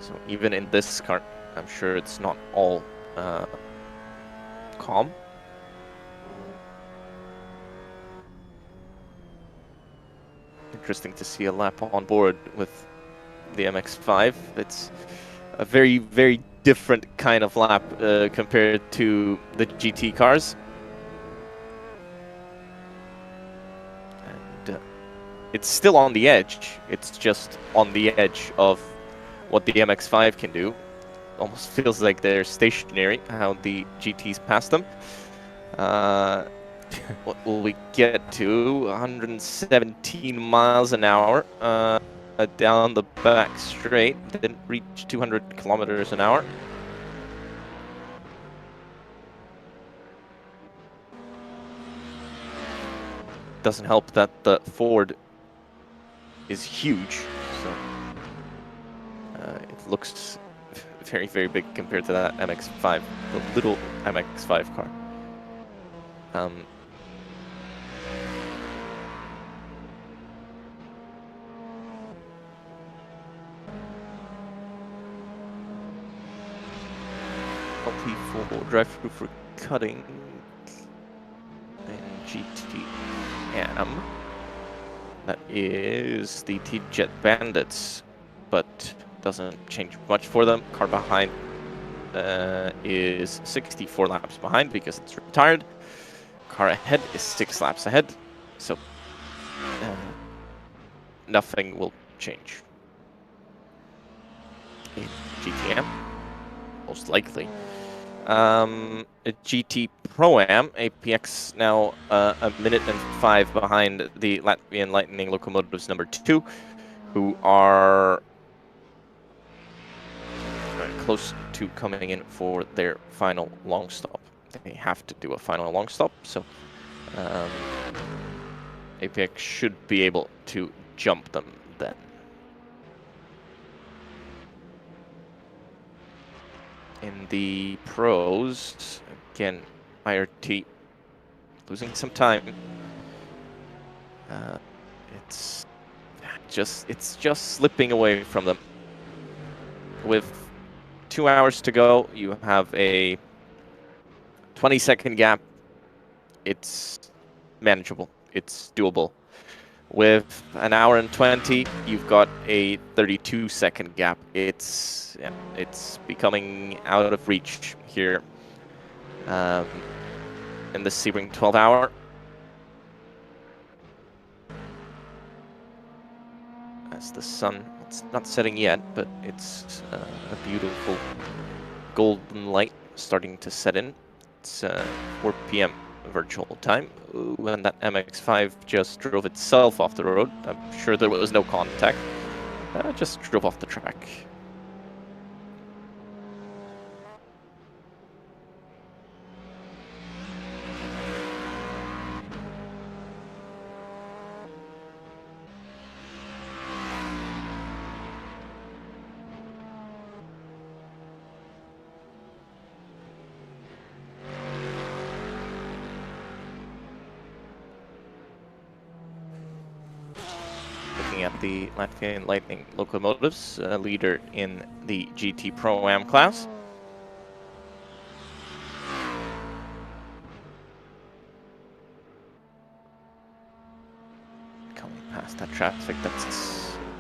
Speaker 1: So even in this car, I'm sure it's not all calm. Interesting to see a lap on board with the MX5. It's a very, very different kind of lap compared to the GT cars. And it's still on the edge. It's just on the edge of what the MX5 can do. Almost feels like they're stationary, how the GTs pass them. What will we get to? 117 miles an hour down the back straight. Didn't reach 200 kilometers an hour. Doesn't help that the Ford is huge, so it looks very, very big compared to that MX5, the little MX5 car. LT4 drive-through for cutting and GTM. That is the T-Jet Bandits, but doesn't change much for them. Car behind is 64 laps behind because it's retired. Car ahead is 6 laps ahead, so nothing will change. In GTM, most likely. A GT Pro-Am, APX now a minute and 5 behind the Latvian Lightning Locomotives number 2, who are close to coming in for their final long stop. They have to do a final long stop, so APX should be able to jump them then. In the pros, again, IRT losing some time. It's just slipping away from them. With 2 hours to go, you have a 20-second gap it's manageable. It's doable. With an hour and 20, you've got a 32-second gap. It's becoming out of reach here in the Sebring 12 hour. As the sun, it's not setting yet, but it's a beautiful golden light starting to set in. It's 4 p.m. virtual time. Ooh, and that MX5 just drove itself off the road. I'm sure there was no contact. Just drove off the track. Looking at the Latvian Lightning locomotives, leader in the GT Pro-Am class. Coming past that traffic,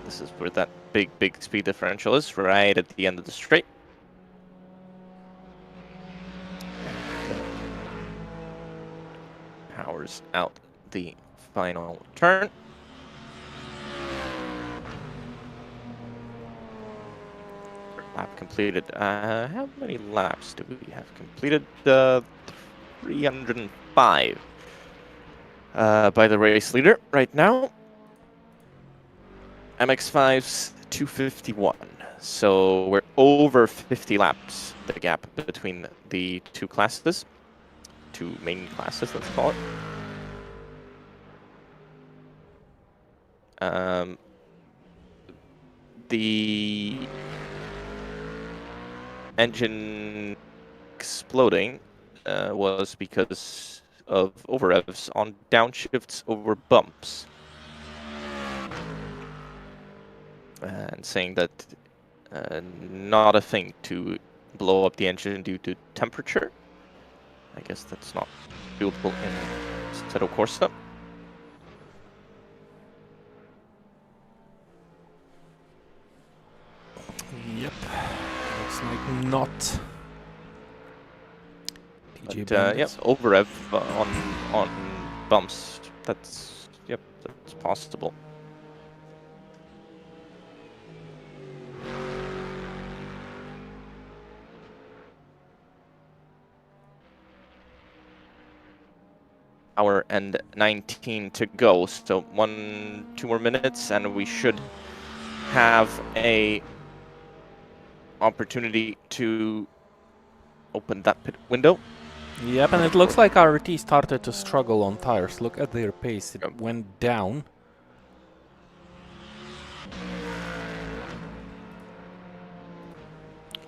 Speaker 1: this is where that big speed differential is, right at the end of the straight. Powers out the final turn. Lap completed. How many laps do we have completed? 305 by the race leader right now. MX5's 251. So we're over 50 laps, the gap between the two classes. Two main classes, let's call it. The engine exploding was because of overrevs on downshifts over bumps. And saying that not a thing to blow up the engine due to temperature. I guess that's not doable in Assetto Corsa.
Speaker 2: Yep, looks like not.
Speaker 1: But, yep, overrev on bumps. That's possible. Hour and 19 to go. So 2 more minutes, and we should have a opportunity to open that pit window.
Speaker 2: Yep, and it looks like RT started to struggle on tires. Look at their pace. It went down.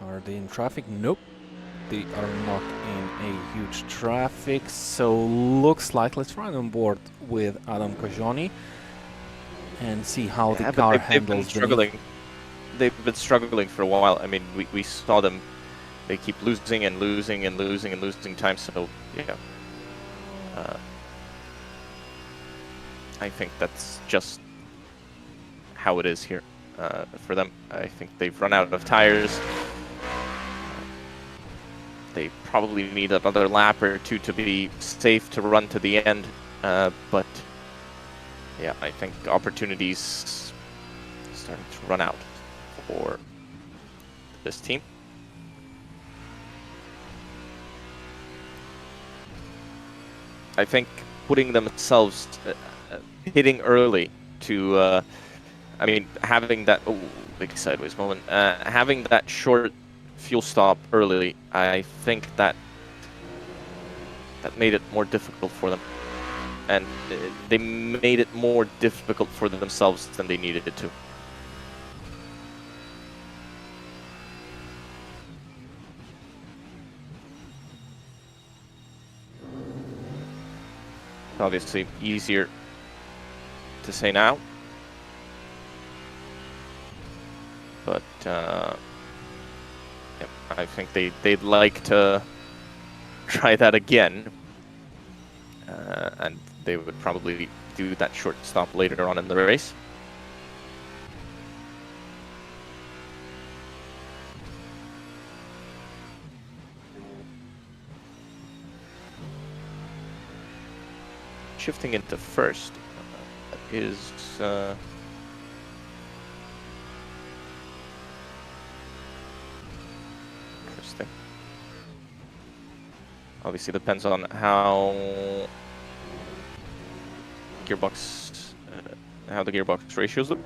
Speaker 2: Are they in traffic? Nope. They are not in a huge traffic. So looks like, let's run on board with Adam Kojoni and see how the car handles
Speaker 1: struggling. They've been struggling for a while. I mean, we saw them. They keep losing and losing and losing and losing time. So yeah, I think that's just how it is here for them. I think they've run out of tires. They probably need another lap or two to be safe to run to the end. But yeah, I think opportunities starting to run out for this team. I think putting themselves hitting early to, I mean, having that big sideways moment, having that short fuel stop early, I think that made it more difficult for them, and they made it more difficult for themselves than they needed it to. Obviously easier to say now, but yeah, I think they'd like to try that again and they would probably do that short stop later on in the race. Shifting into first is interesting. Obviously depends on how the gearbox ratios look.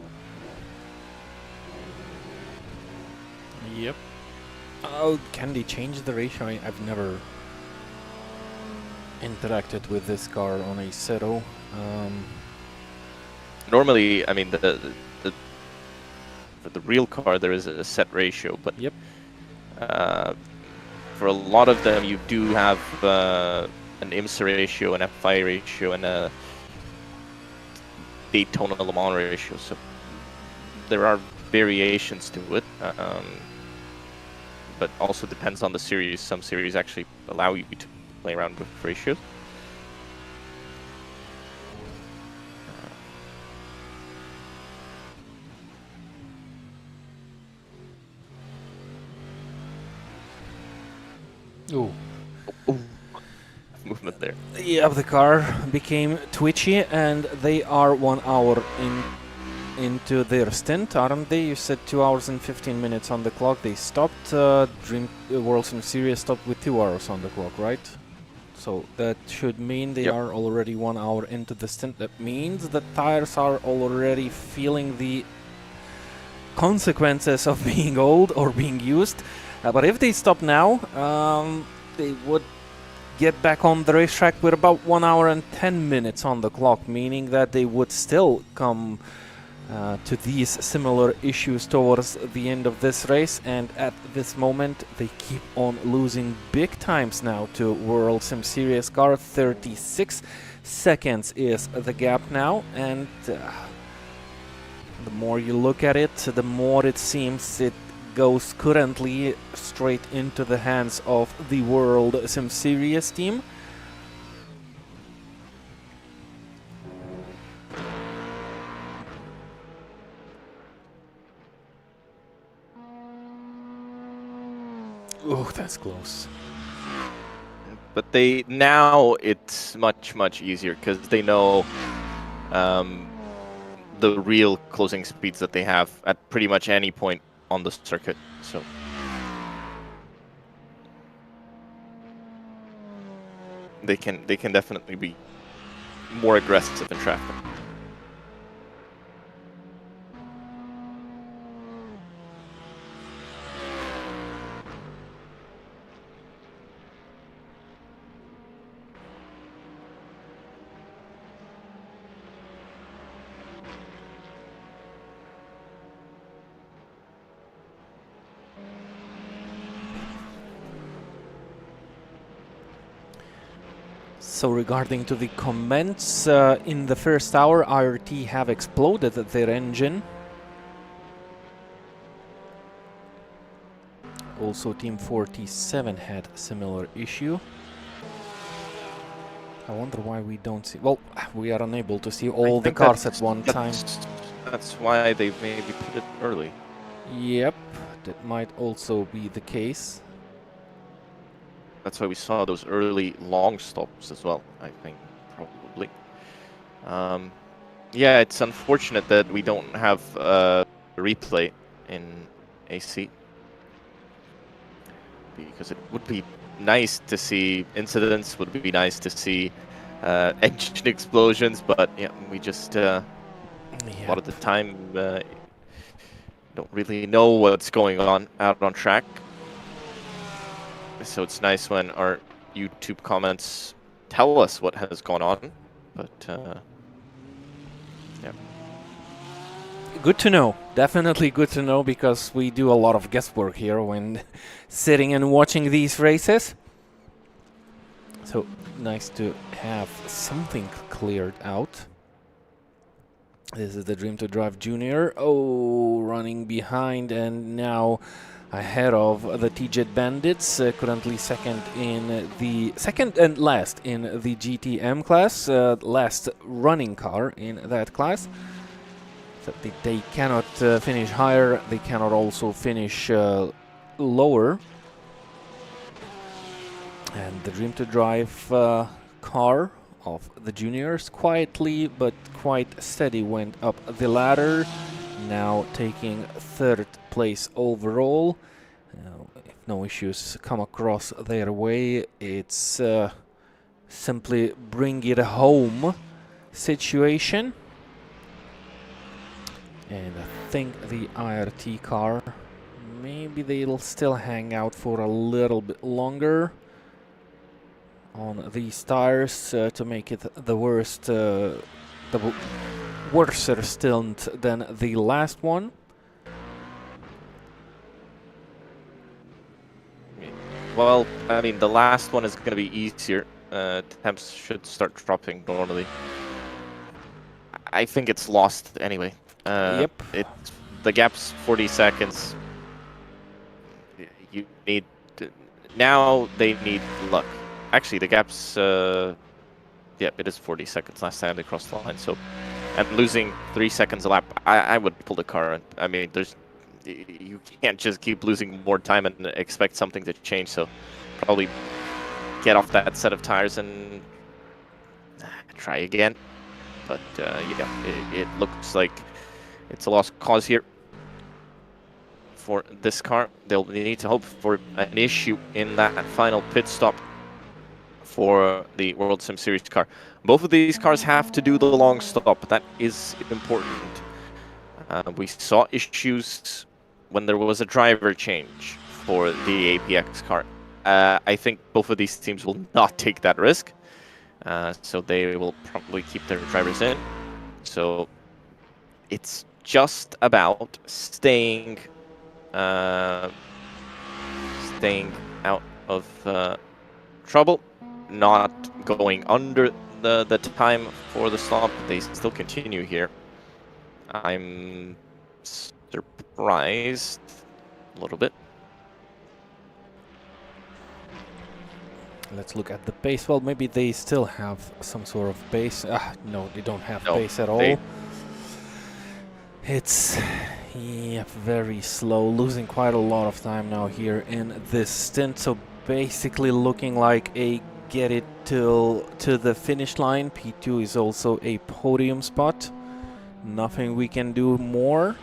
Speaker 2: Yep. Oh, can they change the ratio? I've never interacted with this car on a Zero.
Speaker 1: Normally, I mean, for the real car, there is a set ratio, but
Speaker 2: yep.
Speaker 1: For a lot of them, you do have an IMSA ratio, an FI ratio, and a Daytona Le Mans ratio. So there are variations to it, but also depends on the series. Some series actually allow you to play around with ratios.
Speaker 2: Ooh.
Speaker 1: Ooh. Movement there.
Speaker 2: Yeah, the car became twitchy, and they are 1 hour into their stint, aren't they? You said 2 hours and 15 minutes on the clock. They stopped. WorldSimSeries stopped with 2 hours on the clock, right? So that should mean they are already 1 hour into the stint. That means the tires are already feeling the consequences of being old or being used. But if they stop now, they would get back on the racetrack with about 1 hour and 10 minutes on the clock, meaning that they would still come to these similar issues towards the end of this race. And at this moment, they keep on losing big times now to WorldSimSeries car. 36 seconds is the gap now, and the more you look at it, the more it seems it goes currently straight into the hands of the WorldSimSeries team. Oh, that's close.
Speaker 1: But now it's much easier because they know the real closing speeds that they have at pretty much any point on the circuit. So they can definitely be more aggressive in traffic.
Speaker 2: So regarding to the comments, in the first hour, IRT have exploded their engine. Also, Team 47 had similar issue. I wonder why we don't see... Well, we are unable to see all the cars at one time.
Speaker 1: That's why they maybe put it early.
Speaker 2: Yep, that might also be the case.
Speaker 1: That's why we saw those early long stops as well, I think, probably. Yeah, it's unfortunate that we don't have a replay in AC. Because it would be nice to see incidents, would be nice to see engine explosions, but yeah, we just, a lot of the time, don't really know what's going on out on track. So it's nice when our YouTube comments tell us what has gone on, but yeah.
Speaker 2: Good to know. Definitely good to know, because we do a lot of guesswork here when sitting and watching these races. So nice to have something cleared out. This is the Dream to Drive Junior. Oh, running behind, and now ahead of the TJet Bandits, currently second and last in the GTM class, last running car in that class. So they cannot finish higher, they cannot also finish lower. And the Dream to Drive car of the juniors quietly but quite steady went up the ladder, now taking third place overall. If no issues come across their way, it's simply bring it home situation. And I think the IRT car, maybe they'll still hang out for a little bit longer on these tires to make it the worser stint than the last one.
Speaker 1: Well, I mean, the last one is going to be easier. Temps should start dropping normally. I think it's lost anyway.
Speaker 2: Yep.
Speaker 1: The gap's 40 seconds. You need now they need luck. Actually, the gap's yeah, it is 40 seconds last time they crossed the line. So, and losing 3 seconds a lap, I would pull the car. I mean, you can't just keep losing more time and expect something to change. So, probably get off that set of tires and try again. But yeah, it looks like it's a lost cause here for this car. They'll need to hope for an issue in that final pit stop for the WorldSimSeries car. Both of these cars have to do the long stop. That is important. We saw issues when there was a driver change for the APX car. I think both of these teams will not take that risk. So they will probably keep their drivers in. So it's just about staying out of trouble, not going under the time for the stop. They still continue here. I'm surprised a little bit.
Speaker 2: Let's look at the base. Well, maybe they still have some sort of base. No, they don't have base at all. It's very slow, losing quite a lot of time now here in this stint. So basically looking like a get it to the finish line. P2 is also a podium spot. Nothing we can do more.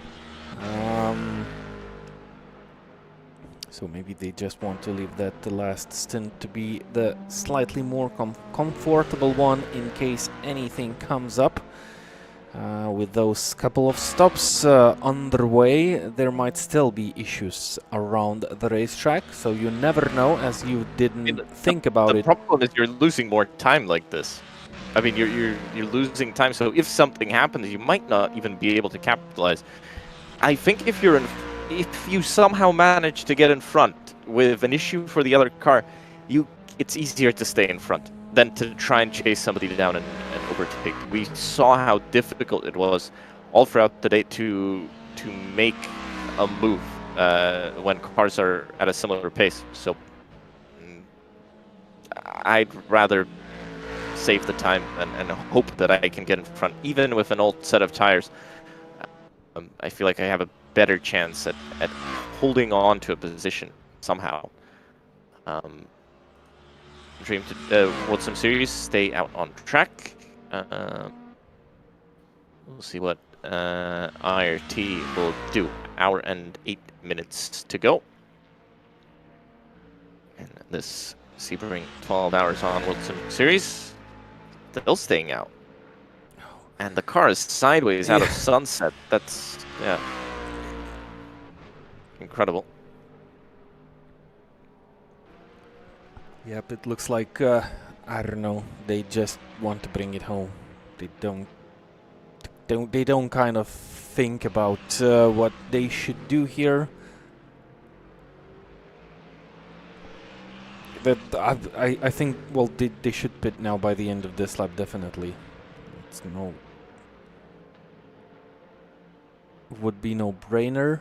Speaker 2: So maybe they just want to leave that the last stint to be the slightly more comfortable one in case anything comes up. With those couple of stops underway, there might still be issues around the racetrack, so you never know, as you didn't think about it.
Speaker 1: The problem is you're losing more time like this. I mean, you're losing time, so if something happens, you might not even be able to capitalize. I think if you somehow manage to get in front with an issue for the other car, it's easier to stay in front than to try and chase somebody down and overtake. We saw how difficult it was all throughout the day to make a move when cars are at a similar pace. So I'd rather save the time and hope that I can get in front, even with an old set of tires. I feel like I have a better chance at holding on to a position somehow. Dream to WorldSimSeries, stay out on track. We'll see what IRT will do. Hour and 8 minutes to go. And this Sebring 12 hours on WorldSimSeries, still staying out. And the car is sideways out of sunset. That's, yeah, incredible.
Speaker 2: Yep, it looks like, I don't know, they just want to bring it home. They don't kind of think about what they should do here. That I think, well, they should pit now by the end of this lap, definitely. It's would be no brainer.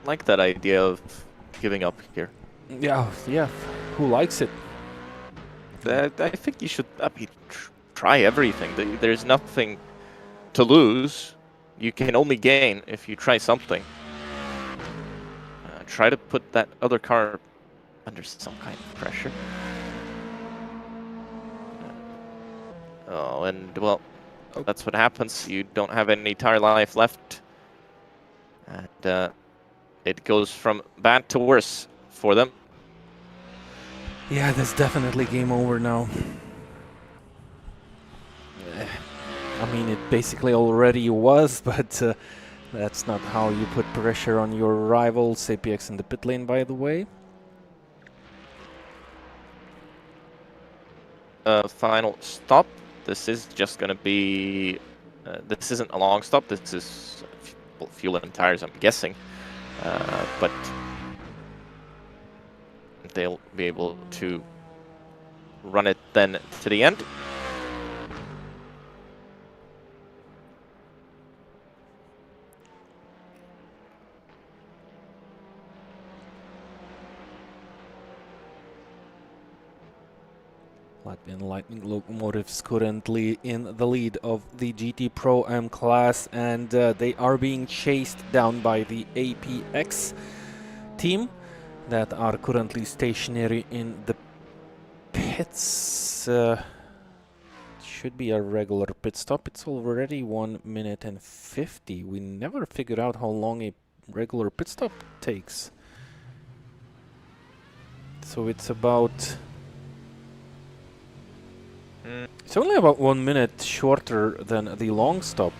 Speaker 1: like that idea of giving up here.
Speaker 2: Yeah, yeah. Who likes it?
Speaker 1: I think you should try everything. There's nothing to lose. You can only gain if you try something. Try to put that other car under some kind of pressure. Oh, and well, that's what happens. You don't have any tire life left. And it goes from bad to worse for them.
Speaker 2: Yeah, that's definitely game over now. I mean, it basically already was, but that's not how you put pressure on your rivals. APX in the pit lane, by the way.
Speaker 1: Final stop. This is just going to be... this isn't a long stop. This is fuel and tires, I'm guessing. But they'll be able to run it then to the end.
Speaker 2: Latvian Lightning locomotives currently in the lead of the GT Pro M class, and they are being chased down by the APX team that are currently stationary in the pits. Should be a regular pit stop. It's already 1 minute and 50. We never figured out how long a regular pit stop takes. So it's about... It's only about 1 minute shorter than the long stop.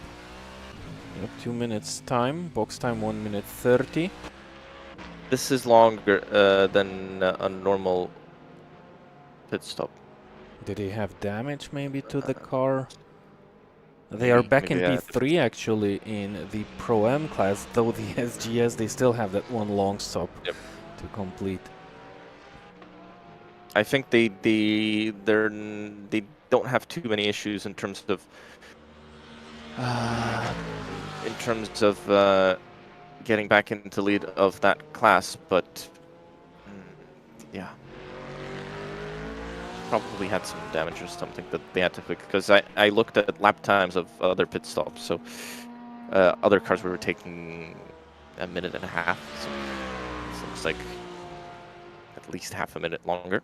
Speaker 2: Yep, 2 minutes time. Box time 1 minute 30.
Speaker 1: This is longer than a normal pit stop.
Speaker 2: Did they have damage maybe to the car? They are back in P3 actually in the Pro M class, though the SGS they still have that one long stop to complete.
Speaker 1: I think they don't have too many issues in terms of getting back into lead of that class, but yeah, probably had some damage or something that they had to fix, because I looked at lap times of other pit stops, so other cars were taking a minute and a half, so it looks like at least half a minute longer.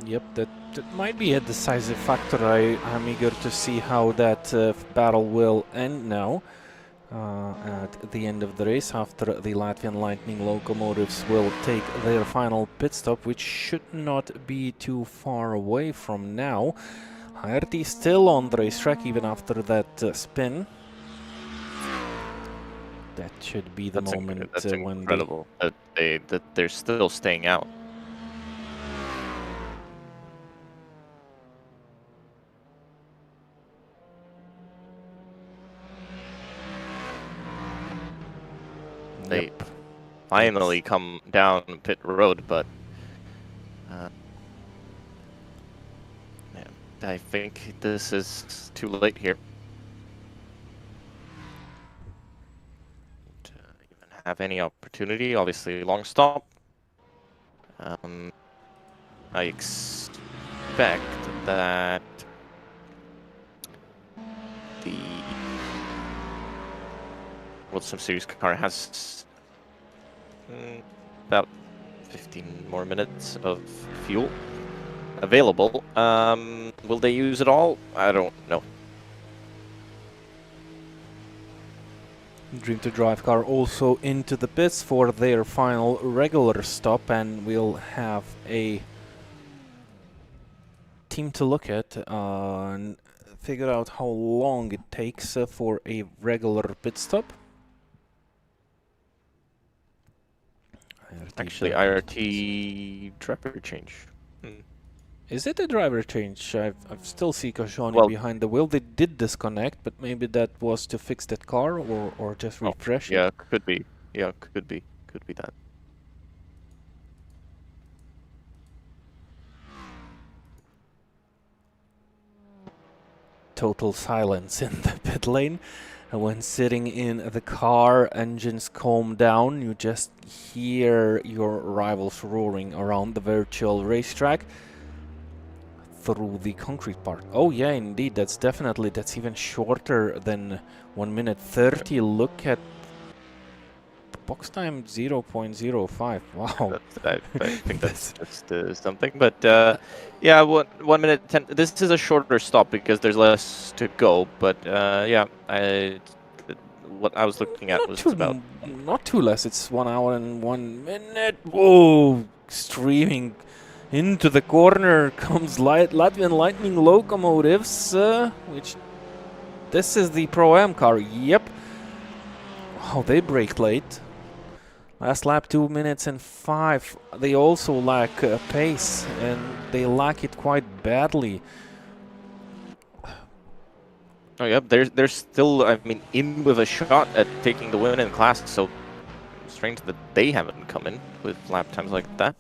Speaker 2: Yep, that might be a decisive factor. I'm eager to see how that battle will end now. At the end of the race, after the Latvian Lightning locomotives will take their final pit stop, which should not be too far away from now. HRT still on the racetrack even after that spin. That should be the moment
Speaker 1: that's
Speaker 2: when
Speaker 1: incredible that they're still staying out. They finally come down pit road, but I think this is too late here to even have any opportunity. Obviously, long stop. I expect that the WorldSimSeries car has about 15 more minutes of fuel available. Will they use it all? I don't know.
Speaker 2: Dream to Drive car also into the pits for their final regular stop, and we'll have a team to look at and figure out how long it takes for a regular pit stop.
Speaker 1: Actually, IRT driver change.
Speaker 2: Is it a driver change? I still see Kajani behind the wheel. They did disconnect, but maybe that was to fix that car or just refresh it.
Speaker 1: Yeah, could be. Yeah, could be that.
Speaker 2: Total silence in the pit lane. when sitting in the car, engines calm down, you just hear your rivals roaring around the virtual racetrack through the concrete part. Oh yeah, indeed, that's even shorter than 1 minute 30. Look at box time 0.05. Wow.
Speaker 1: I think that's just something. But yeah, 1 minute 10. This is a shorter stop because there's less to go. But yeah, what I was looking at was about
Speaker 2: not too less. It's 1 hour and 1 minute. Whoa! Streaming into the corner comes Latvian Lightning locomotives, which this is the Pro-Am car. Yep. Oh, they braked late. Last lap 2 minutes and 5. They also lack pace, and they lack it quite badly.
Speaker 1: Oh yeah, they're still, I mean, in with a shot at taking the win in class. So strange that they haven't come in with lap times like that.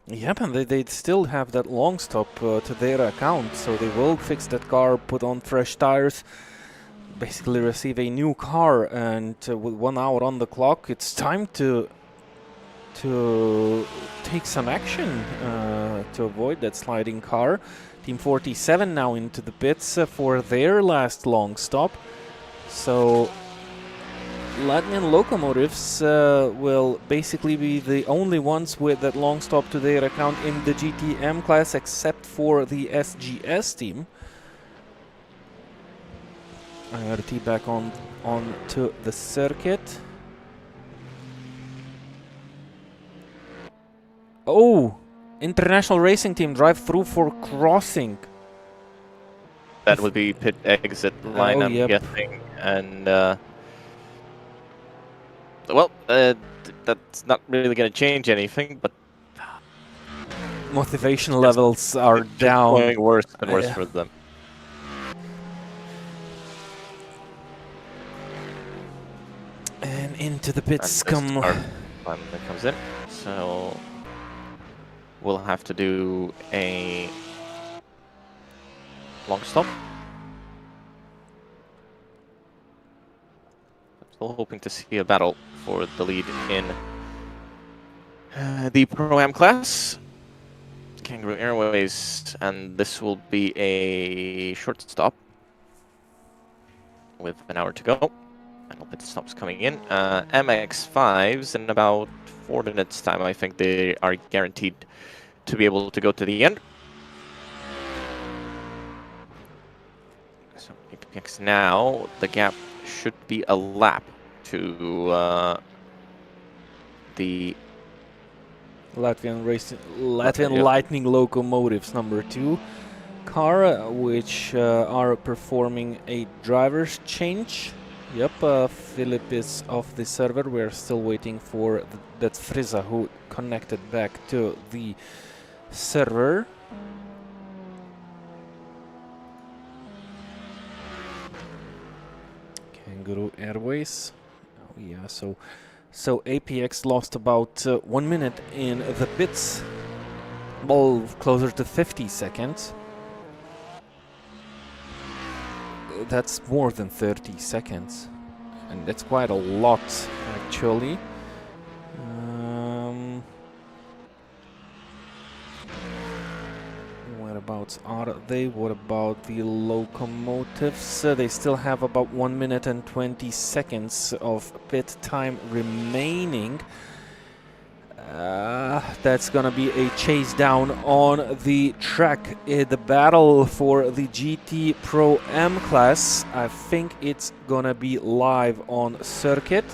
Speaker 2: Yep, and they still have that long stop to their account, so they will fix that car, put on fresh tires, basically receive a new car, and with 1 hour on the clock, it's time to take some action to avoid that sliding car. Team 47 now into the pits for their last long stop. So Latvian locomotives will basically be the only ones with that long stop to their account in the GTM class, except for the SGS team. IRT back on to the circuit. Oh! International Racing Team drive through for crossing.
Speaker 1: That would be pit exit line, I'm
Speaker 2: yep.
Speaker 1: guessing. And well, that's not really going to change anything, but
Speaker 2: motivation levels are down.
Speaker 1: Going worse and worse for them.
Speaker 2: And into the pits come.
Speaker 1: That comes in, so we'll have to do a long stop. I'm still hoping to see a battle for the lead in the Pro-Am class. Kangaroo Airways, and this will be a short stop with an hour to go. Final pit stops coming in. MX5s in about 4 minutes time, I think they are guaranteed to be able to go to the end. So APX now, the gap should be a lap to the
Speaker 2: Latvian Lightning Locomotives number 2 car, which are performing a driver's change. Yep, Philip is off the server. We're still waiting for that's Friza who connected back to the server. Kangaroo Airways. Oh yeah, so APX lost about 1 minute in the pits. Well, closer to 50 seconds. That's more than 30 seconds, and that's quite a lot actually. Whereabouts are they? What about the locomotives? They still have about 1 minute and 20 seconds of pit time remaining. That's gonna be a chase down on the track. The battle for the GT Pro-Am class, I think it's gonna be live on circuit.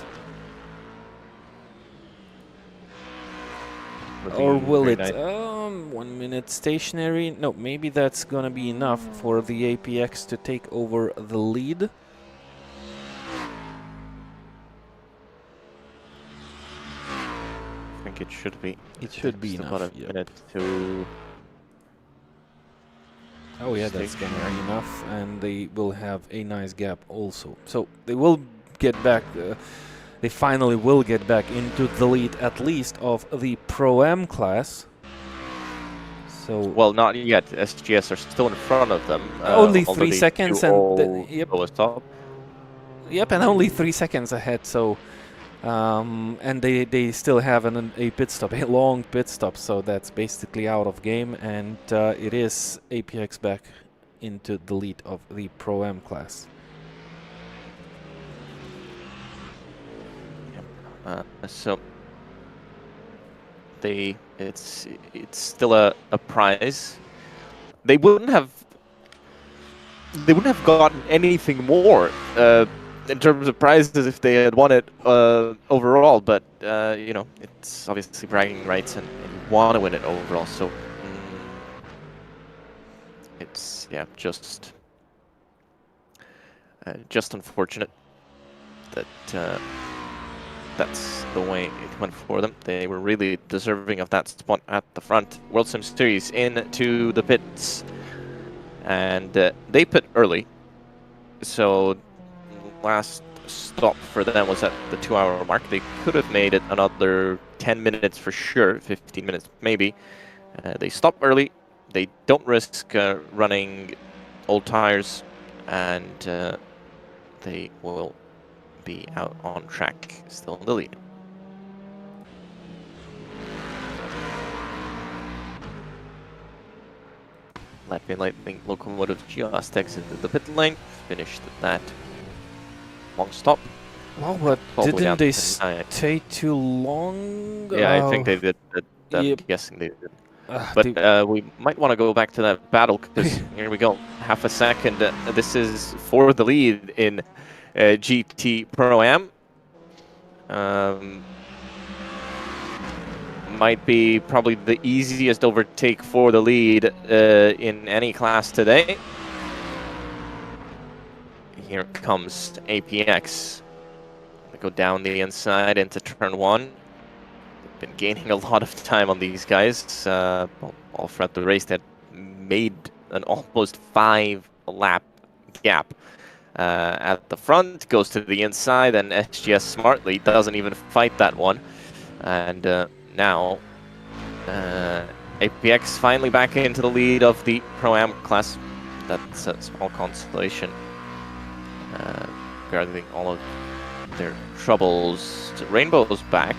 Speaker 2: Or will it? 1 minute stationary. No, maybe that's gonna be enough for the APX to take over the lead.
Speaker 1: I think it should be.
Speaker 2: It should be enough.
Speaker 1: About a minute to.
Speaker 2: Oh yeah, that's gonna be enough, and they will have a nice gap also. So they will get back. They finally will get back into the lead, at least of the Pro-Am class. So
Speaker 1: Well, not yet. SGS are still in front of them.
Speaker 2: only
Speaker 1: although
Speaker 2: 3
Speaker 1: they
Speaker 2: seconds,
Speaker 1: do
Speaker 2: and
Speaker 1: all go a stop.
Speaker 2: yep, and only 3 seconds ahead. So and they still have a pit stop, a long pit stop. So that's basically out of game, and it is APX back into the lead of the Pro-Am class.
Speaker 1: So it's still a prize. They wouldn't have gotten anything more in terms of prizes if they had won it overall. But you know, it's obviously bragging rights, and you want to win it overall. So it's just unfortunate that that's the way it went for them. They were really deserving of that spot at the front. WorldSimSeries into the pits, and they pit early. So last stop for them was at the 2-hour mark. They could have made it another 10 minutes for sure, 15 minutes maybe. They stop early. They don't risk running old tires, and they will be out on track, still in the lead. Latvian Lightning locomotive just exited the pit lane, finished that long stop.
Speaker 2: Well, but didn't they stay too long?
Speaker 1: Yeah, I think they did. I'm
Speaker 2: Yep.
Speaker 1: guessing they did. But we might want to go back to that battle, because here we go. Half a second. This is for the lead in GT Pro-Am. Might be probably the easiest overtake for the lead in any class today. Here comes APX. They go down the inside into turn 1. They've been gaining a lot of time on these guys. All throughout the race, they had made an almost 5-lap gap. At the front, goes to the inside, and SGS smartly doesn't even fight that one. And now, APX finally back into the lead of the Pro-Am class. That's a small consolation regarding all of their troubles. Rainbow's back.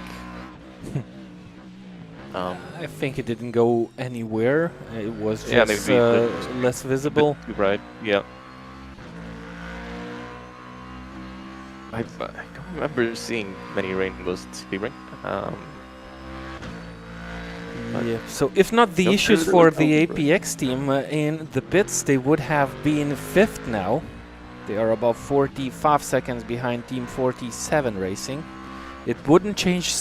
Speaker 2: I think it didn't go anywhere. It was
Speaker 1: yeah,
Speaker 2: just
Speaker 1: maybe
Speaker 2: less visible.
Speaker 1: Too bright, yeah. I don't remember seeing many rainbows at Sebring.
Speaker 2: Yeah. So if not the issues for the APX team in the pits, they would have been 5th now. They are about 45 seconds behind Team 47 Racing. It wouldn't change.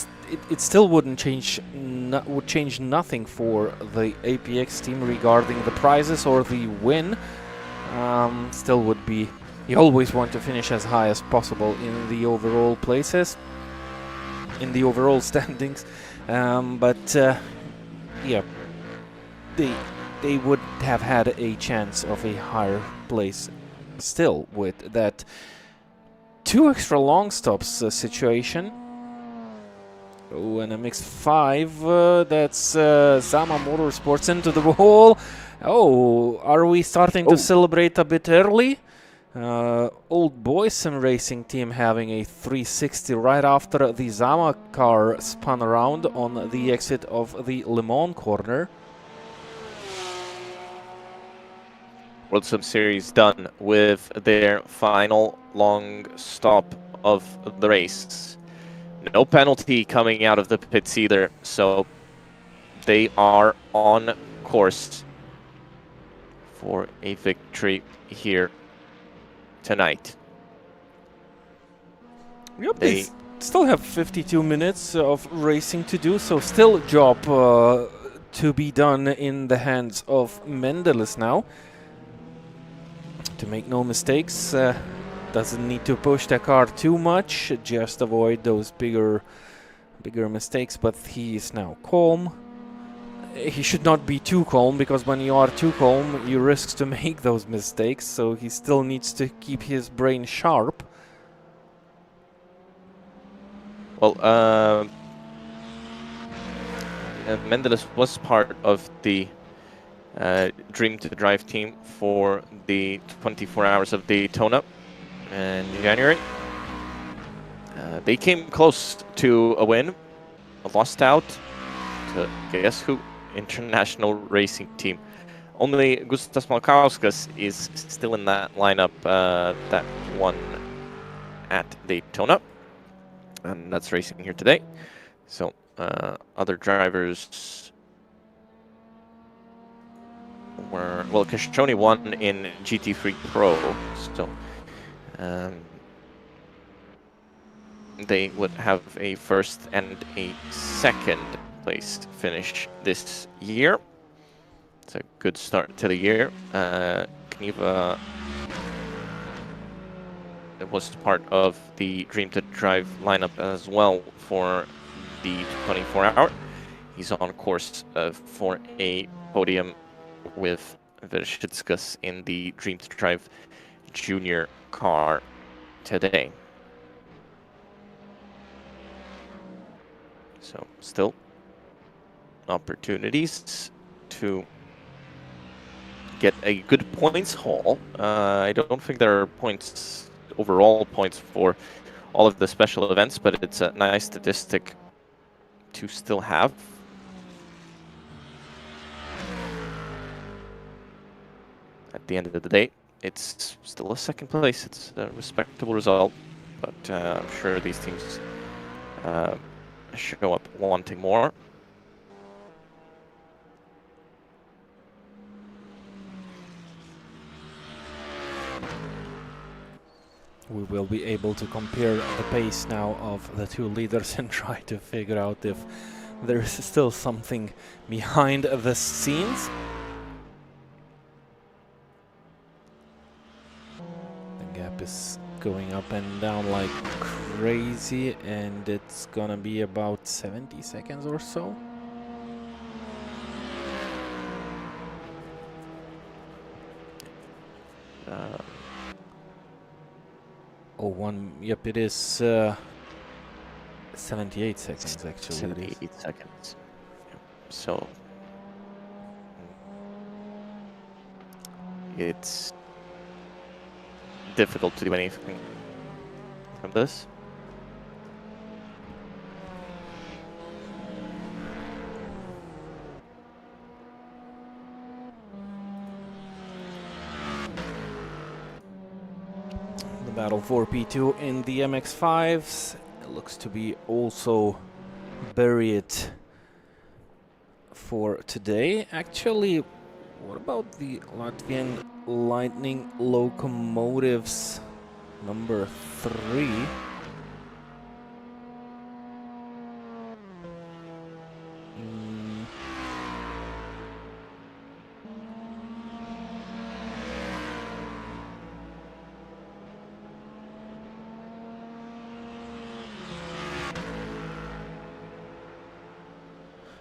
Speaker 2: It still wouldn't change. Would change nothing for the APX team regarding the prizes or the win. Still would be. You always want to finish as high as possible in the overall places, in the overall standings. Yeah, they would have had a chance of a higher place still with that 2 extra long stops situation. Oh, an MX5, that's Zama Motorsports into the wall. Oh, are we starting to celebrate a bit early? Old WorldSim Racing team having a 360 right after the Zama car spun around on the exit of the Le Mans corner.
Speaker 1: WorldSimSeries done with their final long stop of the race. No penalty coming out of the pits either, so they are on course for a victory here tonight.
Speaker 2: Yep, they still have 52 minutes of racing to do, so still a job to be done in the hands of Mendeles now. To make no mistakes, doesn't need to push the car too much, just avoid those bigger mistakes, but he is now calm. He should not be too calm, because when you are too calm, you risk to make those mistakes, so he still needs to keep his brain sharp.
Speaker 1: Well, Mendeles was part of the Dream to Drive team for the 24 Hours of Daytona in January. They came close to a win, lost out to guess who? International Racing Team. Only Gustas Malkauskas is still in that lineup that won at Daytona, and that's racing here today. So other drivers were, well, Castroni won in GT3 Pro, so they would have a first and a second place finish this year. It's a good start to the year. Kniva was part of the Dream to Drive lineup as well for the 24-hour. He's on course for a podium with Vershitskas in the Dream to Drive junior car today. So still opportunities to get a good points haul. I don't think there are points, overall points for all of the special events, but it's a nice statistic to still have. At the end of the day, it's still a second place. It's a respectable result, but I'm sure these teams show up wanting more.
Speaker 2: We will be able to compare the pace now of the two leaders and try to figure out if there is still something behind the scenes. The gap is going up and down like crazy, and it's gonna be about 70 seconds or so. Yep, it is 78 seconds actually.
Speaker 1: 78 seconds. Yep. So it's difficult to do anything from this.
Speaker 2: Battle for P2 in the MX5s. It looks to be also buried for today. Actually, what about the Latvian Lightning locomotives number 3?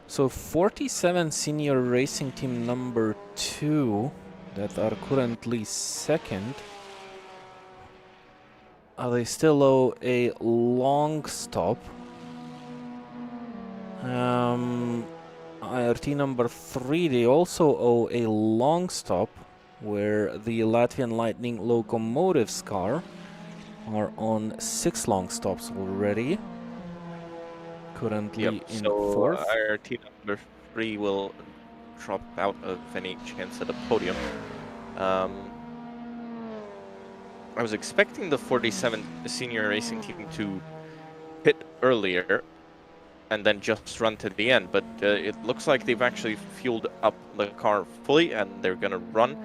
Speaker 2: So 47 senior racing team number 2 that are currently second. They still owe a long stop. IRT number 3, they also owe a long stop, where the Latvian Lightning locomotives car are on 6 long stops already. Currently in fourth.
Speaker 1: IRT number 3 will drop out of any chance at a podium. I was expecting the 47 senior racing team to pit earlier and then just run to the end, but it looks like they've actually fueled up the car fully and they're going to run,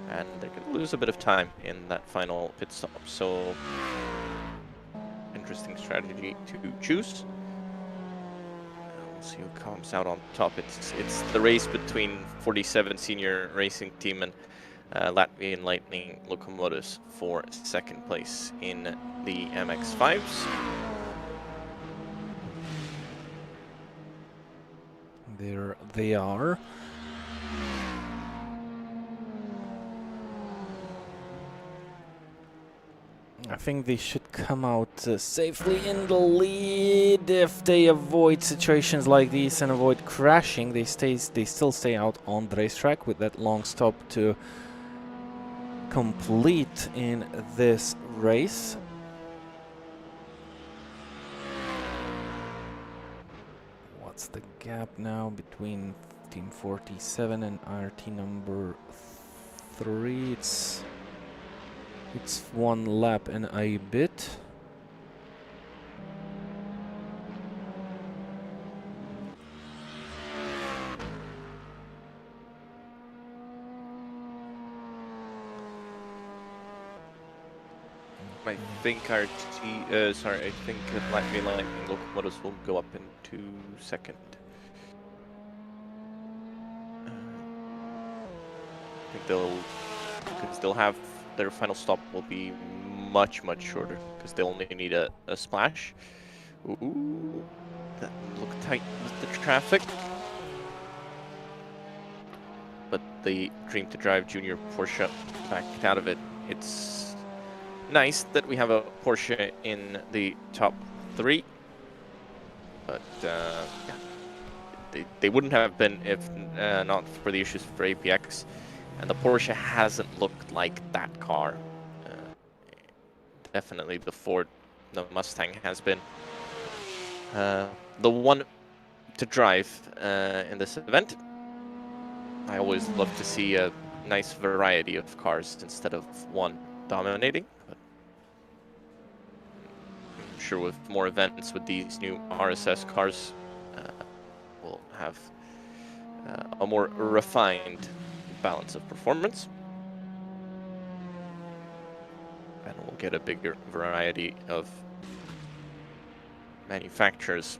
Speaker 1: and they're going to lose a bit of time in that final pit stop. So, interesting strategy to choose. We'll see who comes out on top. It's the race between 47 senior racing team and Latvian Lightning locomotives for second place in the MX5s.
Speaker 2: There they are. think they should come out safely in the lead. If they avoid situations like these and avoid crashing, they still stay out on the racetrack with that long stop to complete in this race. What's the gap now between Team 47 and RT number 3? It's 1 lap and a bit.
Speaker 1: I think I think Lightning locomotives will go up into second. I think they'll have their final stop will be much shorter because they'll only need a splash. Ooh, that look tight with the traffic. But the Dream to Drive Junior Porsche backed out of it. It's nice that we have a Porsche in the top 3, but yeah, they wouldn't have been if not for the issues for APX, and the Porsche hasn't looked like that car. Definitely the Mustang has been the one to drive in this event. I always love to see a nice variety of cars instead of one dominating. But I'm sure with more events with these new RSS cars, we'll have a more refined balance of performance. And we'll get a bigger variety of manufacturers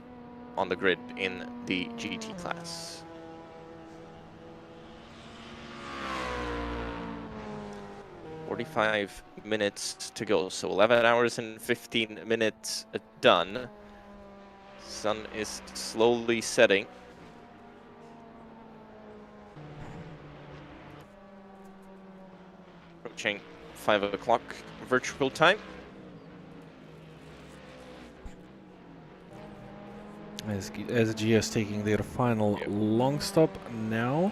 Speaker 1: on the grid in the GT class. "45 minutes to go, so 11 hours and 15 minutes done. Sun is slowly setting. Approaching 5 o'clock virtual time.
Speaker 2: SG is taking their final long stop now.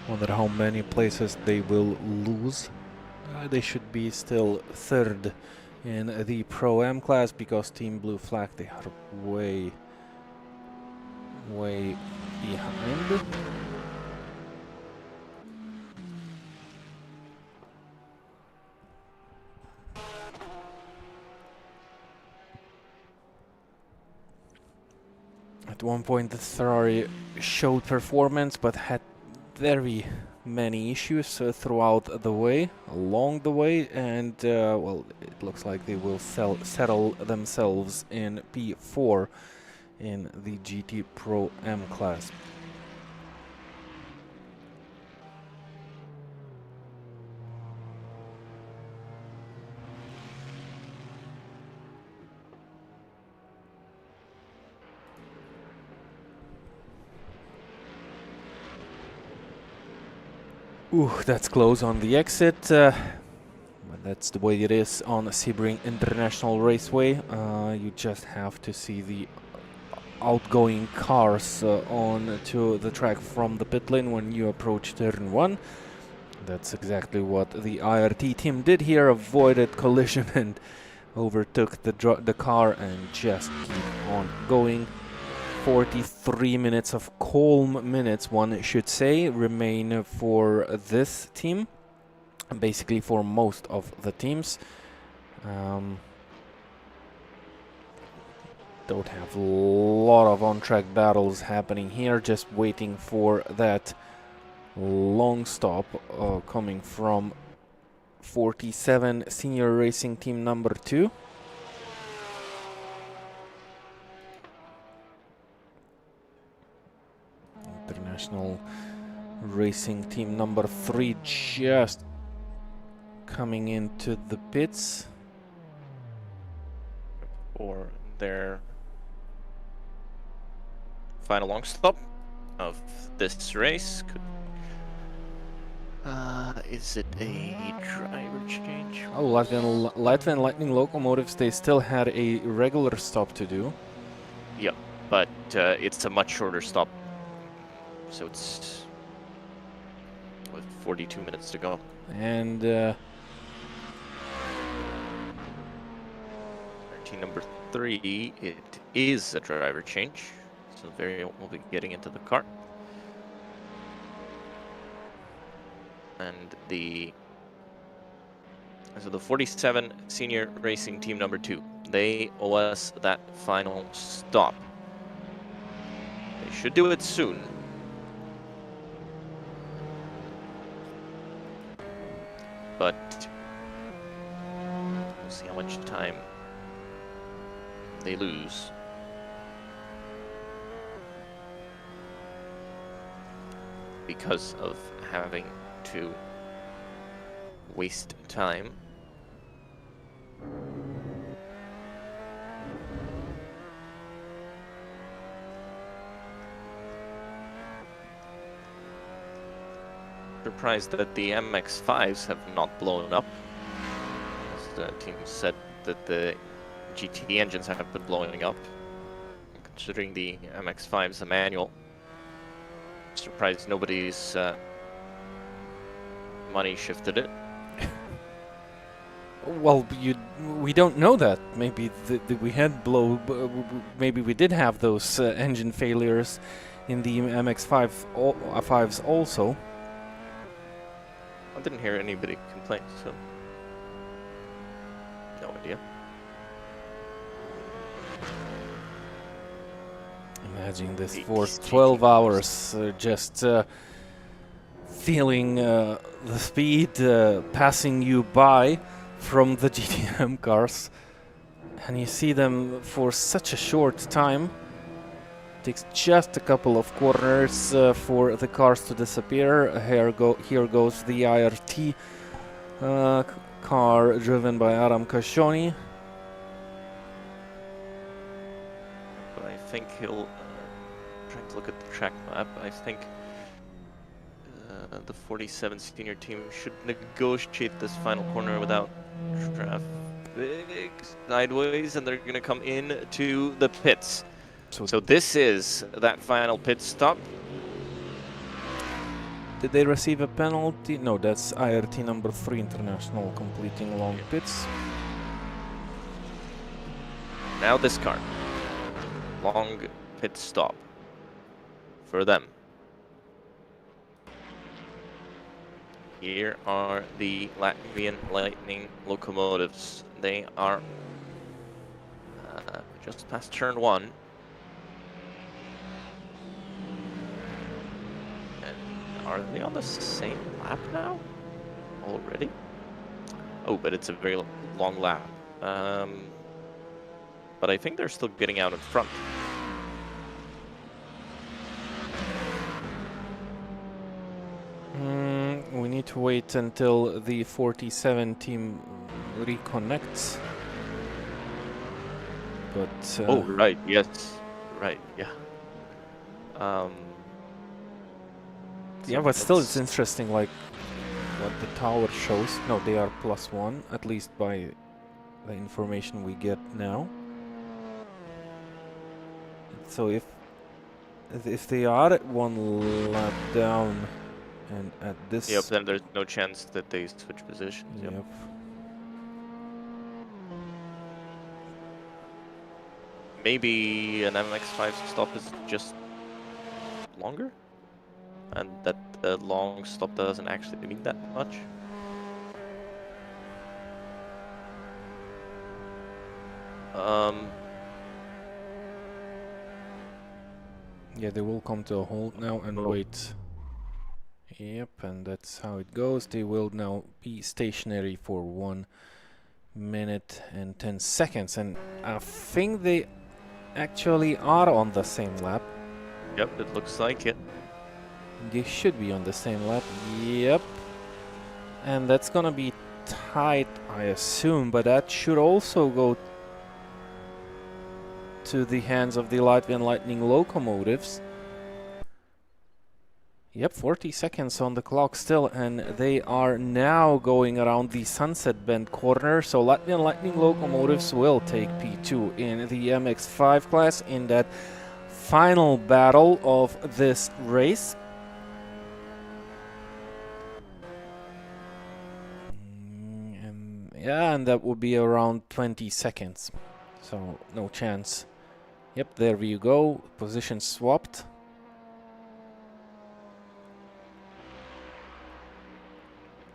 Speaker 2: Wonder how many places they will lose. They should be still 3rd in the Pro-Am class because Team Blue Flag, they are way behind. At one point the Ferrari showed performance but had very many issues throughout the way, along the way, and well, it looks like they will settle themselves in P4 in the GT Pro-M class. Ooh, that's close on the exit. But that's the way it is on Sebring International Raceway. You just have to see the outgoing cars on to the track from the pit lane when you approach turn 1. That's exactly what the IRT team did here, avoided collision and overtook the car and just keep on going. 43 minutes of calm minutes, one should say, remain for this team, basically for most of the teams. Don't have a lot of on-track battles happening here, just waiting for that long stop coming from 47 Senior Racing Team number 2. International Racing Team number 3 just coming into the pits
Speaker 1: for their final long stop of this race. Is it a driver change?
Speaker 2: Oh, Latvian Lightning locomotives, they still had a regular stop to do.
Speaker 1: Yep, but it's a much shorter stop. So it's with 42 minutes to go.
Speaker 2: And
Speaker 1: Team number 3, it is a driver change. So Variant will be getting into the car. And the 47 Senior Racing Team number 2, they owe us that final stop. They should do it soon. But we'll see how much time they lose. Because of having to waste time. Surprised that the MX5s have not blown up. As the team said that the GT engines have been blowing up. Considering the MX5 is a manual, surprised nobody's money shifted it.
Speaker 2: well, we don't know that. Maybe we had maybe we did have those engine failures in the MX5s also.
Speaker 1: I didn't hear anybody complain, so no idea.
Speaker 2: Imagine this for 12 hours, just feeling the speed passing you by from the GTM cars, and you see them for such a short time. Takes just a couple of corners for the cars to disappear. Here goes the IRT car driven by Adam Kashoni.
Speaker 1: But I think he'll trying to look at the track map. I think the 47 senior team should negotiate this final corner without traffic sideways, and they're going to come in to the pits. So this is that final pit stop.
Speaker 2: Did they receive a penalty? No, that's IRT number 3 International completing long pits.
Speaker 1: Now this car. Long pit stop for them. Here are the Latvian Lightning locomotives. They are just past turn 1. Are they on the same lap now? Already? Oh, but it's a very long lap. But I think they're still getting out in front.
Speaker 2: We need to wait until the 47 team reconnects. But
Speaker 1: oh, right, yes. Right, yeah.
Speaker 2: Yeah, but still it's interesting, like, what the tower shows. No, they are +1, at least by the information we get now. So if they are at 1 lap down and at this...
Speaker 1: Yep, then there's no chance that they switch positions.
Speaker 2: Yep.
Speaker 1: Maybe an MX5 stop is just longer? And that the long stop doesn't actually mean that much.
Speaker 2: Yeah, they will come to a halt now and wait. Yep, and that's how it goes. They will now be stationary for 1 minute and 10 seconds, and I think they actually are on the same lap.
Speaker 1: Yep, it looks like it.
Speaker 2: They should be on the same lap. Yep. And that's gonna be tight, I assume, but that should also go to the hands of the Latvian Lightning locomotives. Yep, 40 seconds on the clock still, and they are now going around the Sunset Bend corner. So Latvian Lightning locomotives will take P2 in the MX5 class in that final battle of this race. And that would be around 20 seconds. So no chance. Yep, there you go. Position swapped.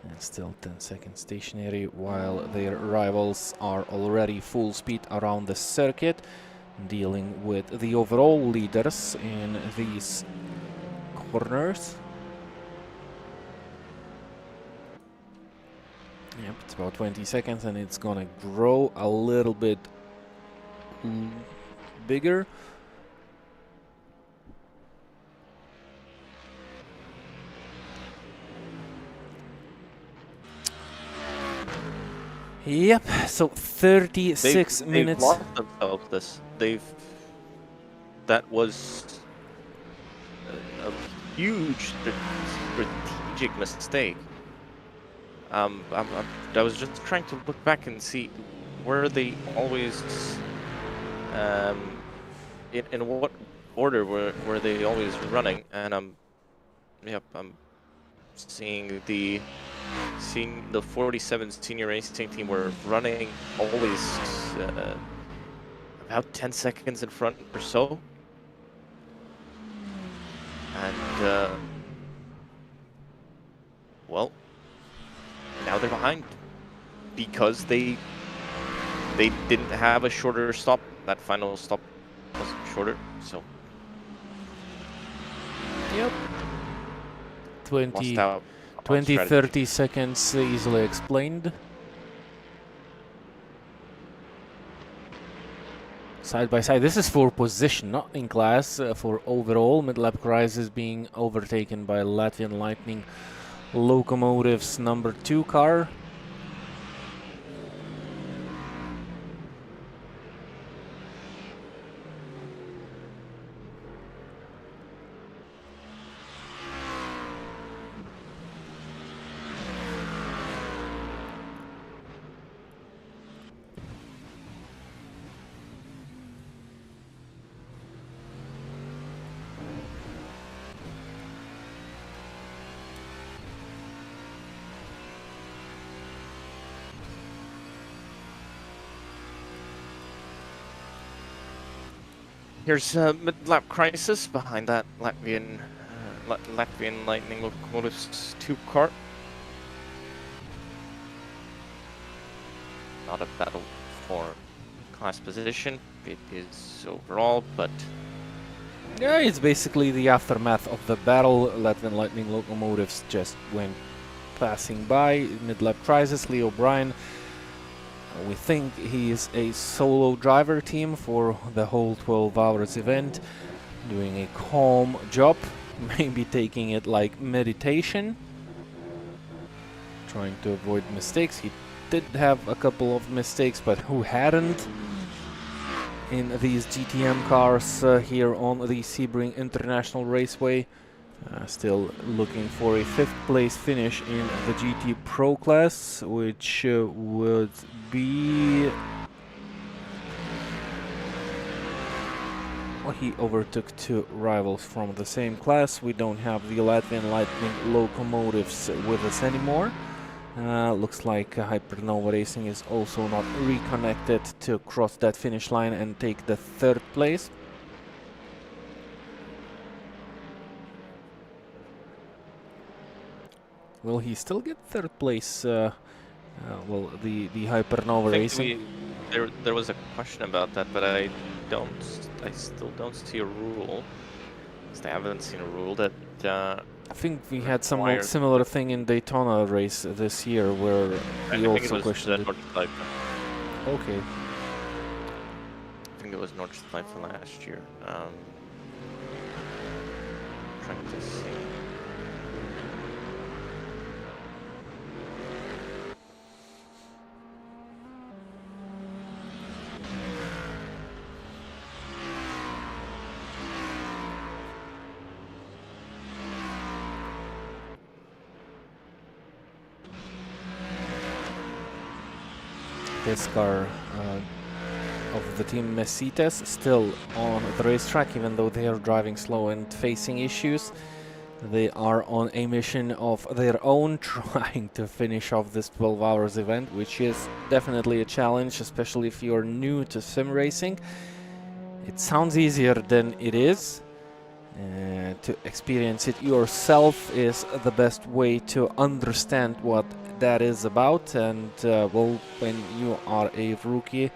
Speaker 2: And still 10 seconds stationary while their rivals are already full speed around the circuit, dealing with the overall leaders in these corners. Yep, it's about 20 seconds and it's gonna grow a little bit bigger. Yep, so 36 minutes.
Speaker 1: They've lost themselves this. That was a huge strategic mistake. I was just trying to look back and see where they always, in what order were they always running, and I'm seeing the 47 senior racing team were running always about 10 seconds in front or so, and well, now they're behind because they didn't have a shorter stop. That final stop wasn't shorter, so
Speaker 2: yep. 20, 30 seconds easily explained. Side by side. This is for position, not in class. For overall, mid-lap crisis being overtaken by Latvian Lightning Locomotives number 2 car.
Speaker 1: Here's mid-lap crisis behind that Latvian Lightning Locomotives 2 car. Not a battle for class position. It is overall, but
Speaker 2: yeah, it's basically the aftermath of the battle. Latvian Lightning Locomotives just went passing by. Mid-lap crisis. Leo Bryan. We think he is a solo driver team for the whole 12 hours event, doing a calm job, maybe taking it like meditation, trying to avoid mistakes. He did have a couple of mistakes, but who hadn't in these GTM cars here on the Sebring International Raceway. Still looking for a 5th place finish in the GT Pro class, which would be... well, he overtook 2 rivals from the same class. We don't have the Latvian Lightning Locomotives with us anymore. Looks like Hypernova Racing is also not reconnected to cross that finish line and take the 3rd place. Will he still get 3rd place? Well, the Hypernova Racing.
Speaker 1: There was a question about that, but I still don't see a rule. I haven't seen a rule that.
Speaker 2: I think we had some similar thing in Daytona race this year where he also questioned it. Okay.
Speaker 1: I think it was Nordschleife last year. Trying to see.
Speaker 2: This car of the team Mesites still on the racetrack, even though they are driving slow and facing issues. They are on a mission of their own, trying to finish off this 12 hours event, which is definitely a challenge, especially if you're new to sim racing. It sounds easier than it is. To experience it yourself is the best way to understand what that is about. And well, when you are a rookie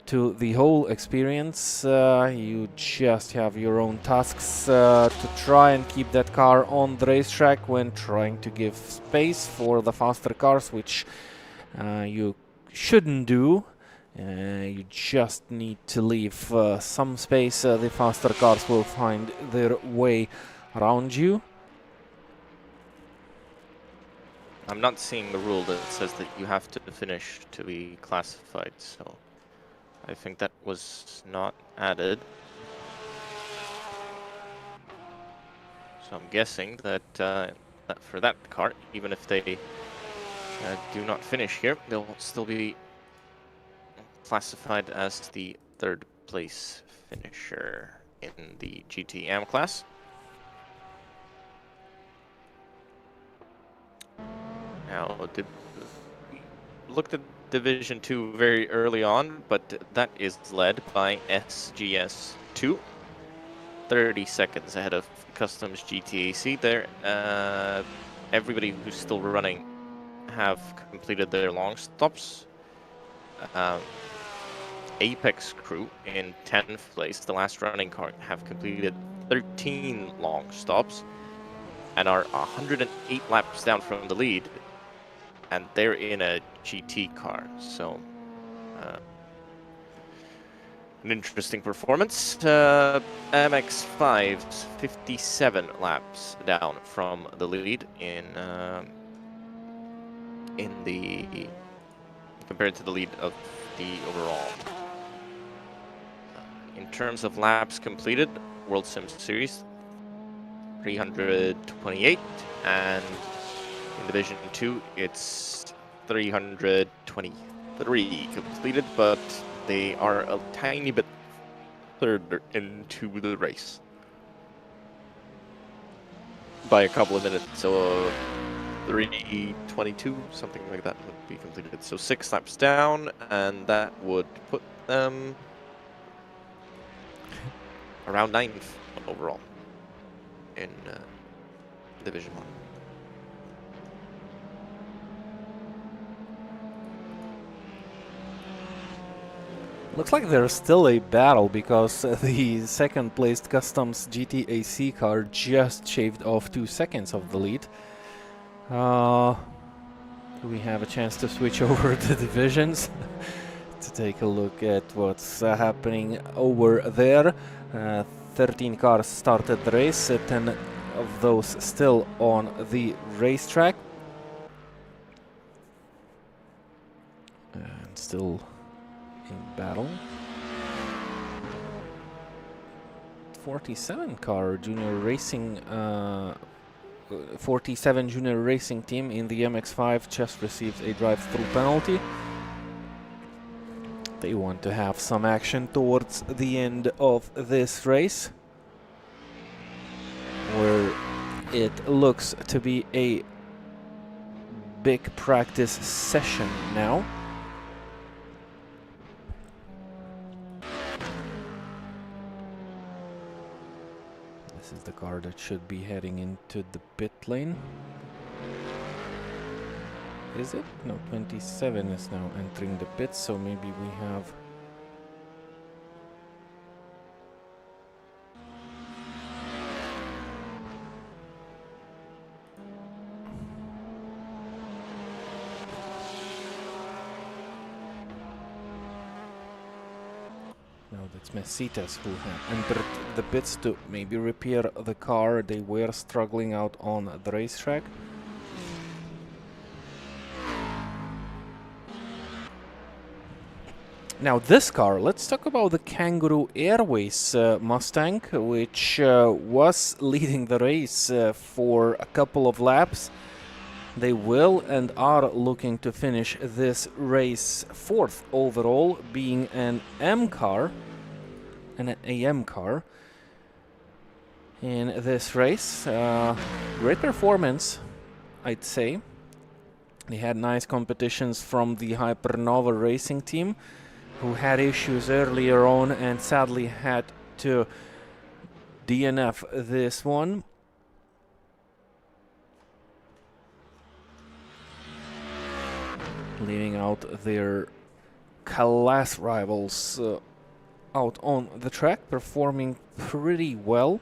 Speaker 2: to the whole experience, you just have your own tasks to try and keep that car on the racetrack when trying to give space for the faster cars, which you shouldn't do. You just need to leave some space. The faster cars will find their way around you.
Speaker 1: I'm not seeing the rule that says that you have to finish to be classified, so I think that was not added. So I'm guessing that, that for that car, even if they do not finish here, they'll still be classified as the third place finisher in the GT-AM class. Now, we looked at Division 2 very early on, but that is led by SGS2, 30 seconds ahead of Customs GTAC. There, everybody who's still running have completed their long stops. Apex crew in 10th place, the last running car, have completed 13 long stops and are 108 laps down from the lead, and they're in a GT car, so an interesting performance. MX5's 57 laps down from the lead in the compared to the lead of the overall. In terms of laps completed, WorldSimSeries 328, and in Division 2 it's 323 completed, but they are a tiny bit further into the race by a couple of minutes, so 322, something like that would be completed. So 6 laps down, and that would put them around 9th overall in Division 1.
Speaker 2: Looks like there's still a battle, because the second placed Customs GTAC car just shaved off 2 seconds of the lead. Do we have a chance to switch over the divisions to take a look at what's happening over there? 13 cars started the race, 10 of those still on the racetrack. And still in battle. 47 car junior racing 47 junior racing team in the MX5 just received a drive-through penalty. They want to have some action towards the end of this race, where it looks to be a big practice session now. This is the car that should be heading into the pit lane. Is it? No, 27 is now entering the pits, so maybe we have... No, that's Mesitas who have entered the pits to maybe repair the car. They were struggling out on the racetrack. Now this car, let's talk about the Kangaroo Airways Mustang, which was leading the race for a couple of laps. They will and are looking to finish this race 4th overall, being an M car, an AM car in this race. Great performance, I'd say. They had nice competitions from the Hypernova racing team, who had issues earlier on and sadly had to DNF this one. Leaving out their class rivals out on the track, performing pretty well.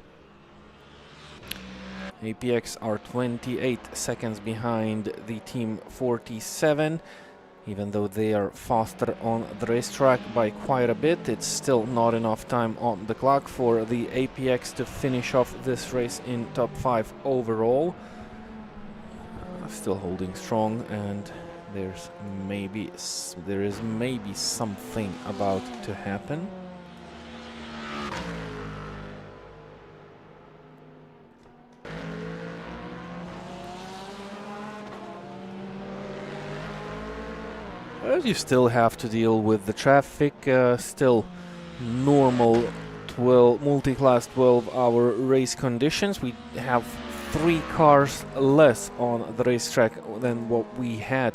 Speaker 2: APX are 28 seconds behind the Team 47. Even though they are faster on the racetrack by quite a bit, it's still not enough time on the clock for the APX to finish off this race in top 5 overall. Still holding strong, and there is maybe something about to happen. But you still have to deal with the traffic. Still normal multi-class 12-hour race conditions. We have 3 cars less on the racetrack than what we had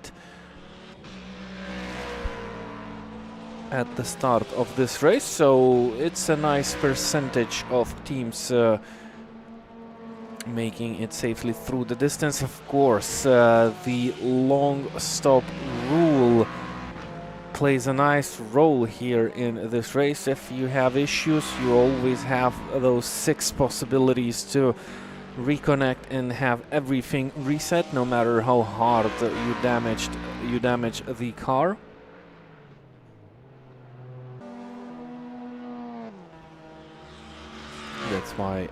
Speaker 2: at the start of this race, so it's a nice percentage of teams making it safely through the distance. Of course, the long stop rule plays a nice role here in this race. If you have issues, you always have those 6 possibilities to reconnect and have everything reset, no matter how hard you damage the car. That's why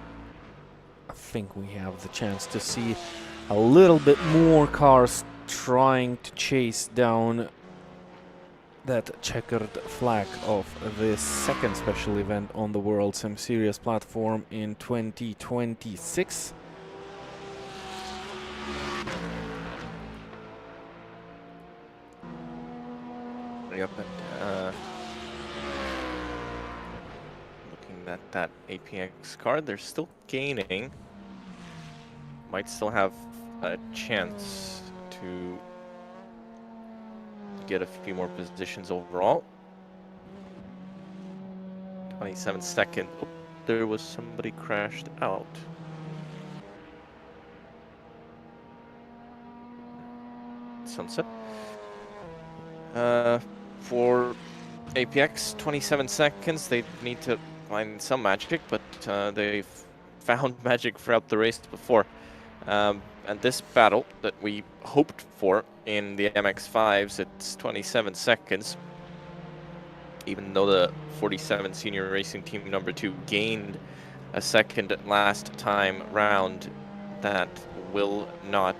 Speaker 2: I think we have the chance to see a little bit more cars trying to chase down that checkered flag of this second special event on the WorldSimSeries platform in 2026.
Speaker 1: Yep, and looking at that APX car, they're still gaining. Might still have a chance to get a few more positions overall. 27 seconds. Oh, there was somebody crashed out. Sunset. For APX, 27 seconds. They need to find some magic, but they've found magic throughout the race before. And this battle that we hoped for in the MX5s, it's 27 seconds. Even though the 47 Senior Racing Team number 2 gained a second last time round, that will not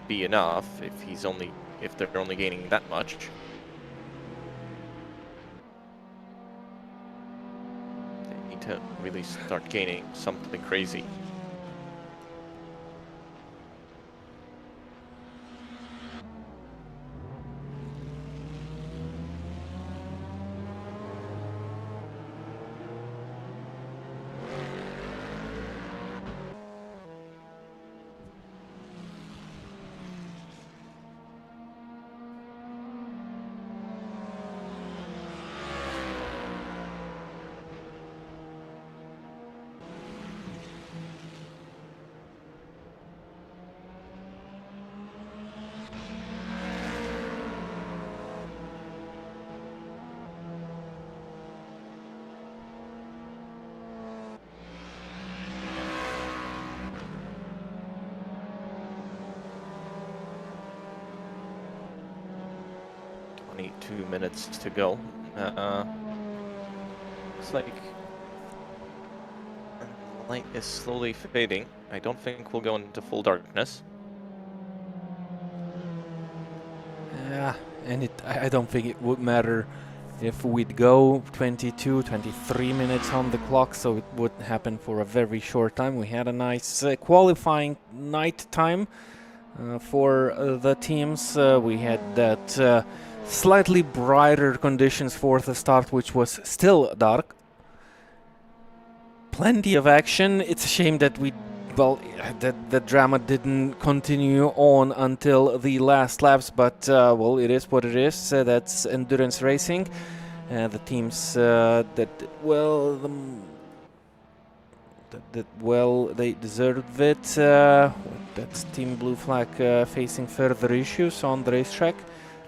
Speaker 1: be enough if they're only gaining that much. They need to really start gaining something crazy. Only 2 minutes to go. Looks like the light is slowly fading. I don't think we'll go into full darkness.
Speaker 2: Yeah, and I don't think it would matter if we'd go 22, 23 minutes on the clock, so it would happen for a very short time. We had a nice qualifying night time for the teams. We had that slightly brighter conditions for the start, which was still dark. Plenty of action. It's a shame that the drama didn't continue on until the last laps, but well, it is what it is. That's endurance racing. The teams they deserved it. That's Team Blue Flag facing further issues on the racetrack.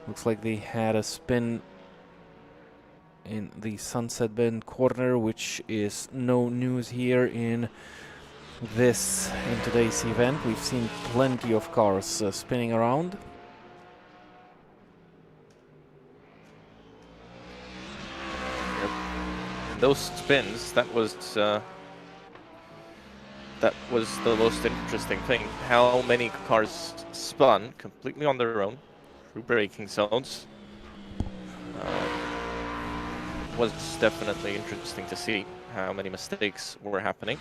Speaker 2: Looks like they had a spin in the Sunset Bend corner, which is no news here in today's event. We've seen plenty of cars spinning around.
Speaker 1: Those spins, that was the most interesting thing. How many cars spun completely on their own through braking zones. Was definitely interesting to see how many mistakes were happening.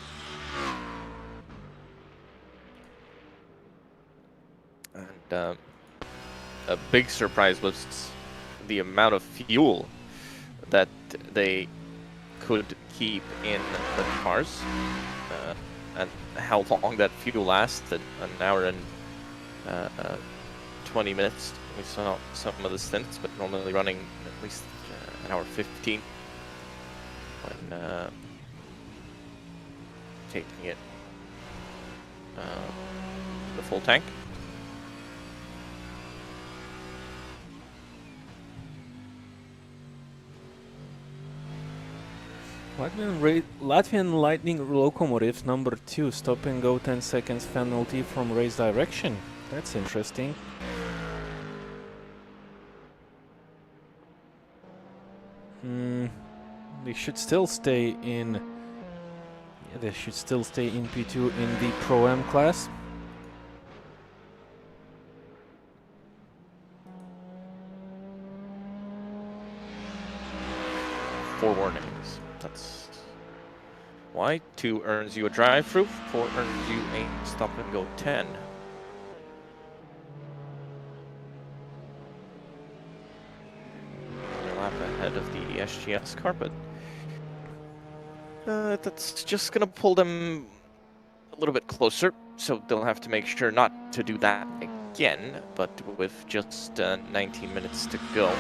Speaker 1: And a big surprise was the amount of fuel that they could keep in the cars, and how long that fuel lasted. An hour and 20 minutes. We saw some of the stints, but normally running at least an hour 15 when taking it the full tank.
Speaker 2: Latvian Lightning locomotives number 2, stop and go 10 seconds penalty from race direction. That's interesting. They should still stay in. Yeah, they should still stay in P2 in the Pro-Am class.
Speaker 1: Four warnings. That's why 2 earns you a drive-through, 4 earns you a stop and go 10. Lap ahead of the SGS car, but that's just gonna pull them a little bit closer, so they'll have to make sure not to do that again, but with just 19 minutes to go.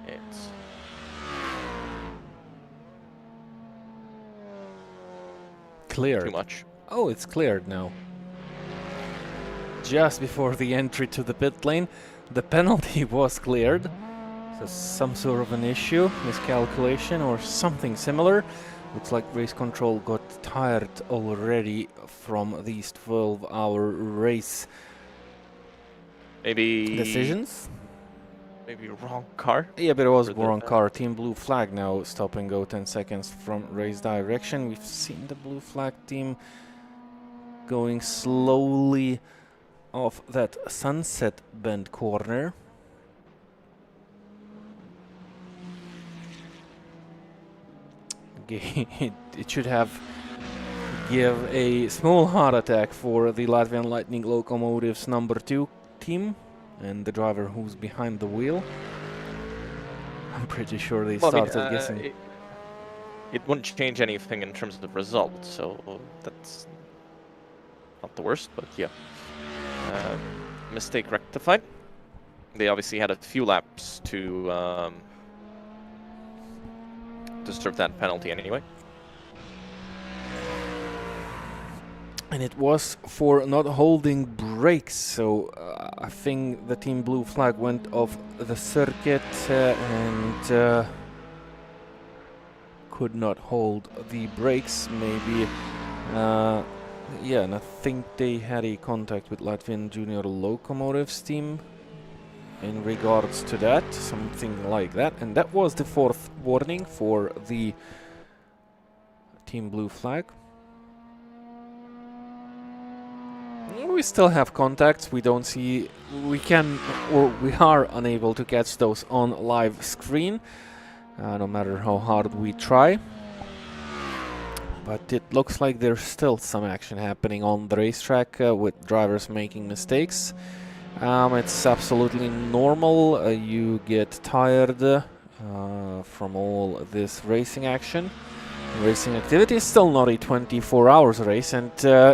Speaker 1: It's
Speaker 2: cleared.
Speaker 1: too much.
Speaker 2: Oh, it's cleared now. Just before the entry to the pit lane, the penalty was cleared. So some sort of an issue, miscalculation or something similar. Looks like race control got tired already from these 12-hour race decisions.
Speaker 1: Maybe wrong car?
Speaker 2: Yeah, but it was wrong car. Team Blue Flag now stop and go 10 seconds from race direction. We've seen the Blue Flag team going slowly off that Sunset Bend corner. It should have give a small heart attack for the Latvian Lightning Locomotives number 2 team and the driver who's behind the wheel. I'm pretty sure they started guessing.
Speaker 1: It wouldn't change anything in terms of the result, so that's not the worst, but yeah. Mistake rectified. They obviously had a few laps to serve that penalty anyway.
Speaker 2: And it was for not holding brakes, so I think the Team Blue Flag went off the circuit and could not hold the brakes, maybe. Yeah, and I think they had a contact with Latvian Junior Locomotives team in regards to that, something like that. And that was the 4th warning for the Team Blue Flag. We still have contacts. We don't see, we can, or we are unable to catch those on live screen, no matter how hard we try. But it looks like there's still some action happening on the racetrack with drivers making mistakes. It's absolutely normal. You get tired from all this racing action. Racing activity is still not a 24 hours race, and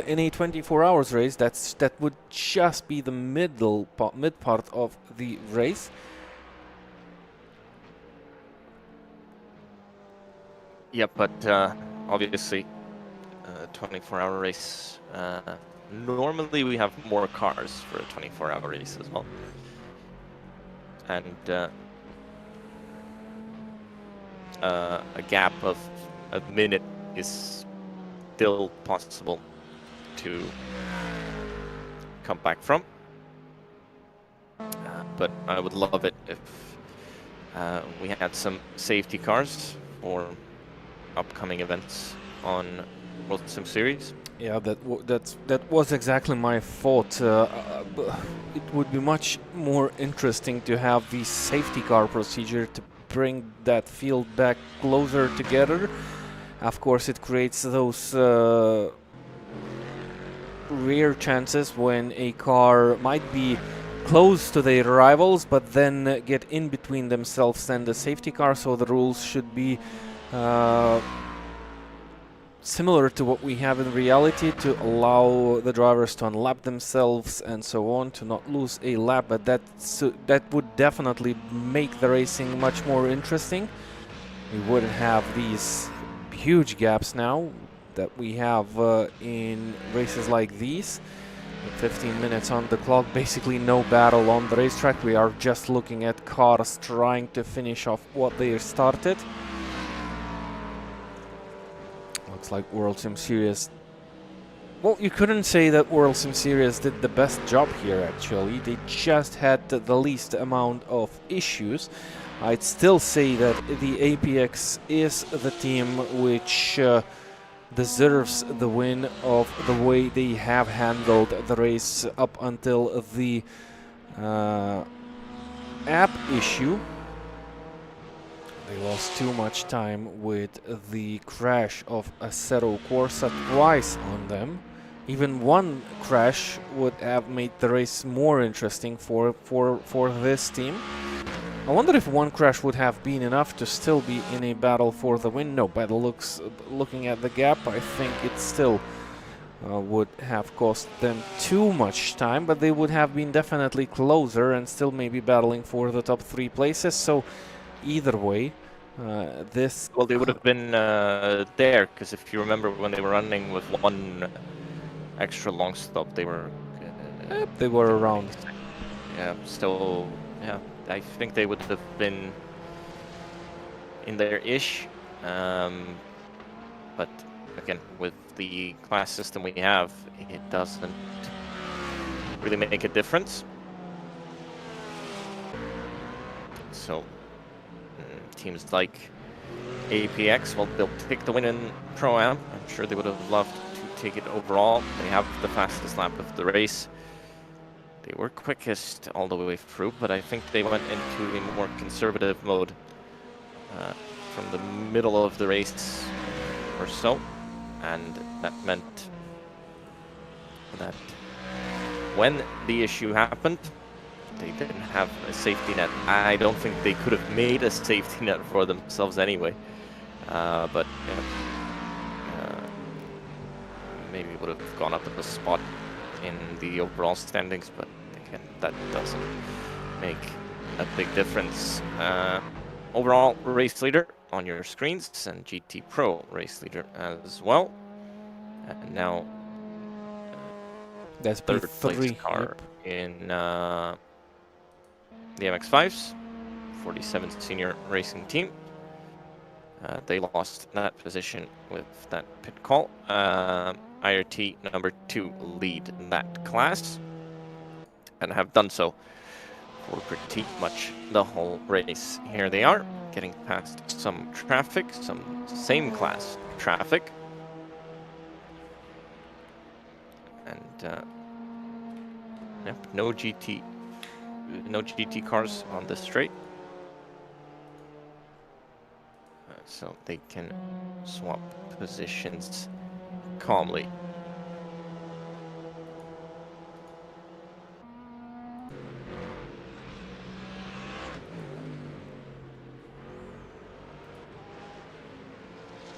Speaker 2: in a 24 hours race, that would just be the mid part of the race.
Speaker 1: Yeah, but obviously, 24-hour race. Normally, we have more cars for a 24-hour race as well, and a gap of a minute is still possible to come back from. But I would love it if we had some safety cars for upcoming events on WorldSimSeries.
Speaker 2: Yeah, that was exactly my thought. It would be much more interesting to have the safety car procedure to bring that field back closer together. Of course, it creates those rare chances when a car might be close to their rivals, but then get in between themselves and the safety car. So the rules should be similar to what we have in reality, to allow the drivers to unlap themselves and so on, to not lose a lap, but that would definitely make the racing much more interesting. We wouldn't have these huge gaps now that we have in races like these. With 15 minutes on the clock, basically no battle on the racetrack. We are just looking at cars trying to finish off what they started. Looks like WorldSimSeries. Well, you couldn't say that WorldSimSeries did the best job here, actually. They just had the least amount of issues. I'd still say that the APX is the team which deserves the win of the way they have handled the race up until the app issue. They lost too much time with the crash of Assetto Corsa twice on them. Even one crash would have made the race more interesting for this team. I wonder if one crash would have been enough to still be in a battle for the win. No, by the looking at the gap, I think it still would have cost them too much time, but they would have been definitely closer and still maybe battling for the top 3 places. So either way, this...
Speaker 1: Well, they would have been there, because if you remember when they were running with one extra long stop, they were...
Speaker 2: they were around.
Speaker 1: Yeah, still, yeah, I think they would have been in there-ish. But again, with the class system we have, it doesn't really make a difference. So teams like APX, well, they'll take the win in Pro-Am. I'm sure they would have loved to take it overall. They have the fastest lap of the race. They were quickest all the way through, but I think they went into a more conservative mode from the middle of the race or so. And that meant that when the issue happened, they didn't have a safety net. I don't think they could have made a safety net for themselves anyway. But yeah, maybe would have gone up a spot in the overall standings, but again, that doesn't make a big difference. Overall race leader on your screens, and GT Pro race leader as well. And now
Speaker 2: that's
Speaker 1: third place car in the MX5s, 47th senior racing team. They lost that position with that pit call. IRT number 2 lead that class, and have done so for pretty much the whole race. Here they are, getting past some traffic, some same class traffic. And yep, no GT cars on this straight. so they can swap positions calmly.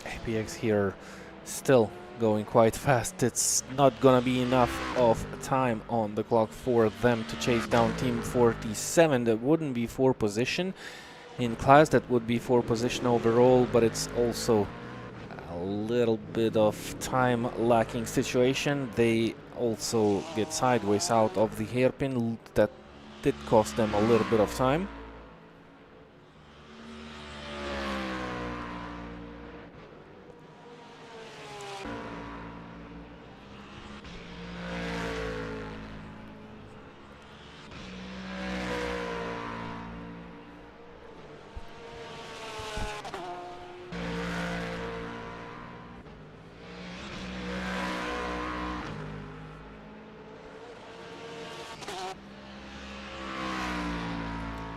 Speaker 2: APX here still going quite fast. It's not gonna be enough of time on the clock for them to chase down Team 47. That wouldn't be 4 position in class, that would be 4 position overall, but it's also a little bit of time lacking situation. They also get sideways out of the hairpin. That did cost them a little bit of time.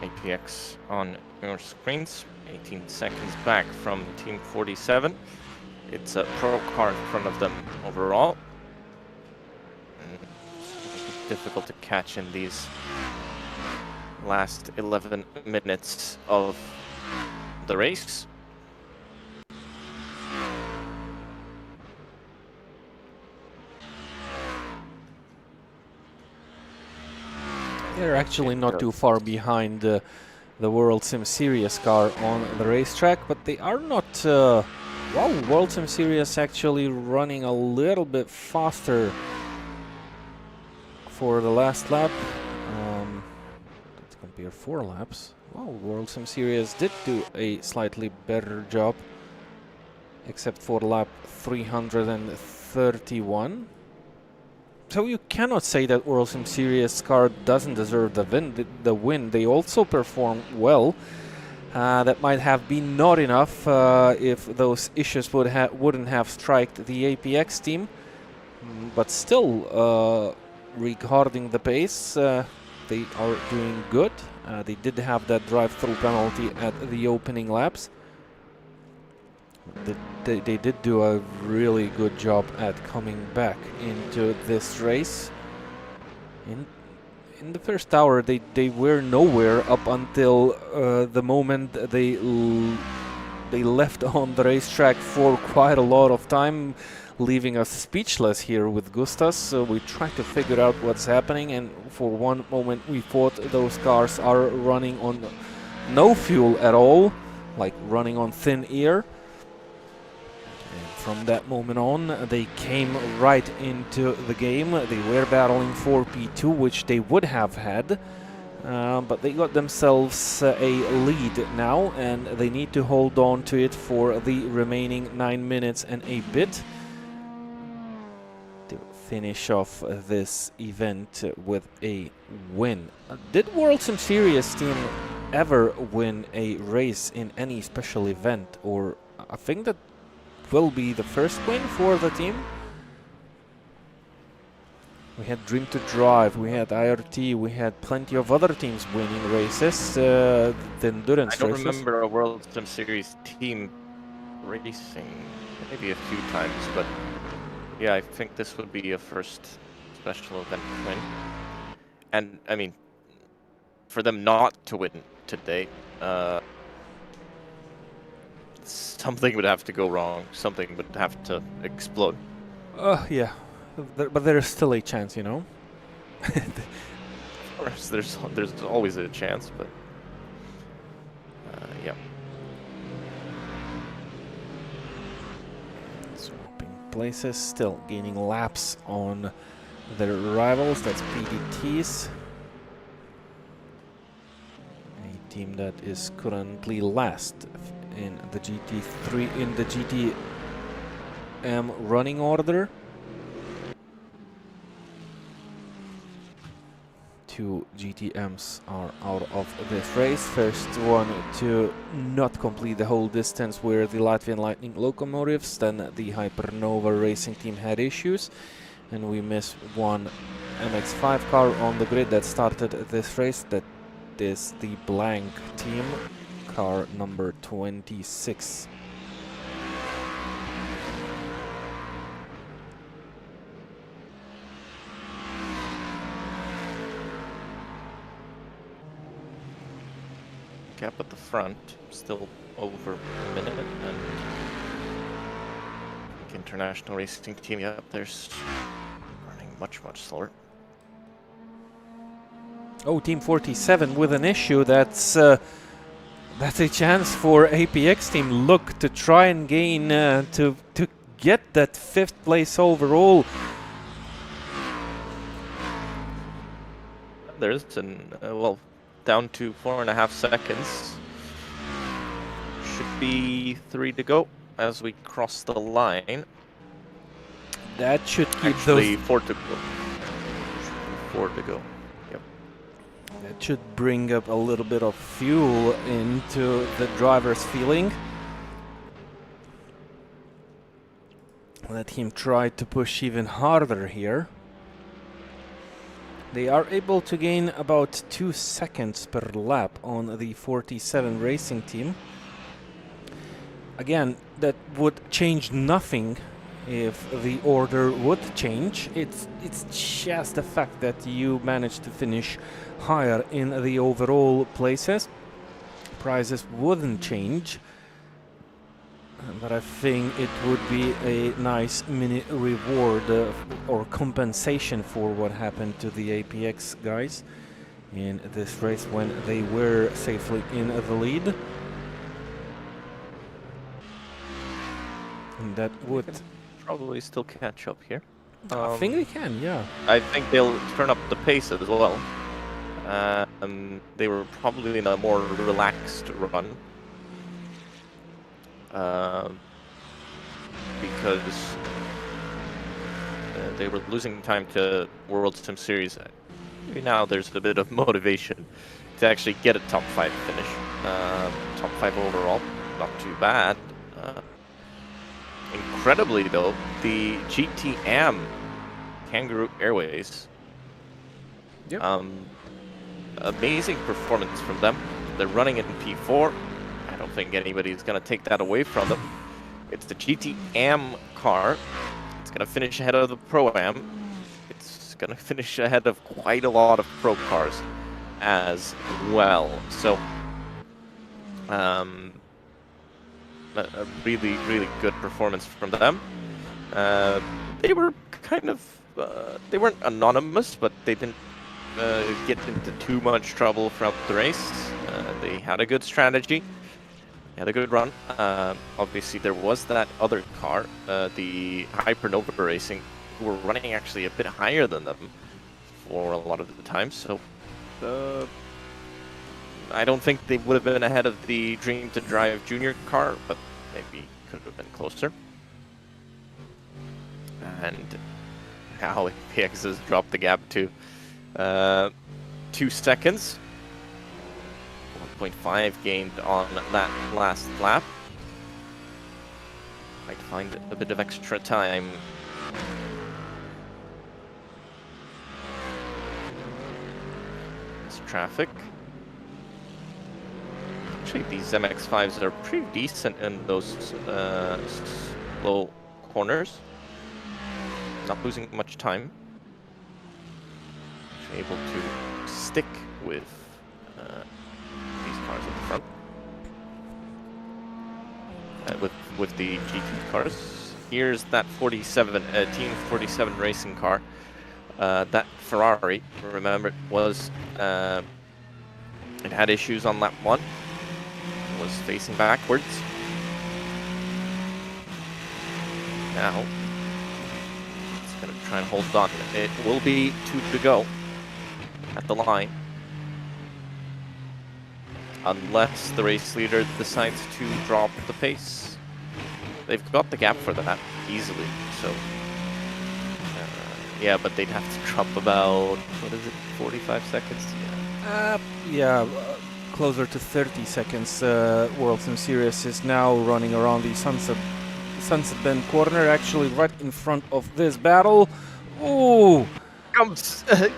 Speaker 1: APX on your screens, 18 seconds back from Team 47. It's a pro car in front of them overall. It's difficult to catch in these last 11 minutes of the race.
Speaker 2: They're actually not too far behind the WorldSimSeries car on the racetrack, but they are not... wow, WorldSimSeries actually running a little bit faster for the last lap. Let's compare 4 laps. Wow, WorldSimSeries did do a slightly better job, except for lap 331. So you cannot say that WorldSimSeries car doesn't deserve the win. They also performed well. That might have been not enough if those issues wouldn't have striked the APX team. But still, regarding the pace, they are doing good. They did have that drive-through penalty at the opening laps. They did do a really good job at coming back into this race. In the first hour, they were nowhere up until the moment they left on the racetrack for quite a lot of time, leaving us speechless here with Gustas. So we tried to figure out what's happening, and for one moment we thought those cars are running on no fuel at all, like running on thin air. From that moment on, they came right into the game. They were battling for P2, which they would have had, but they got themselves a lead now, and they need to hold on to it for the remaining 9 minutes and a bit to finish off this event with a win. Did WorldSimSeries team ever win a race in any special event? Or I think that will be the first win for the team. We had Dream to Drive, we had IRT, we had plenty of other teams winning races, the endurance races.
Speaker 1: I don't remember a WorldSimSeries team racing, maybe a few times, but yeah, I think this would be a first special event win. And I mean, for them not to win today, something would have to go wrong. Something would have to explode.
Speaker 2: Yeah, but there is still a chance, you know.
Speaker 1: Of course, there's always a chance, but yeah.
Speaker 2: Swapping places, still gaining laps on their rivals. That's PDTs. A team that is currently last in the GT3 in the GTM running order. 2 GTMs are out of this race. First one to not complete the whole distance were the Latvian Lightning locomotives. Then the Hypernova racing team had issues, and we missed one MX5 car on the grid that started this race. That is the Blank team, car number 26.
Speaker 1: Gap at the front, still over a minute, and the international racing team, yeah, there's running much slower.
Speaker 2: Oh, Team 47 with an issue. That's a chance for APX team. Look to try and gain to get that 5th place overall.
Speaker 1: There's well, down to 4.5 seconds. Should be 3 to go as we cross the line.
Speaker 2: That should keep
Speaker 1: Actually,
Speaker 2: those
Speaker 1: 4 to go. 4 to go. Yep.
Speaker 2: That should bring up a little bit of fuel into the driver's feeling. Let him try to push even harder here. They are able to gain about 2 seconds per lap on the 47 racing team. Again, that would change nothing if the order would change. It's just the fact that you managed to finish higher in the overall places. Prizes wouldn't change, but I think it would be a nice mini reward or compensation for what happened to the APX guys in this race when they were safely in the lead. And that would
Speaker 1: probably still catch up here.
Speaker 2: I think they can, yeah.
Speaker 1: I think they'll turn up the pace as well. They were probably in a more relaxed run. Because they were losing time to WorldSimSeries. Maybe now there's a bit of motivation to actually get a top 5 finish. Top 5 overall, not too bad. Incredibly though, the GTM Kangaroo Airways.
Speaker 2: Yep.
Speaker 1: Amazing performance from them. They're running in P4. I don't think anybody's going to take that away from them. It's the GTM car. It's going to finish ahead of the Pro-Am. It's going to finish ahead of quite a lot of Pro cars as well. So, a really good performance from them. They were kind of, they weren't anonymous, but they didn't get into too much trouble throughout the race. They had a good strategy, had a good run. Obviously, there was that other car, the Hypernova Racing, who were running actually a bit higher than them for a lot of the time. So, I don't think they would have been ahead of the Dream to Drive Junior car, but maybe could have been closer. And now APX has dropped the gap to 2 seconds. 1.5 gained on that last lap. Might find a bit of extra time. It's traffic. Actually, these MX5s are pretty decent in those slow corners. Not losing much time. Actually able to stick with these cars at the front. With the GT cars. Here's that 47 Team 47 racing car. That Ferrari, remember, it was it had issues on lap 1. It was facing backwards. Now it's gonna try and hold on. It will be 2 to go at the line. Unless the race leader decides to drop the pace. They've got the gap for that easily, so yeah, but they'd have to drop about, what is it, 45 seconds?
Speaker 2: Yeah, closer to 30 seconds. WorldSimSeries is now running around the Sunset Bend corner, actually right in front of this battle. Ooh!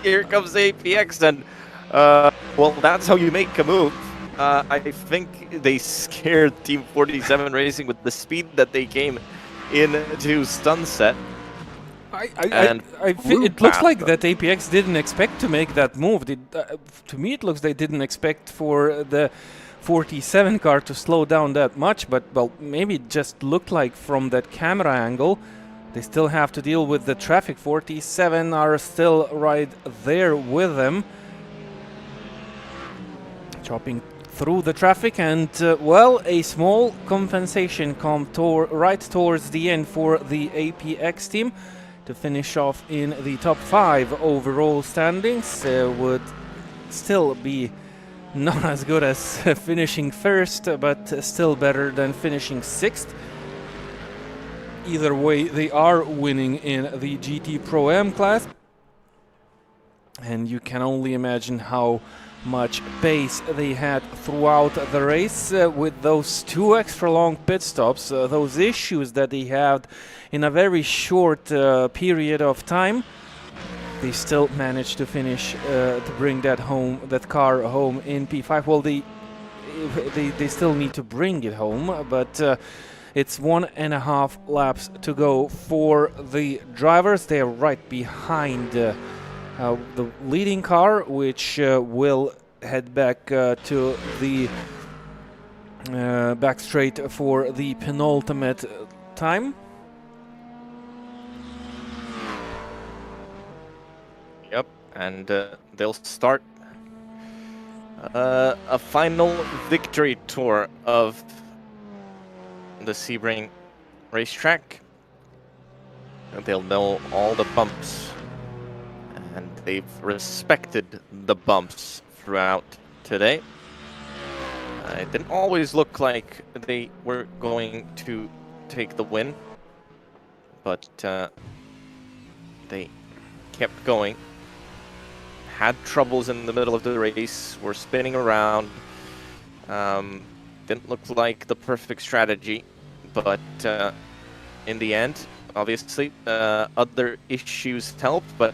Speaker 1: Here comes APX, and well, that's how you make a move. I think they scared Team 47 Racing with the speed that they came into Sunset.
Speaker 2: It looks like that APX didn't expect to make that move. To me, it looks they didn't expect for the 47 car to slow down that much, but well, maybe it just looked like from that camera angle. They still have to deal with the traffic. 47 are still right there with them, chopping through the traffic, and well, a small compensation come right towards the end for the APX team to finish off in the top 5 overall standings. Would still be not as good as finishing first, but still better than finishing 6th. Either way, they are winning in the GT Pro M class, and you can only imagine how much pace they had throughout the race with those 2 extra long pit stops, those issues that they had in a very short period of time. They still managed to finish to bring that car home in P5. Well, they still need to bring it home, but it's 1.5 laps to go for the drivers. They are right behind the leading car, which will head back to the back straight for the penultimate time.
Speaker 1: Yep, and they'll start a final victory tour of the Sebring racetrack. They'll know all the bumps, and they've respected the bumps throughout today. It didn't always look like they were going to take the win, but they kept going. Had troubles in the middle of the race, were spinning around. Didn't look like the perfect strategy, but in the end, obviously, other issues helped, but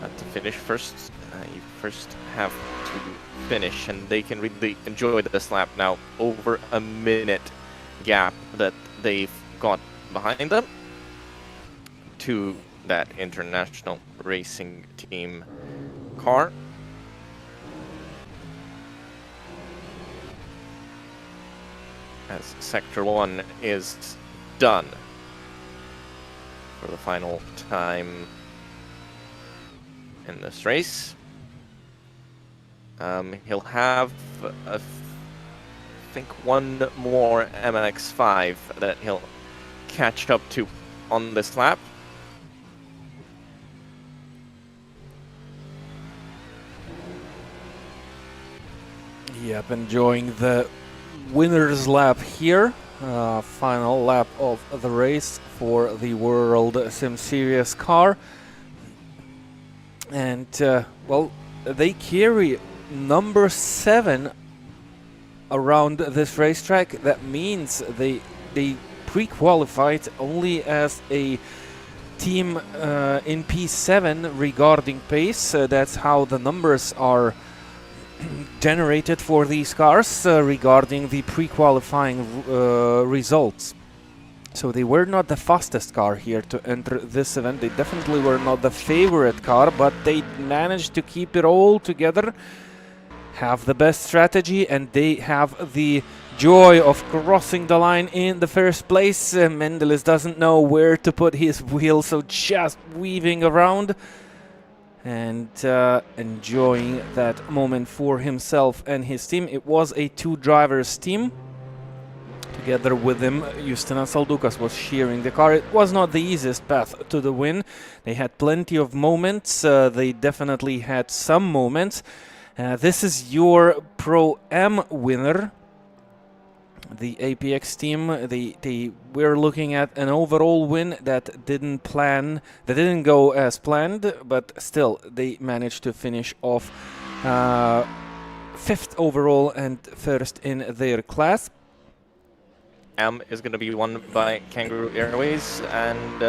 Speaker 1: to finish first, you first have to finish, and they can really enjoy this lap now. Over a minute gap that they've got behind them to that international racing team car. As Sector 1 is done for the final time in this race. He'll have, I think, one more MX5 that he'll catch up to on this lap.
Speaker 2: Yep, enjoying the winner's lap here. Final lap of the race for the WorldSimSeries car. And, well, they carry number 7 around this racetrack. That means they pre-qualified only as a team in P7 regarding pace. That's how the numbers are generated for these cars regarding the pre-qualifying results. So they were not the fastest car here to enter this event. They definitely were not the favorite car, but they managed to keep it all together, have the best strategy, and they have the joy of crossing the line in the first place. Mendelis doesn't know where to put his wheel, so just weaving around and enjoying that moment for himself and his team. It was a 2 drivers team. Together with him, Justinas Saldukas was shearing the car. It was not the easiest path to the win. They had plenty of moments. They definitely had some moments. This is your Pro M winner, the APX team. They were looking at an overall win that didn't go as planned, but still they managed to finish off 5th overall and 1st in their class.
Speaker 1: M is going to be won by Kangaroo Airways, and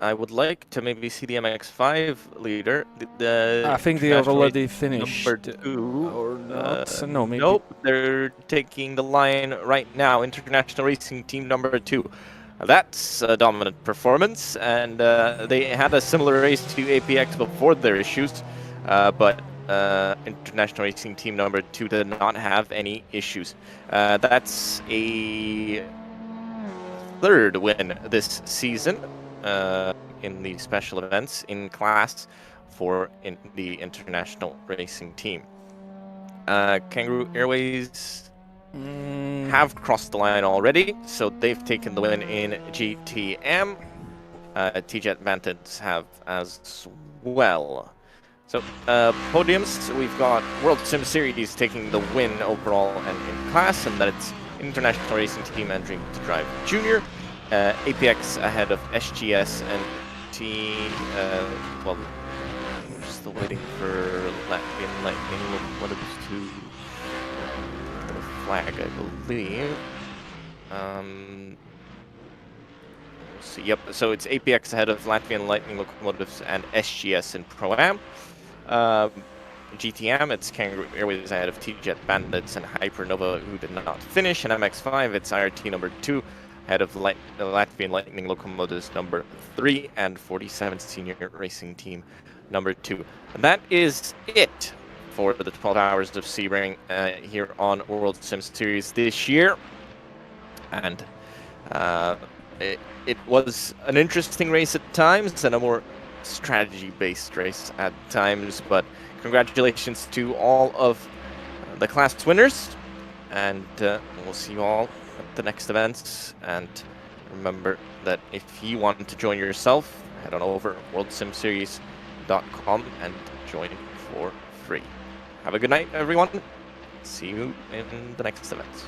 Speaker 1: I would like to maybe see the MX5 leader.
Speaker 2: I think they
Speaker 1: international
Speaker 2: already
Speaker 1: race
Speaker 2: finished.
Speaker 1: number 2.
Speaker 2: Or not. No, maybe.
Speaker 1: Nope, they're taking the line right now. International Racing Team number 2. That's a dominant performance, and they had a similar race to APX before their issues, but International Racing Team number 2 did not have any issues. That's a 3rd win this season in the special events in class for the International Racing Team. Kangaroo Airways have crossed the line already, so they've taken the win in GTM. T-Jet Vantage have as well. So podiums, we've got WorldSimSeries taking the win overall and in class, and that's International Racing Team entering to drive Junior. APX ahead of SGS and well, we're still waiting for Latvian Lightning. What it was to the flag, I believe. So, yep, so it's APX ahead of Latvian Lightning Locomotives and SGS in Pro-Am. GTM, it's Kangaroo Airways ahead of T-Jet Bandits and Hypernova, who did not finish. And MX5, it's IRT number 2 ahead of Latvian Lightning Locomotives number 3 and 47 Senior Racing Team number 2. And that is it for the 12 hours of Sebring here on WorldSimSeries this year. And it was an interesting race at times and a more strategy-based race at times, but congratulations to all of the class winners, and we'll see you all at the next events. And remember that if you want to join yourself, head on over worldsimseries.com and join for free. Have a good night, everyone. See you in the next events.